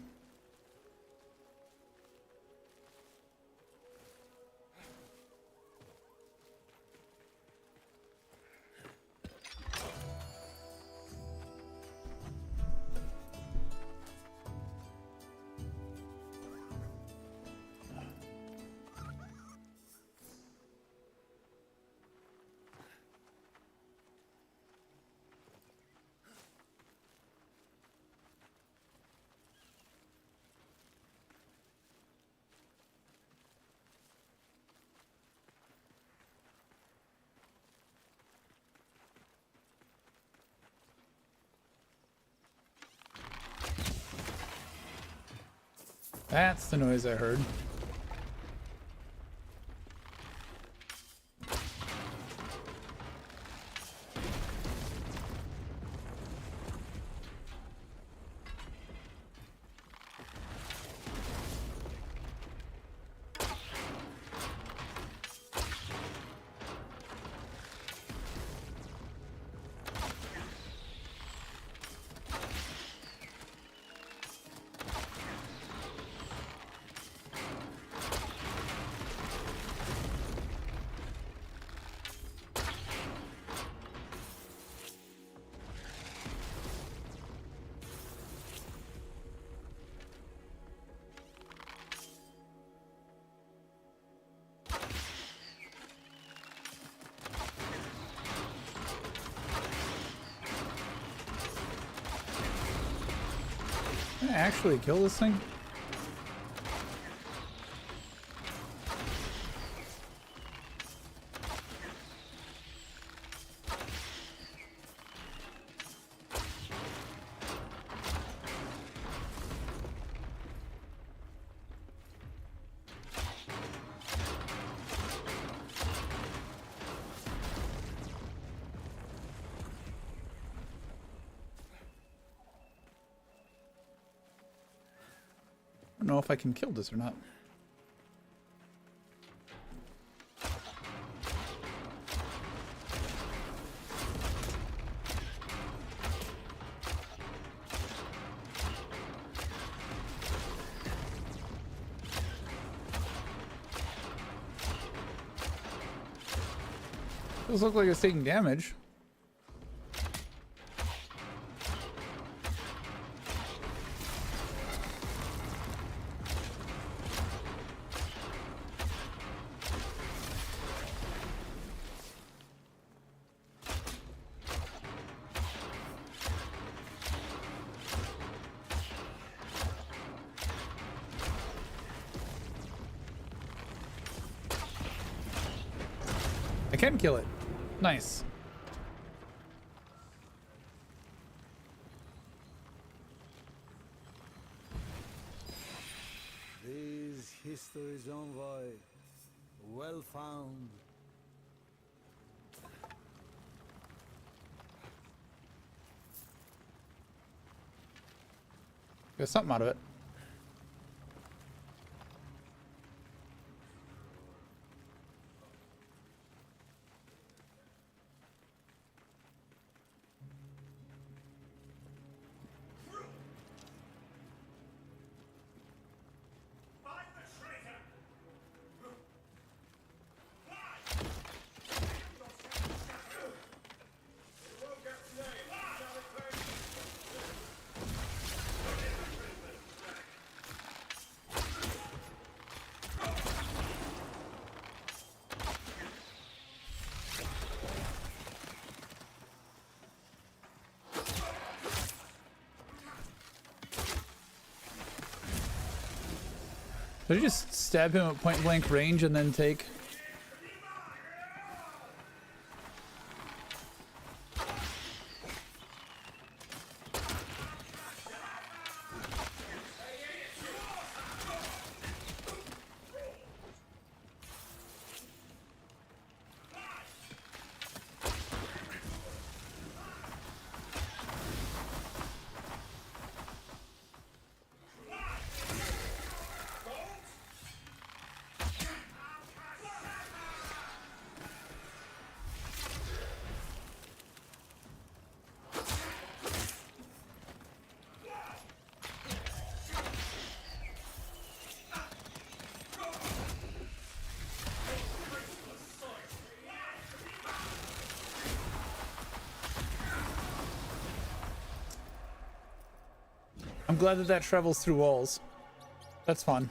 That's the noise I heard. Can I actually kill this thing? I don't know if I can kill this or not. Does look like it's taking damage. I can kill it. Nice. These history's envoy, well found. Get something out of it. Did I just stab him at point blank range and then take? I'm glad that that travels through walls. That's fun.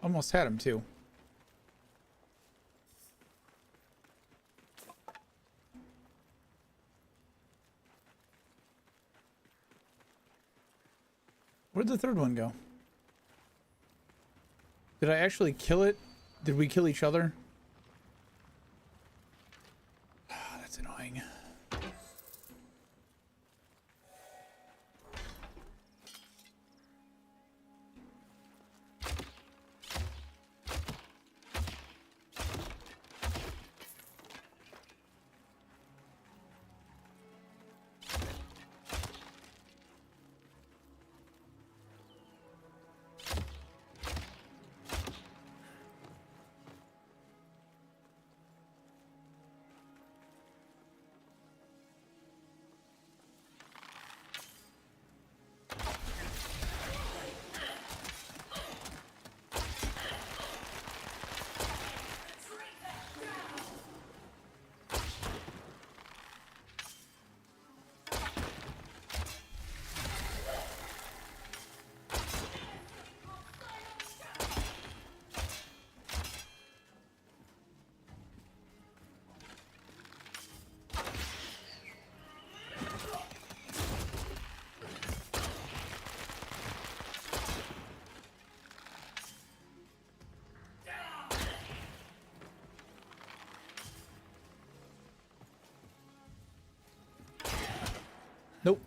Almost had him too. Where'd the third one go? Did I actually kill it? Did we kill each other? That's annoying. Nope.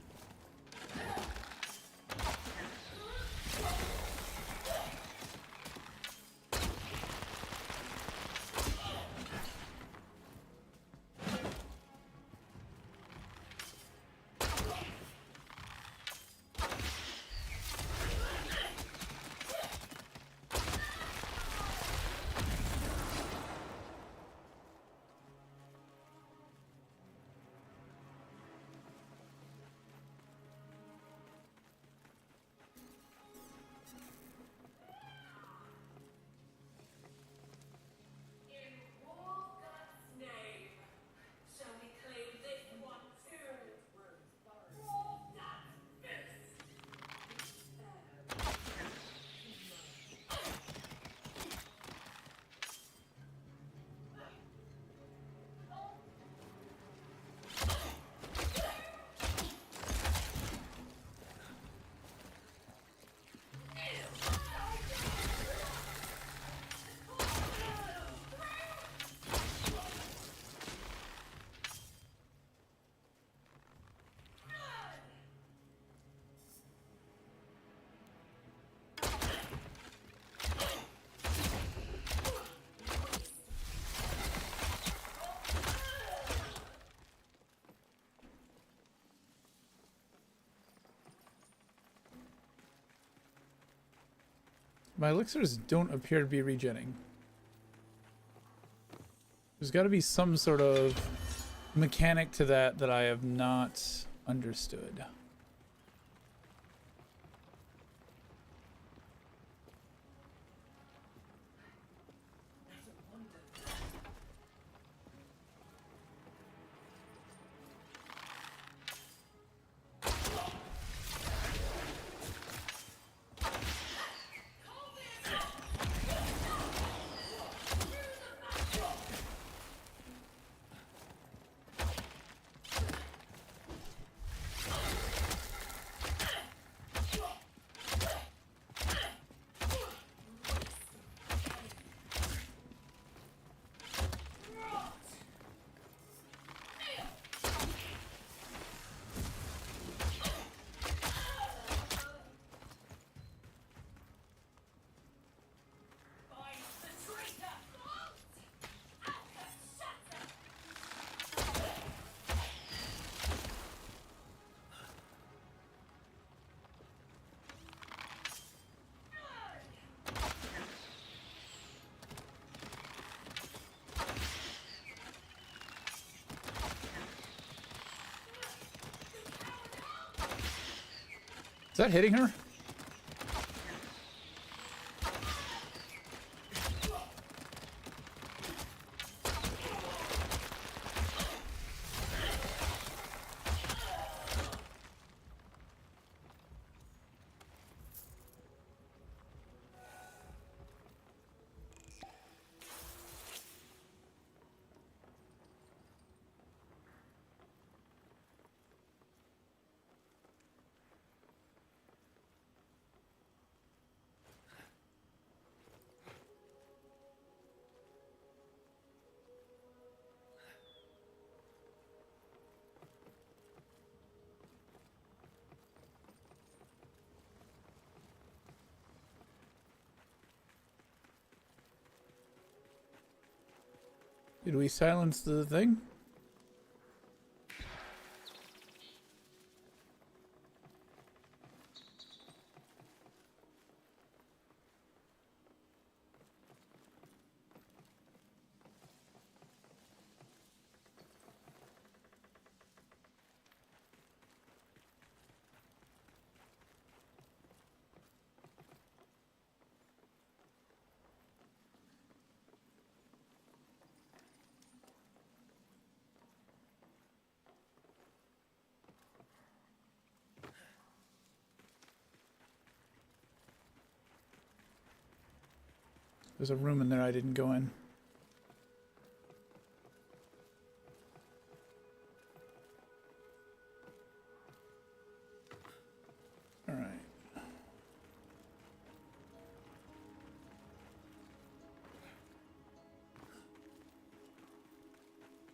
My elixirs don't appear to be regenning. There's got to be some sort of mechanic to that I have not understood. Is that hitting her? Did we silence the thing? There's a room in there I didn't go in. All right.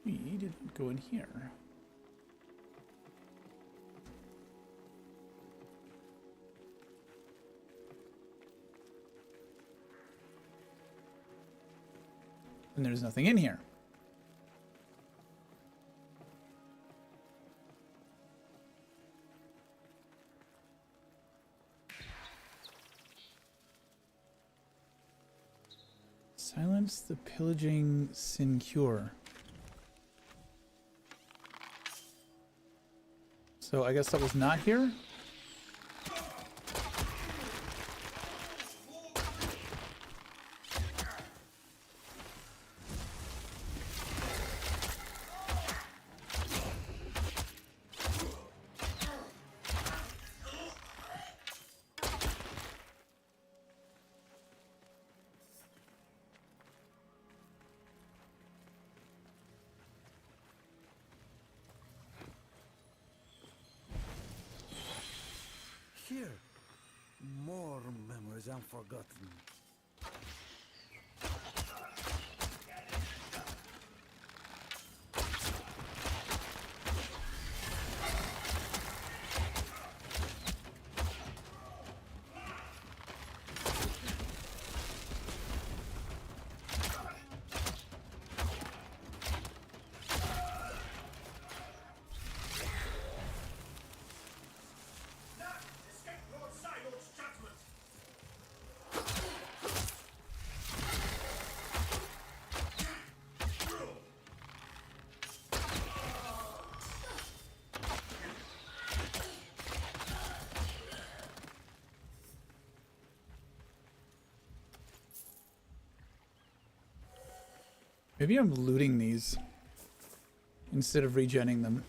We didn't go in here. And there's nothing in here. Silence the pillaging Sincure. So I guess that was not here? Here, more memories unforgotten. Maybe I'm looting these instead of regenning them.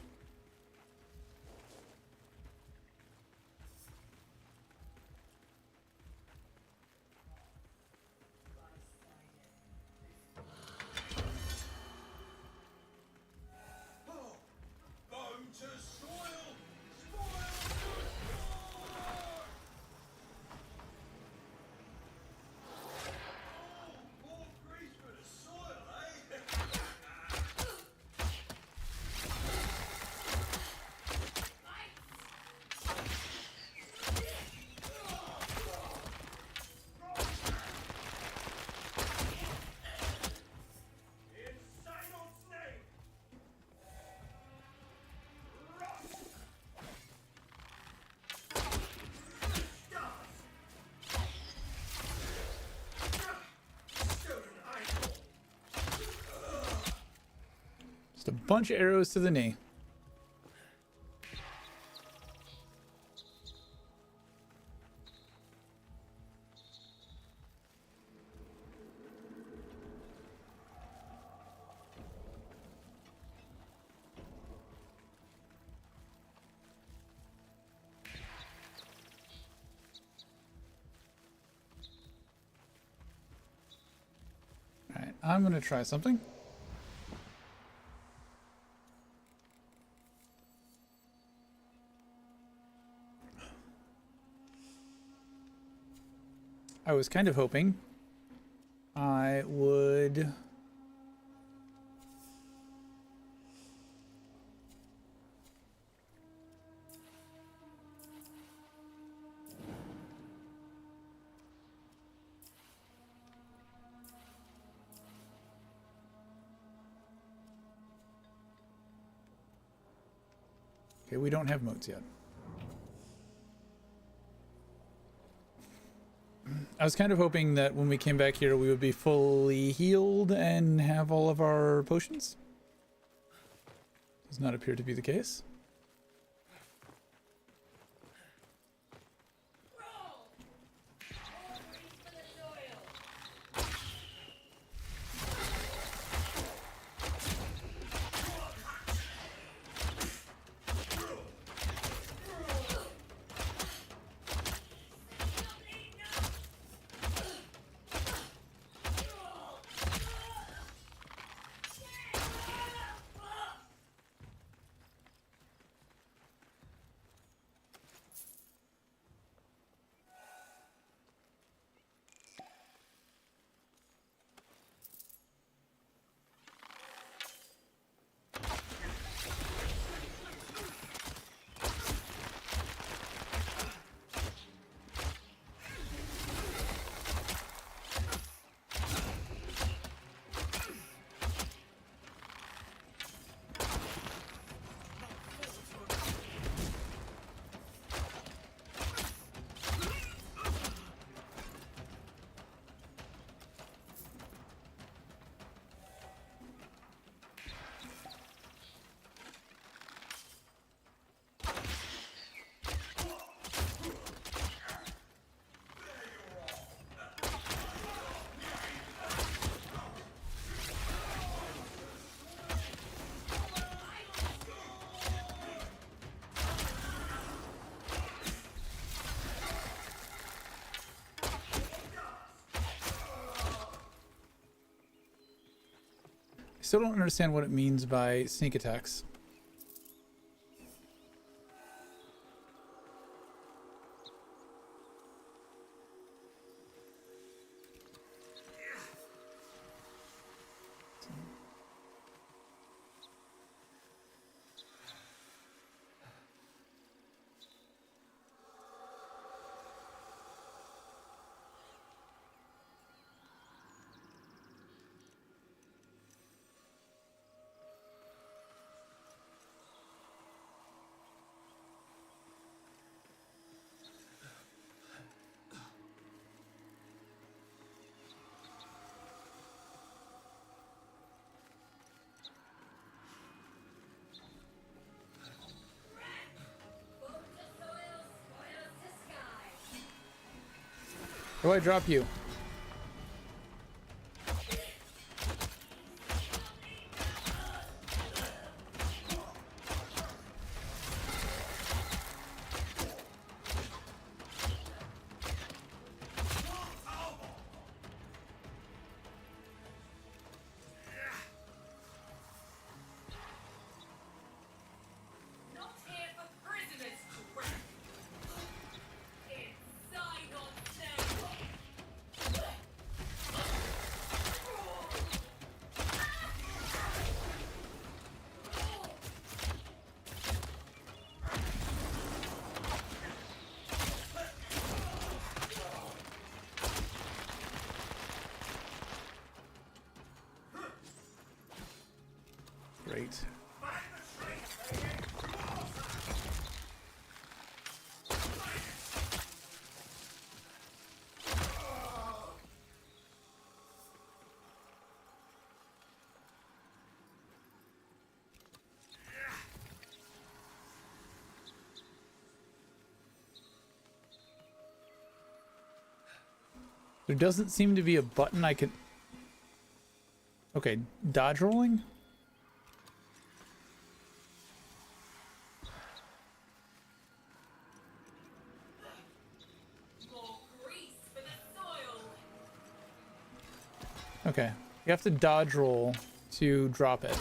Just a bunch of arrows to the knee. All right, I'm going to try something. I was kind of hoping I would okay, we don't have moats yet. I was kind of hoping that when we came back here, we would be fully healed and have all of our potions. Does not appear to be the case. Still don't understand what it means by sneak attacks. Where do I drop you? Great. There doesn't seem to be a button I can... Okay, dodge rolling? Okay, you have to dodge roll to drop it.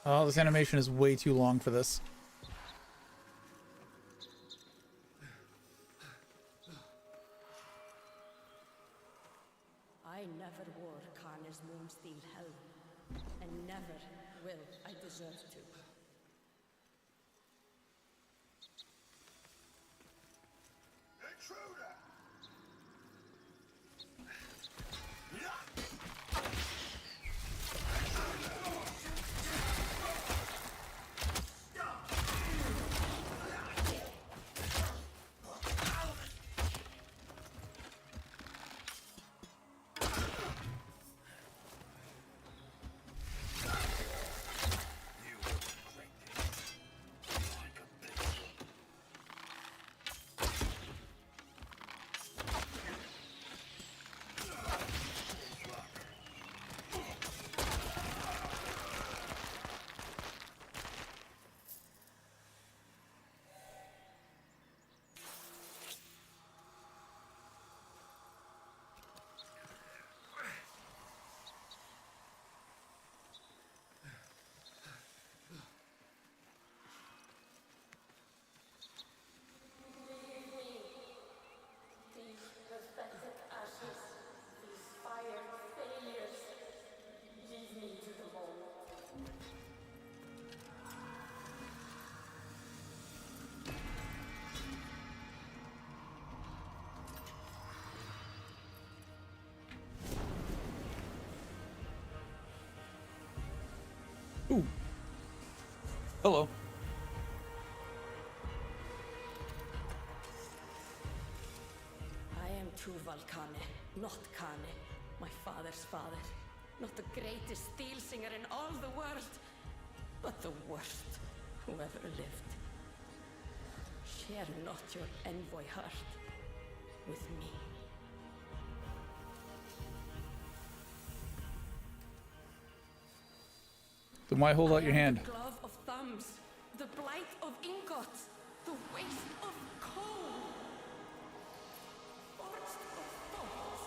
Oh, this animation is way too long for this. I never wore Karna's Moonsteel helm, and never will I deserve to. Ooh. Hello. I am Tuval Kane, not Kane, my father's father. Not the greatest steel singer in all the world, but the worst who ever lived. Share not your envoy heart with me. Then why hold out your hand? The glove of thumbs, the blight of ingots, the waste of coal. Forged of thoughts.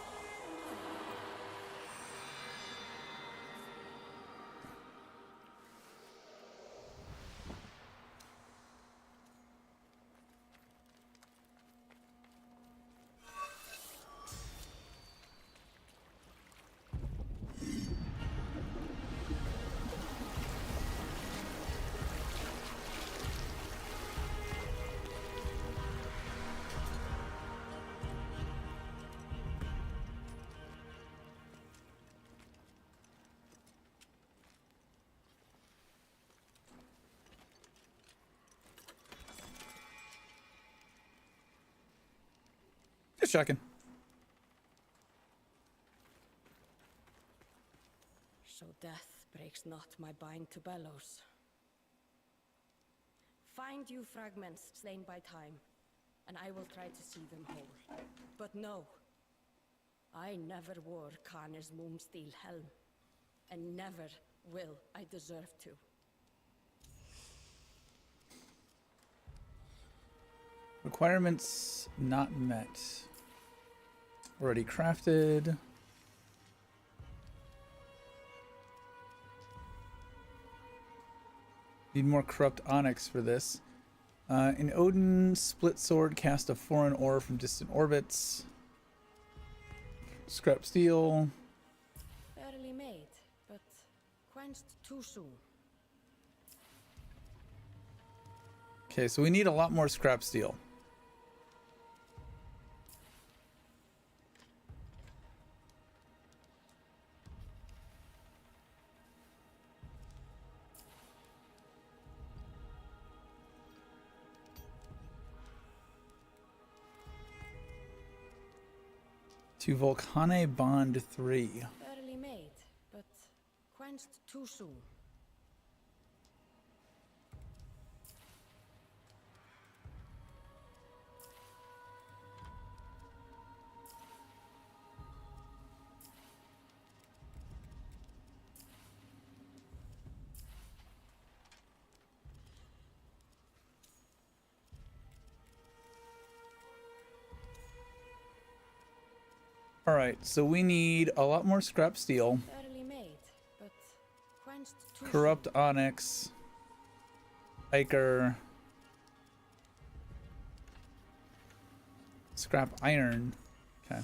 Just checking. So death breaks not my bind to bellows. Find you fragments slain by time, and I will try to see them whole. But no, I never wore Karna's Moonsteel helm, and never will I deserve to. Requirements not met. Already crafted. Need more corrupt onyx for this. In Odin, split sword, cast a foreign ore from distant orbits. Scrap steel. Barely made, but quenched too soon. Okay, so we need a lot more scrap steel. to Volcane Bond 3. Barely made, but quenched too soon. All right, so we need a lot more scrap steel. Barely made, but quenched too Corrupt onyx. Ichor. Scrap iron. Okay.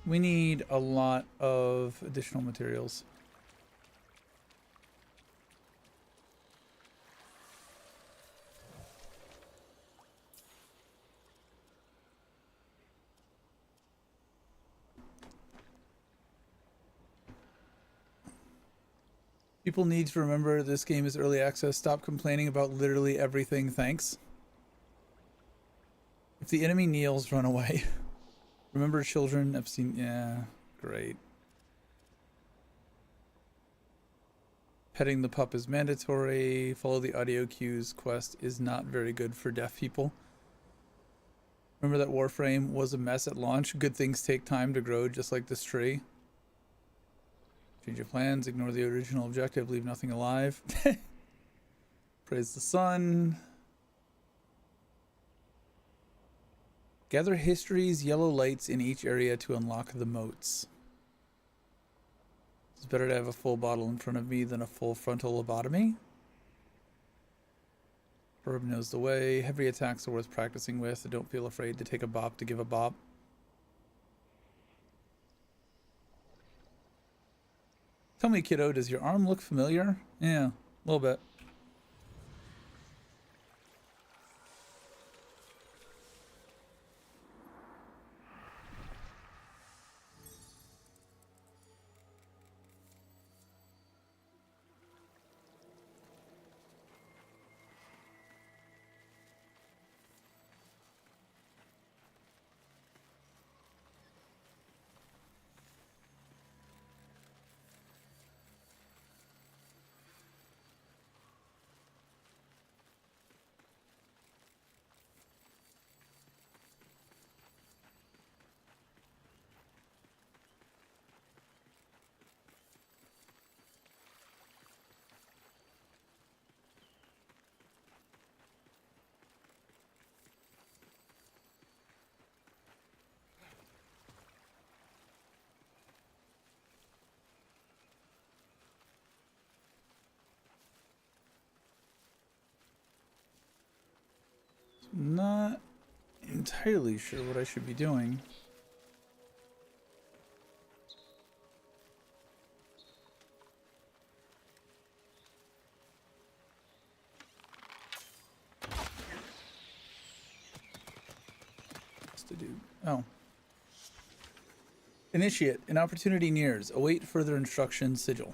We need a lot of additional materials. People need to remember this game is early access. Stop complaining about literally everything. Thanks. If the enemy kneels, run away. Remember children, Epstein. Yeah, great. Petting the pup is mandatory. Follow the audio cues quest is not very good for deaf people. Remember that Warframe was a mess at launch? Good things take time to grow, just like this tree. Change your plans, ignore the original objective, leave nothing alive. Praise the sun. Gather histories, yellow lights in each area to unlock the moats. It's better to have a full bottle in front of me than a full frontal lobotomy. Herb knows the way. Heavy attacks are worth practicing with. Don't feel afraid to take a bop to give a bop. Tell me, kiddo, does your arm look familiar? Yeah, a little bit. Not entirely sure what I should be doing. What's to do? Oh. Initiate. An opportunity nears. Await further instructions. Sigil.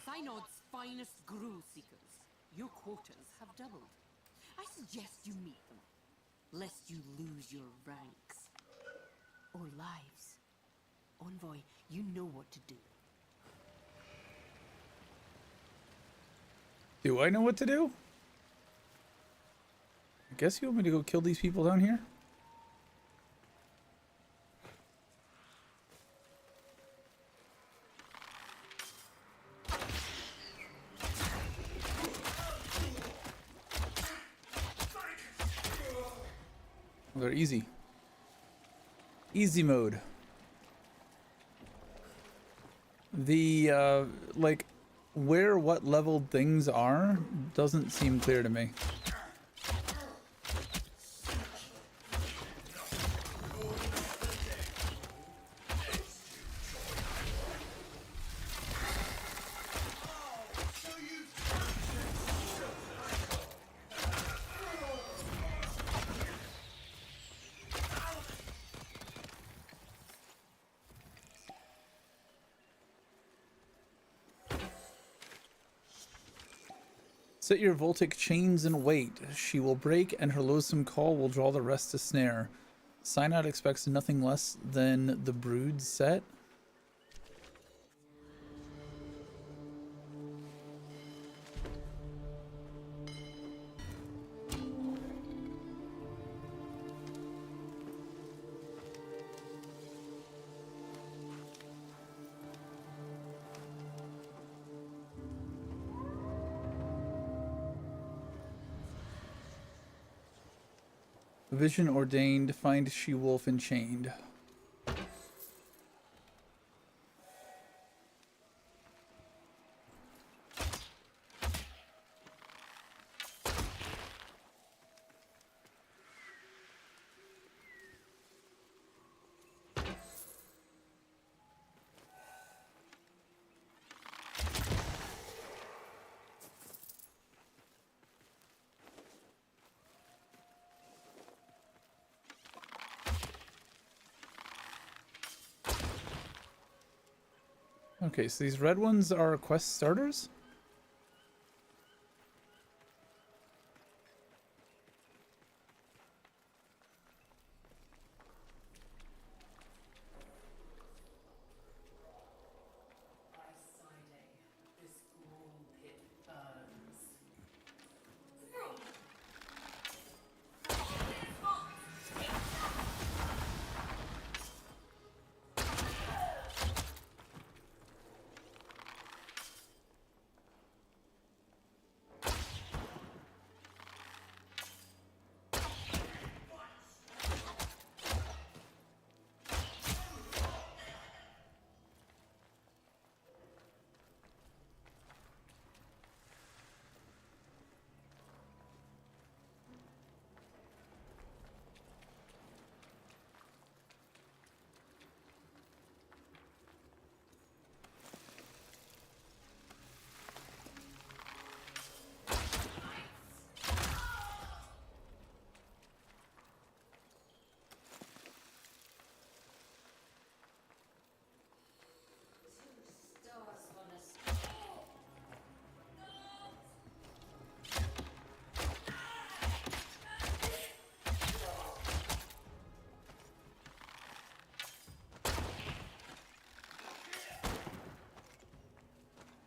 Synod's finest gruel seekers. Your quotas have doubled. I suggest you meet them, lest you lose your ranks. Or lives. Envoy, you know what to do. Do I know what to do? I guess you want me to go kill these people down here? They're easy. Easy mode. The, like, where what leveled things are doesn't seem clear to me. Set your Voltic chains and wait. She will break, and her loathsome call will draw the rest to snare. Synod expects nothing less than the brood set. Vision ordained, find she-wolf enchained. Okay, so these red ones are quest starters?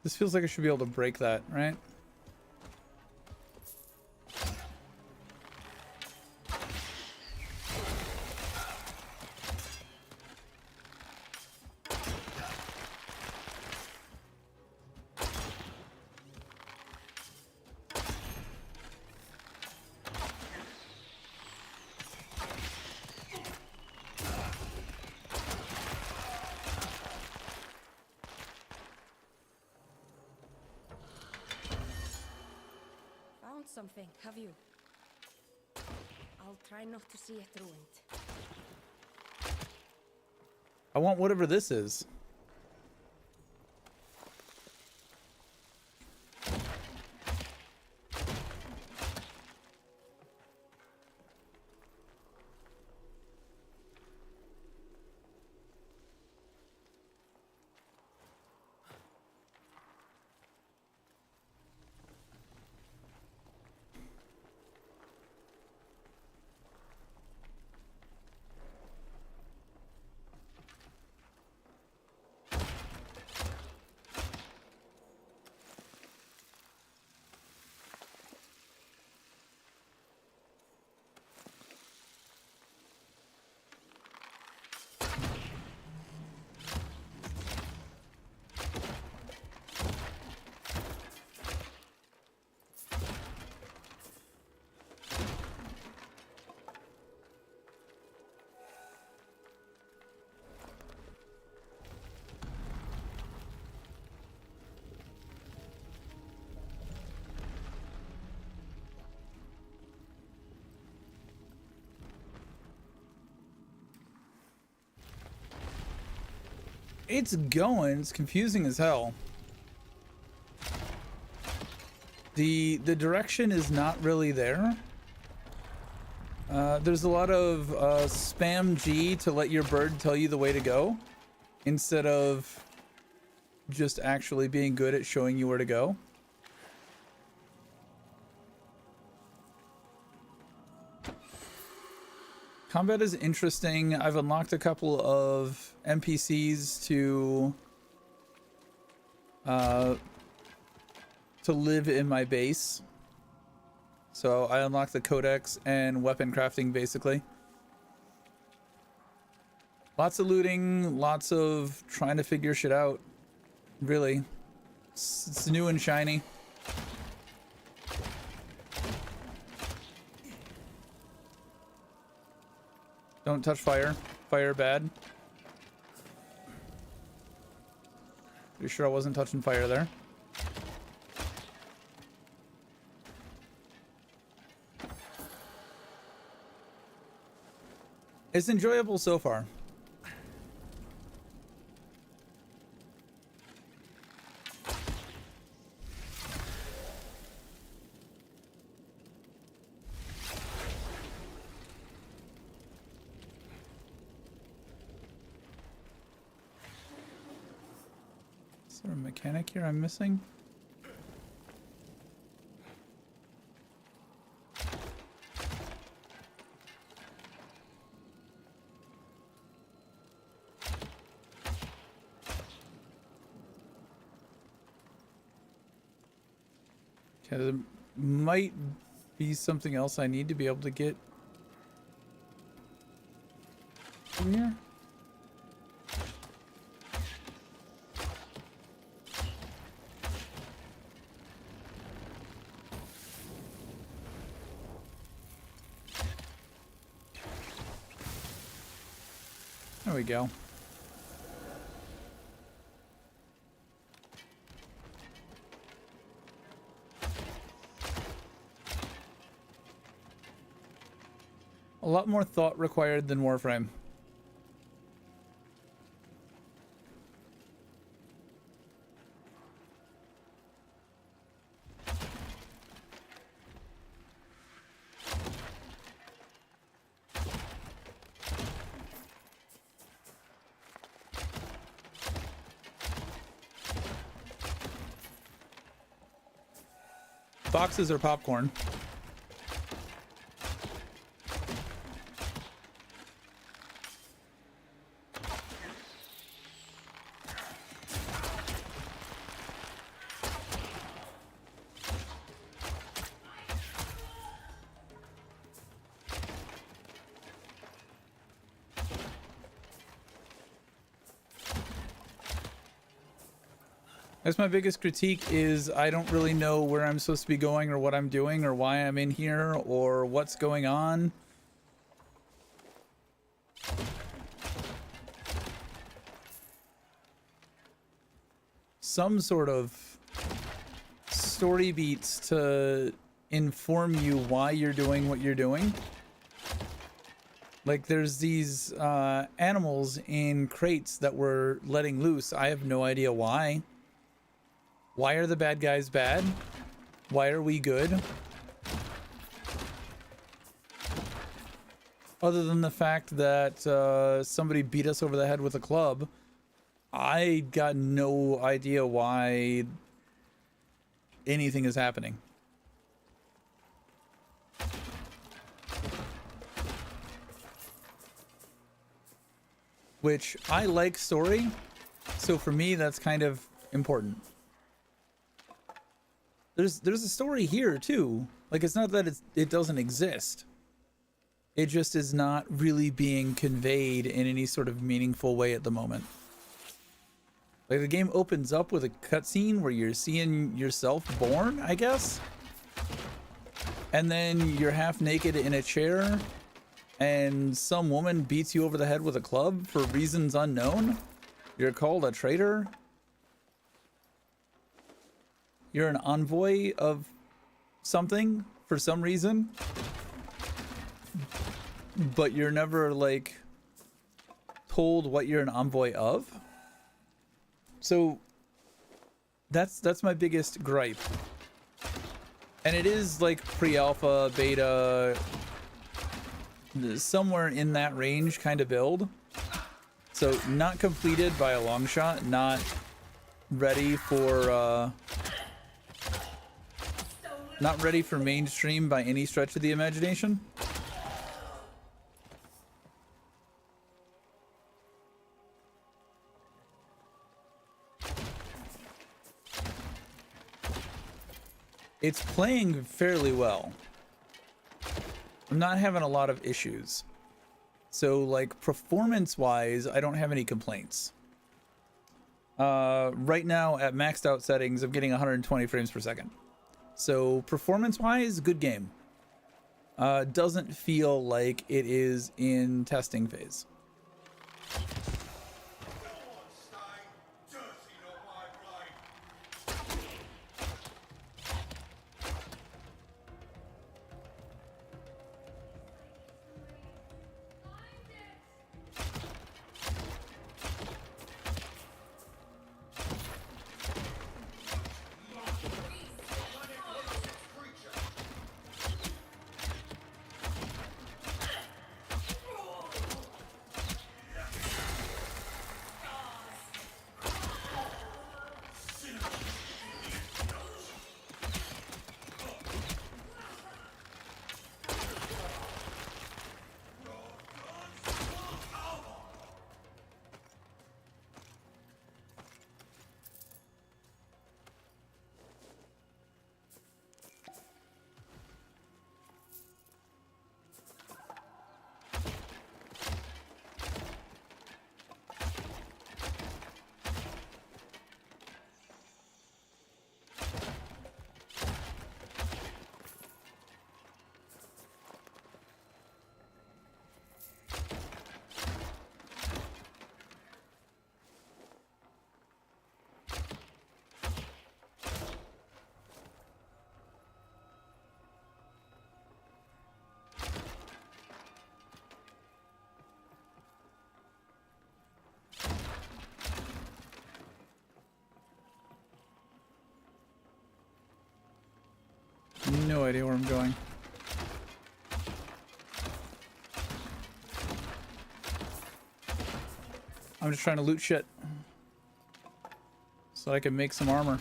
This feels like I should be able to break that, right? Something, have you? I'll try not to see it ruined. I want whatever this is. It's going. It's confusing as hell. The direction is not really there. There's a lot of spam G to let your bird tell you the way to go, instead of just actually being good at showing you where to go. Combat is interesting. I've unlocked a couple of NPCs to live in my base. So I unlocked the codex and weapon crafting basically. Lots of looting, lots of trying to figure shit out. Really. It's new and shiny. Don't touch fire. Fire bad. Pretty sure I wasn't touching fire there. It's enjoyable so far. Is there a mechanic here I'm missing? Okay, there might be something else I need to be able to get in here. There we go. A lot more thought required than Warframe. Boxes are popcorn. That's my biggest critique is I don't really know where I'm supposed to be going or what I'm doing or why I'm in here or what's going on. Some sort of story beats to inform you why you're doing what you're doing. Like there's these animals in crates that we're letting loose. I have no idea why. Why are the bad guys bad? Why are we good? Other than the fact that somebody beat us over the head with a club, I got no idea why anything is happening. Which I like story, so for me that's kind of important. There's a story here too. Like it's not that it doesn't exist. It just is not really being conveyed in any sort of meaningful way at the moment. Like the game opens up with a cutscene where you're seeing yourself born, I guess. And then you're half naked in a chair and some woman beats you over the head with a club for reasons unknown. You're called a traitor. You're an envoy of something for some reason, but you're never like told what you're an envoy of. So that's my biggest gripe. And it is like pre-alpha, beta, somewhere in that range kind of build. So not completed by a long shot, not ready for not ready for mainstream by any stretch of the imagination. it's playing fairly well. I'm not having a lot of issues. So like performance-wise, I don't have any complaints. Right now at maxed out settings, I'm getting 120 frames per second. So performance-wise, good game. Doesn't feel like it is in testing phase. No idea where I'm going. I'm just trying to loot shit so I can make some armor.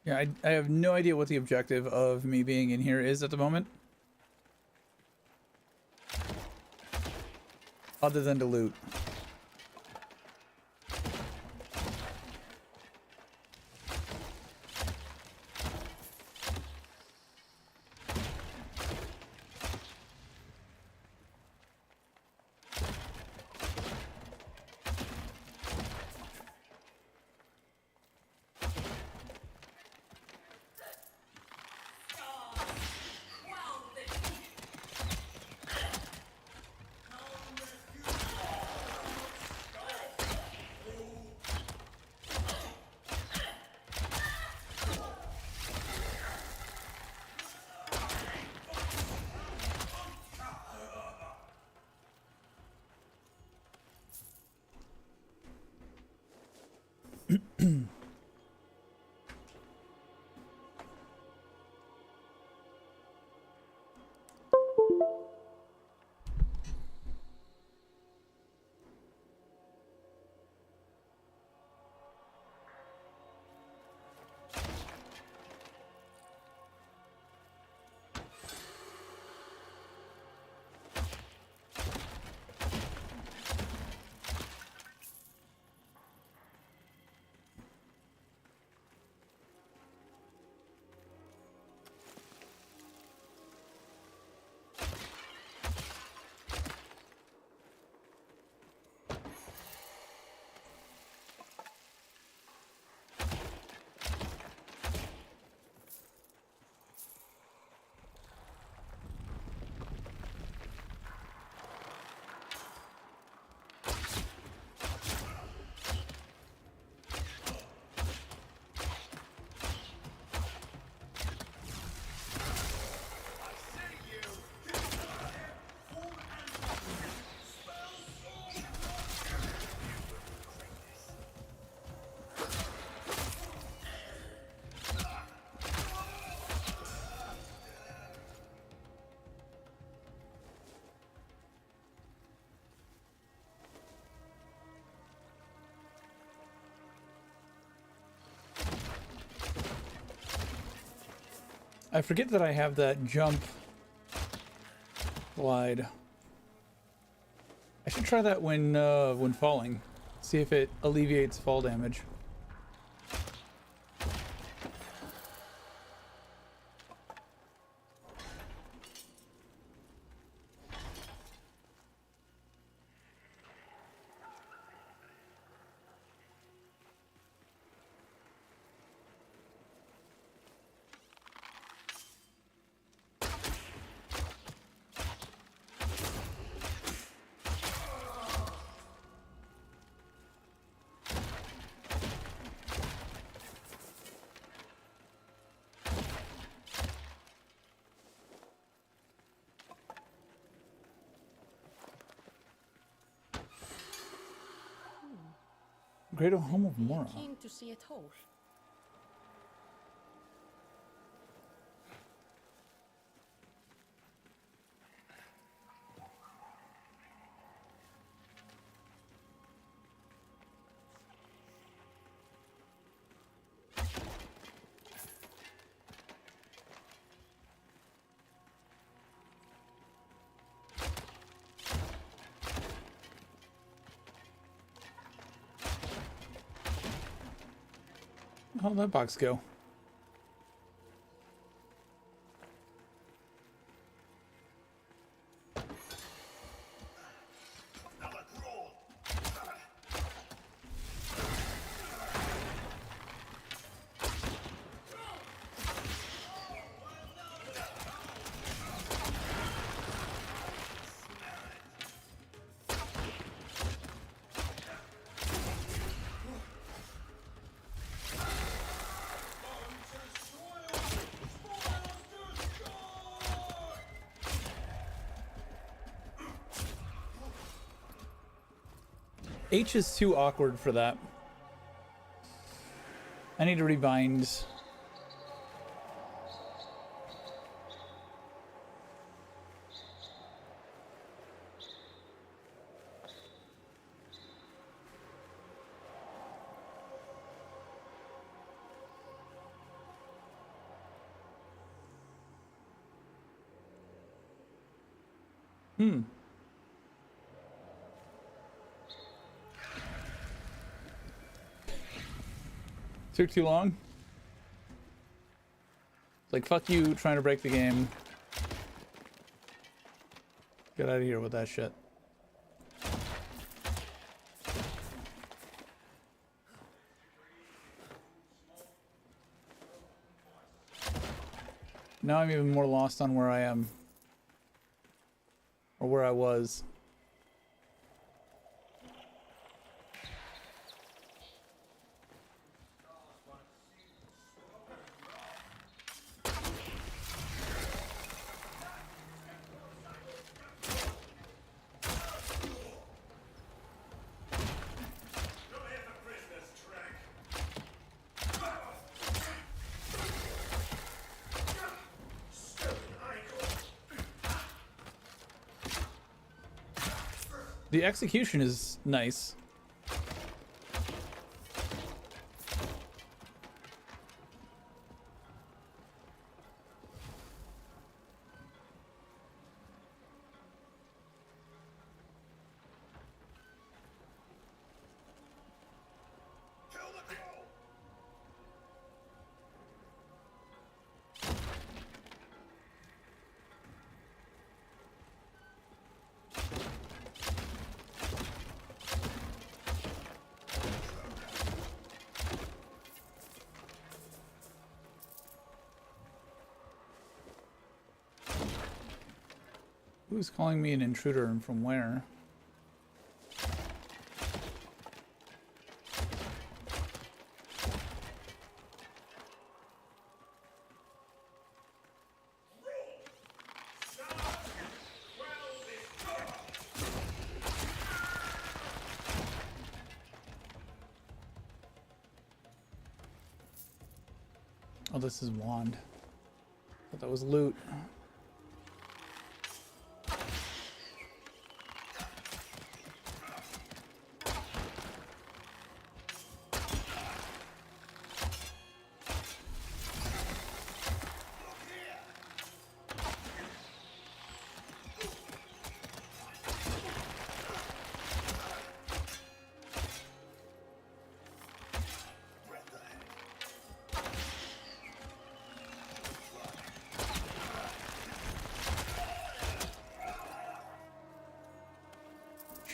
Yeah, I have no idea what the objective of me being in here is at the moment. Other than to loot. I forget that I have that jump glide. I should try that when falling. See if it alleviates fall damage. Great home of Mora. Keen to see it whole. How'd that box go? H is too awkward for that. I need to rebind. Took too long? Like, fuck you trying to break the game. Get out of here with that shit. Now I'm even more lost on where I am. Or where I was. The execution is nice. Who's calling me an intruder and from where? Oh, this is wand. Thought that was loot.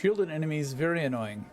Shielded enemies, very annoying.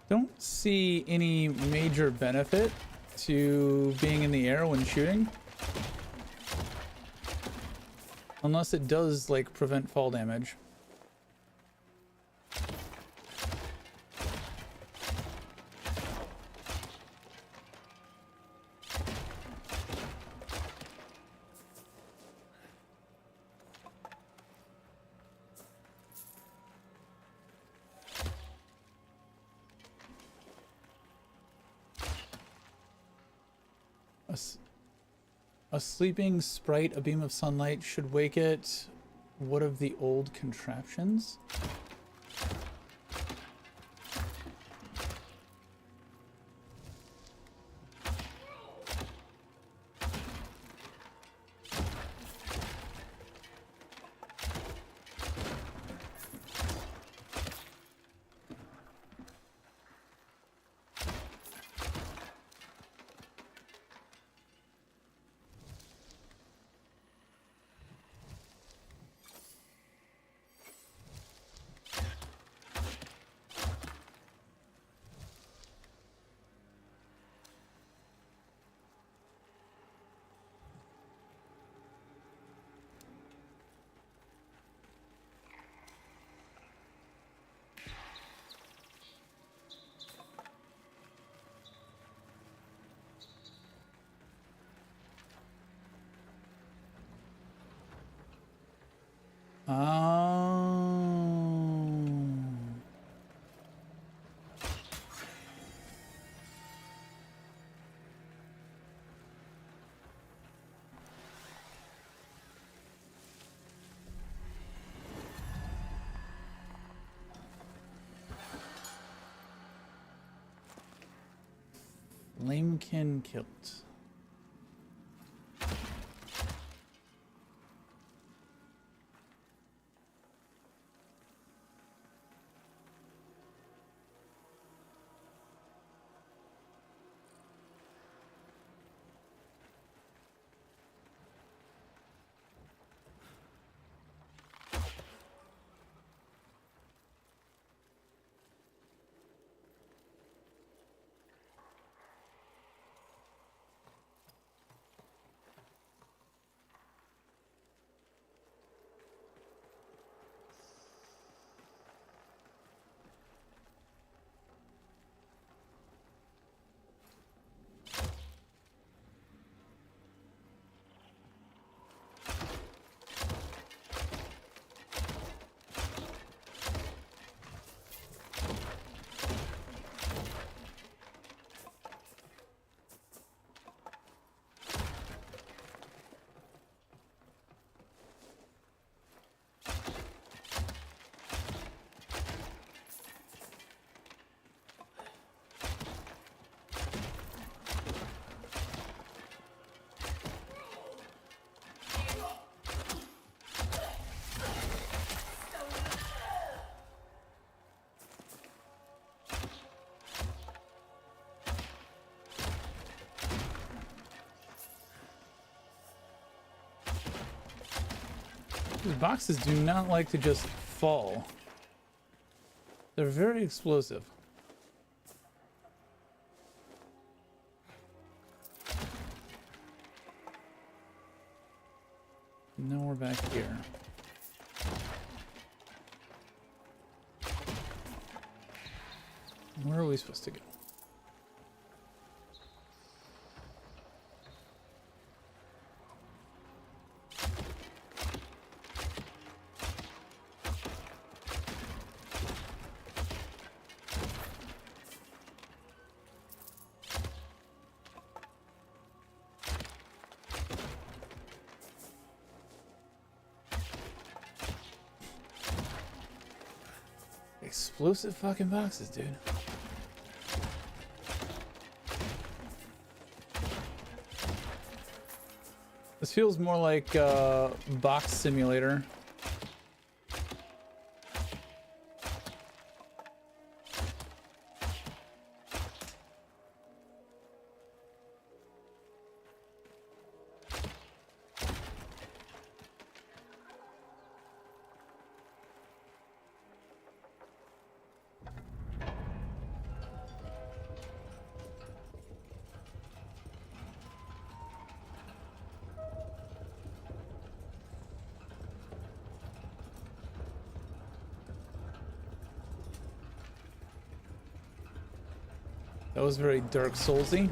Don't see any major benefit to being in the air when shooting. Unless it does, like, prevent fall damage. A sleeping sprite, a beam of sunlight should wake it. What of the old contraptions? Lamekin kilt. These boxes do not like to just fall. They're very explosive. Now we're back here. Where are we supposed to go? Explosive fucking boxes, dude. This feels more like box simulator. That was very Dark Soulsy.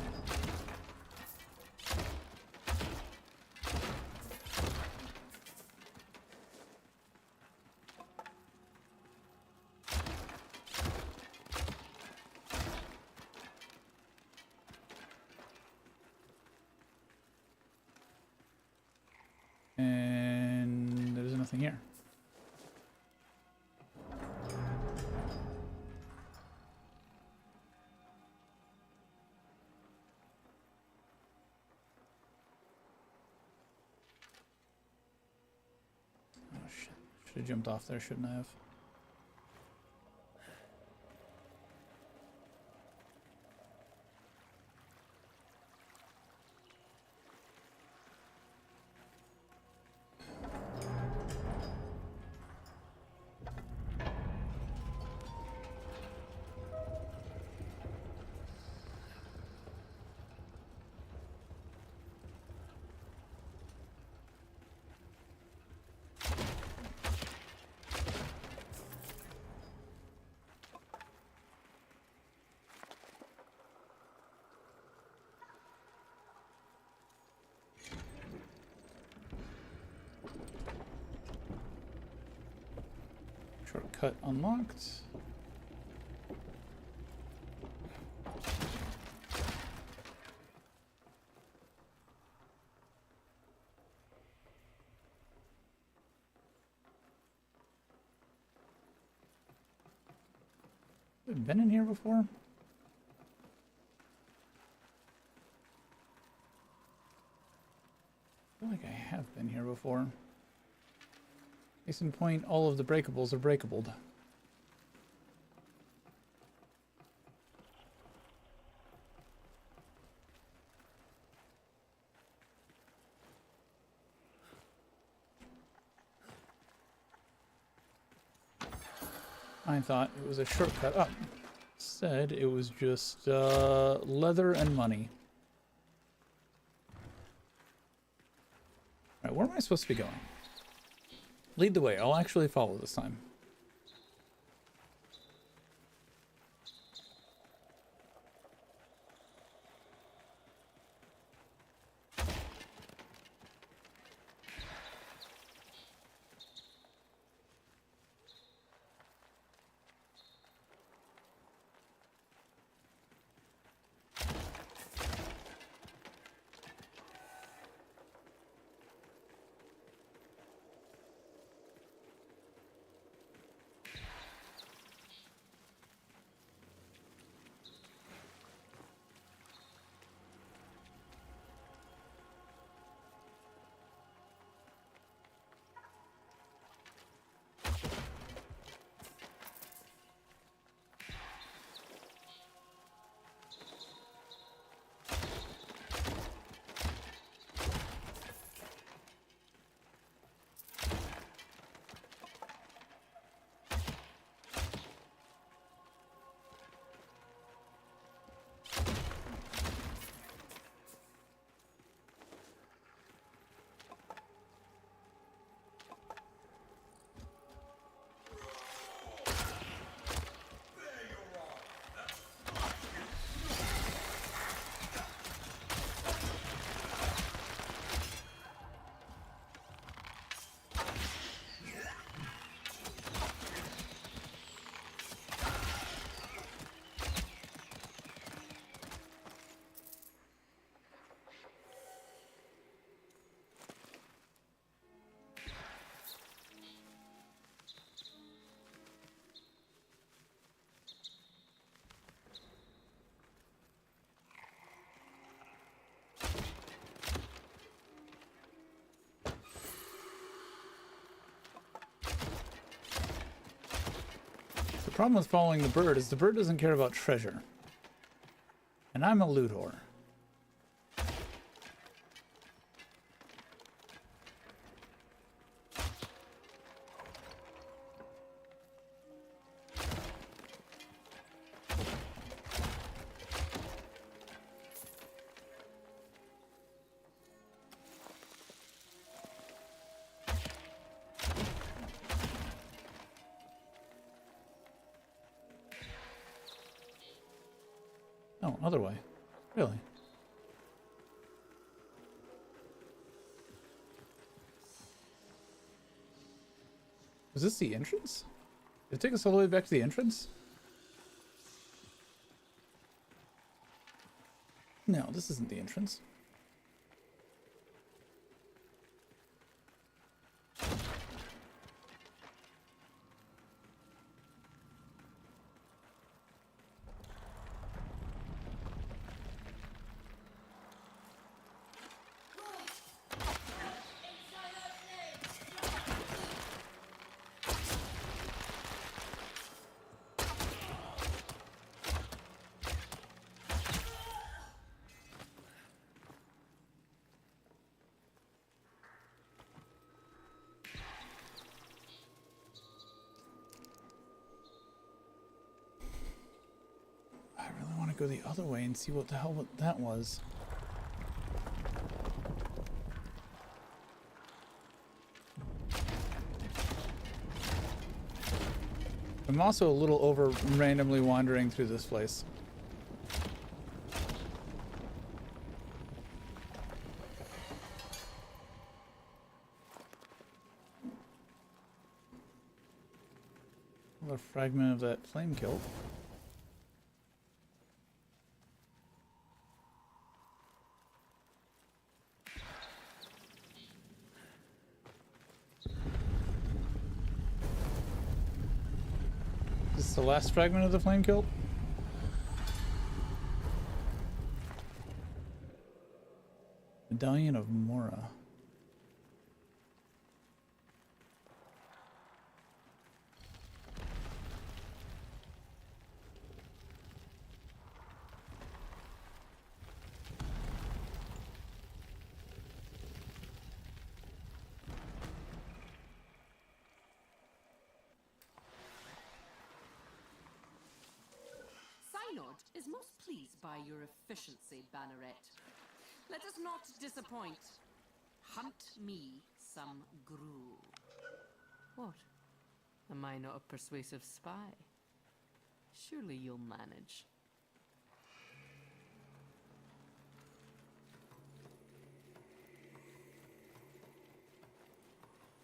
And there's nothing here. Should have jumped off there, shouldn't I have? Shortcut unlocked. Have we been in here before? I feel like I have been here before. Case in point, all of the breakables are breakable. I thought it was a shortcut up. Said it was just leather and money. Alright, where am I supposed to be going? Lead the way. I'll actually follow this time. problem with following the bird is the bird doesn't care about treasure. And I'm a loot whore. Oh, other way. Really? Was this the entrance? Did it take us all the way back to the entrance? No, this isn't the entrance. Go the other way and see what the hell that was. I'm also a little over randomly wandering through this place. A fragment of that flame kilt. The last fragment of the flame kilt? Medallion of Mora. Is most pleased by your efficiency, Banneret. Let us not disappoint. Hunt me some gruel. What? Am I not a persuasive spy? Surely you'll manage.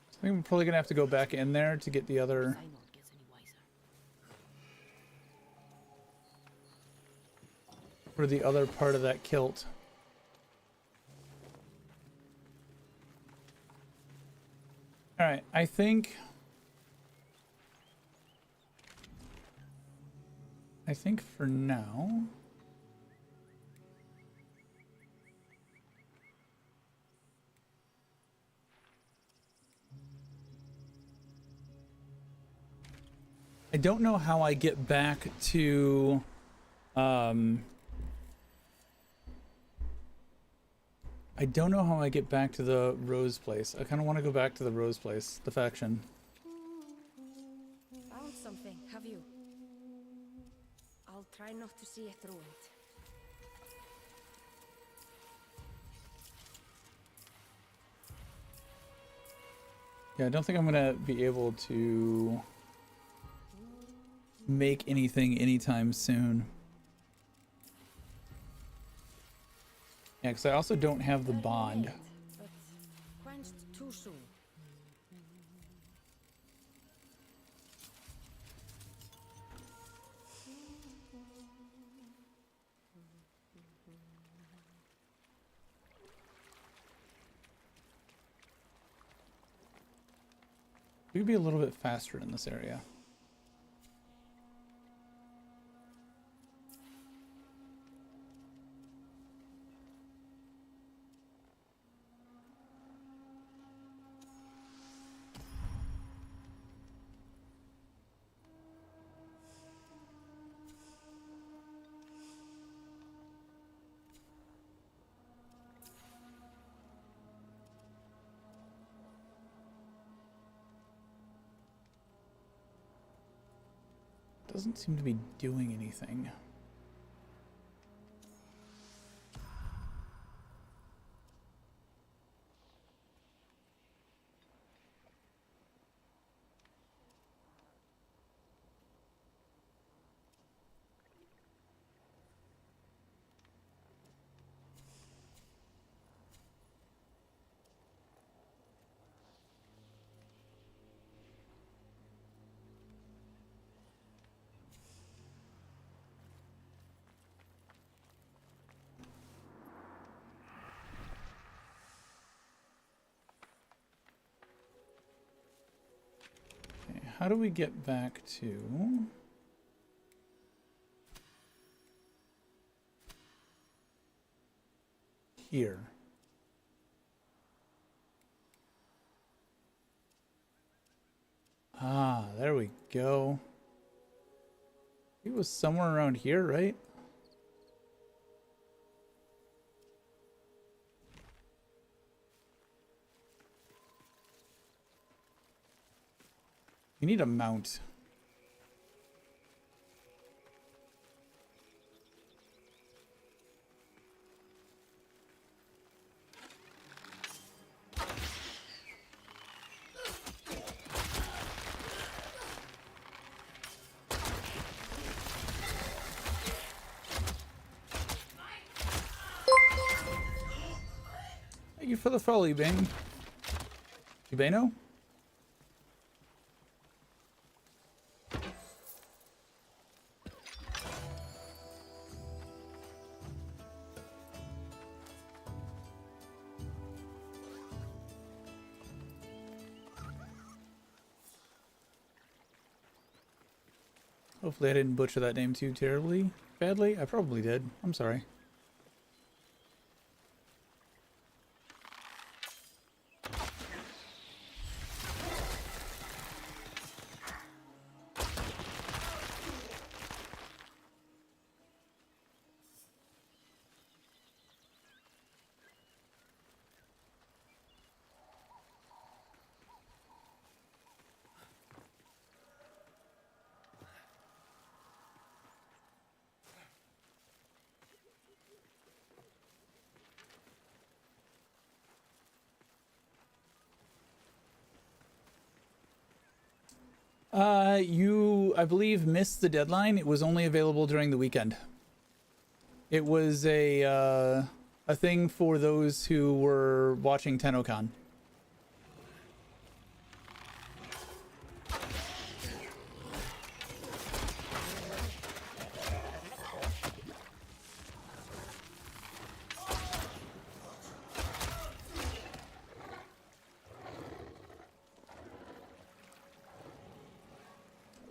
I think we're probably gonna have to go back in there to get the other. For the other part of that kilt. Alright, I think for now I don't know how I get back to I don't know how I get back to the Rose place. I kind of want to go back to the Rose place, the faction. Found something, have you? I'll try not to see it ruined. Yeah, I don't think I'm gonna be able to make anything anytime soon. Yeah, because I also don't have the bond. But quenched too soon. We could be a little bit faster in this area. Doesn't seem to be doing anything. How do we get back to... here? Ah, there we go. It was somewhere around here, right? You need a mount. Thank you for the follow, Ubane. Ubano? Hopefully I didn't butcher that name too terribly badly. I probably did. I'm sorry. You, I believe, missed the deadline. It was only available during the weekend. It was a thing for those who were watching TennoCon.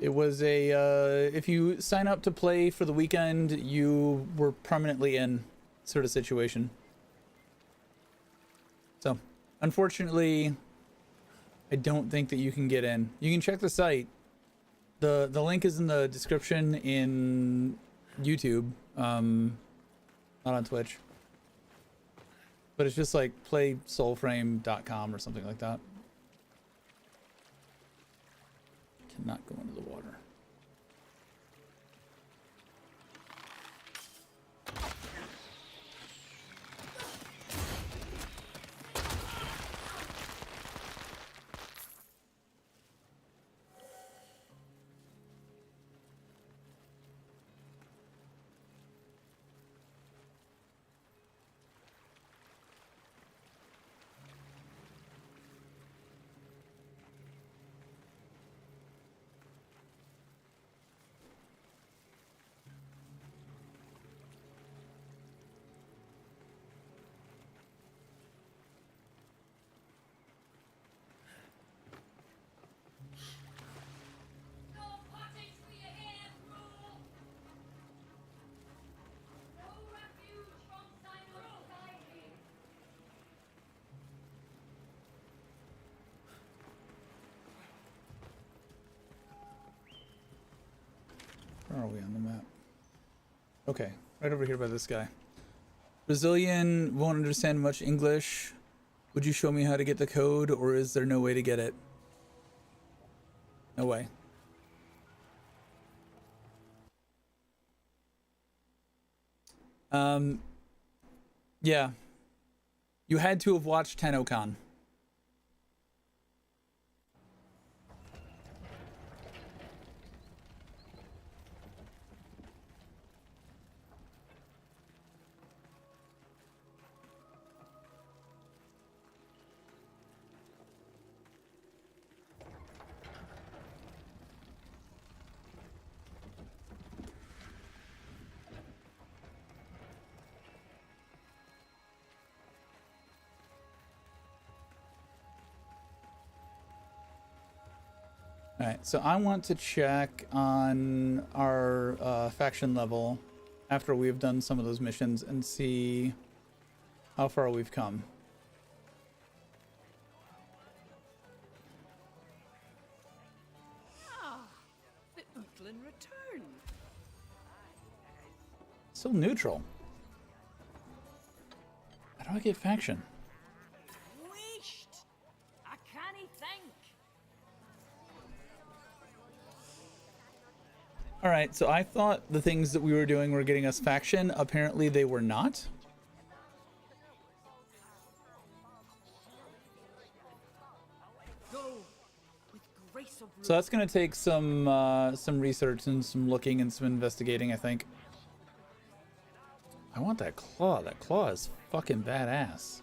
It was a, if you sign up to play for the weekend, you were permanently in sort of situation. So, unfortunately, I don't think that you can get in. You can check the site. The link is in the description in YouTube, not on Twitch. But it's just like playsoulframe.com or something like that. Cannot go into the water. Where are we on the map? Okay, right over here by this guy. Brazilian, won't understand much English. Would you show me how to get the code, or is there no way to get it? No way. Yeah. You had to have watched TennoCon. Alright, so I want to check on our faction level after we've done some of those missions and see how far we've come. Ah, the Uthlin returned. Still neutral. How do I get faction? Wished. I can't think. Alright, so I thought the things that we were doing were getting us faction. Apparently they were not. Go with grace of So that's going to take some research and some looking and some investigating, I think. I want that claw. That claw is fucking badass.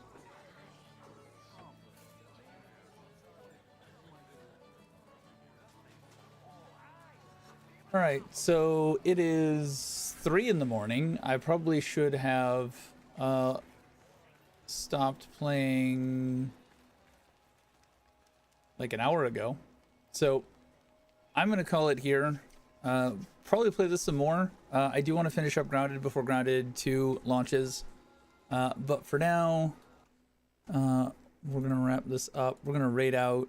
All right, so it is 3 in the morning. I probably should have stopped playing like an hour ago. So I'm going to call it here. Probably play this some more. I do want to finish up Grounded before Grounded 2 launches. But for now, we're going to wrap this up. We're going to raid out.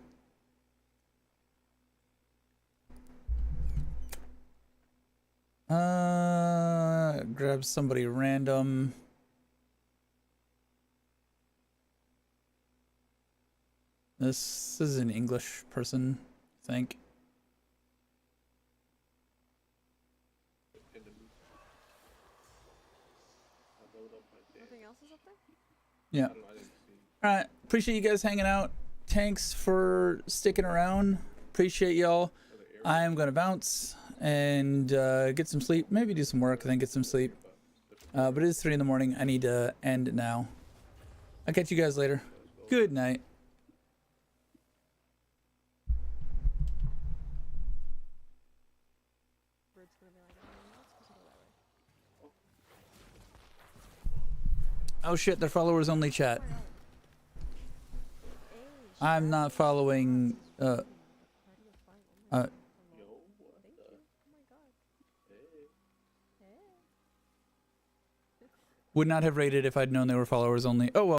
Grab somebody random. This is an English person, I think. Nothing else is up there? Yeah. Alright, appreciate you guys hanging out. Thanks for sticking around. Appreciate y'all. I am gonna bounce and get some sleep. Maybe do some work and then get some sleep. But it is 3 in the morning. I need to end now. I'll catch you guys later. Good night. Oh shit, they're followers only chat. I'm not following would not have rated if I'd known they were followers only. Oh well.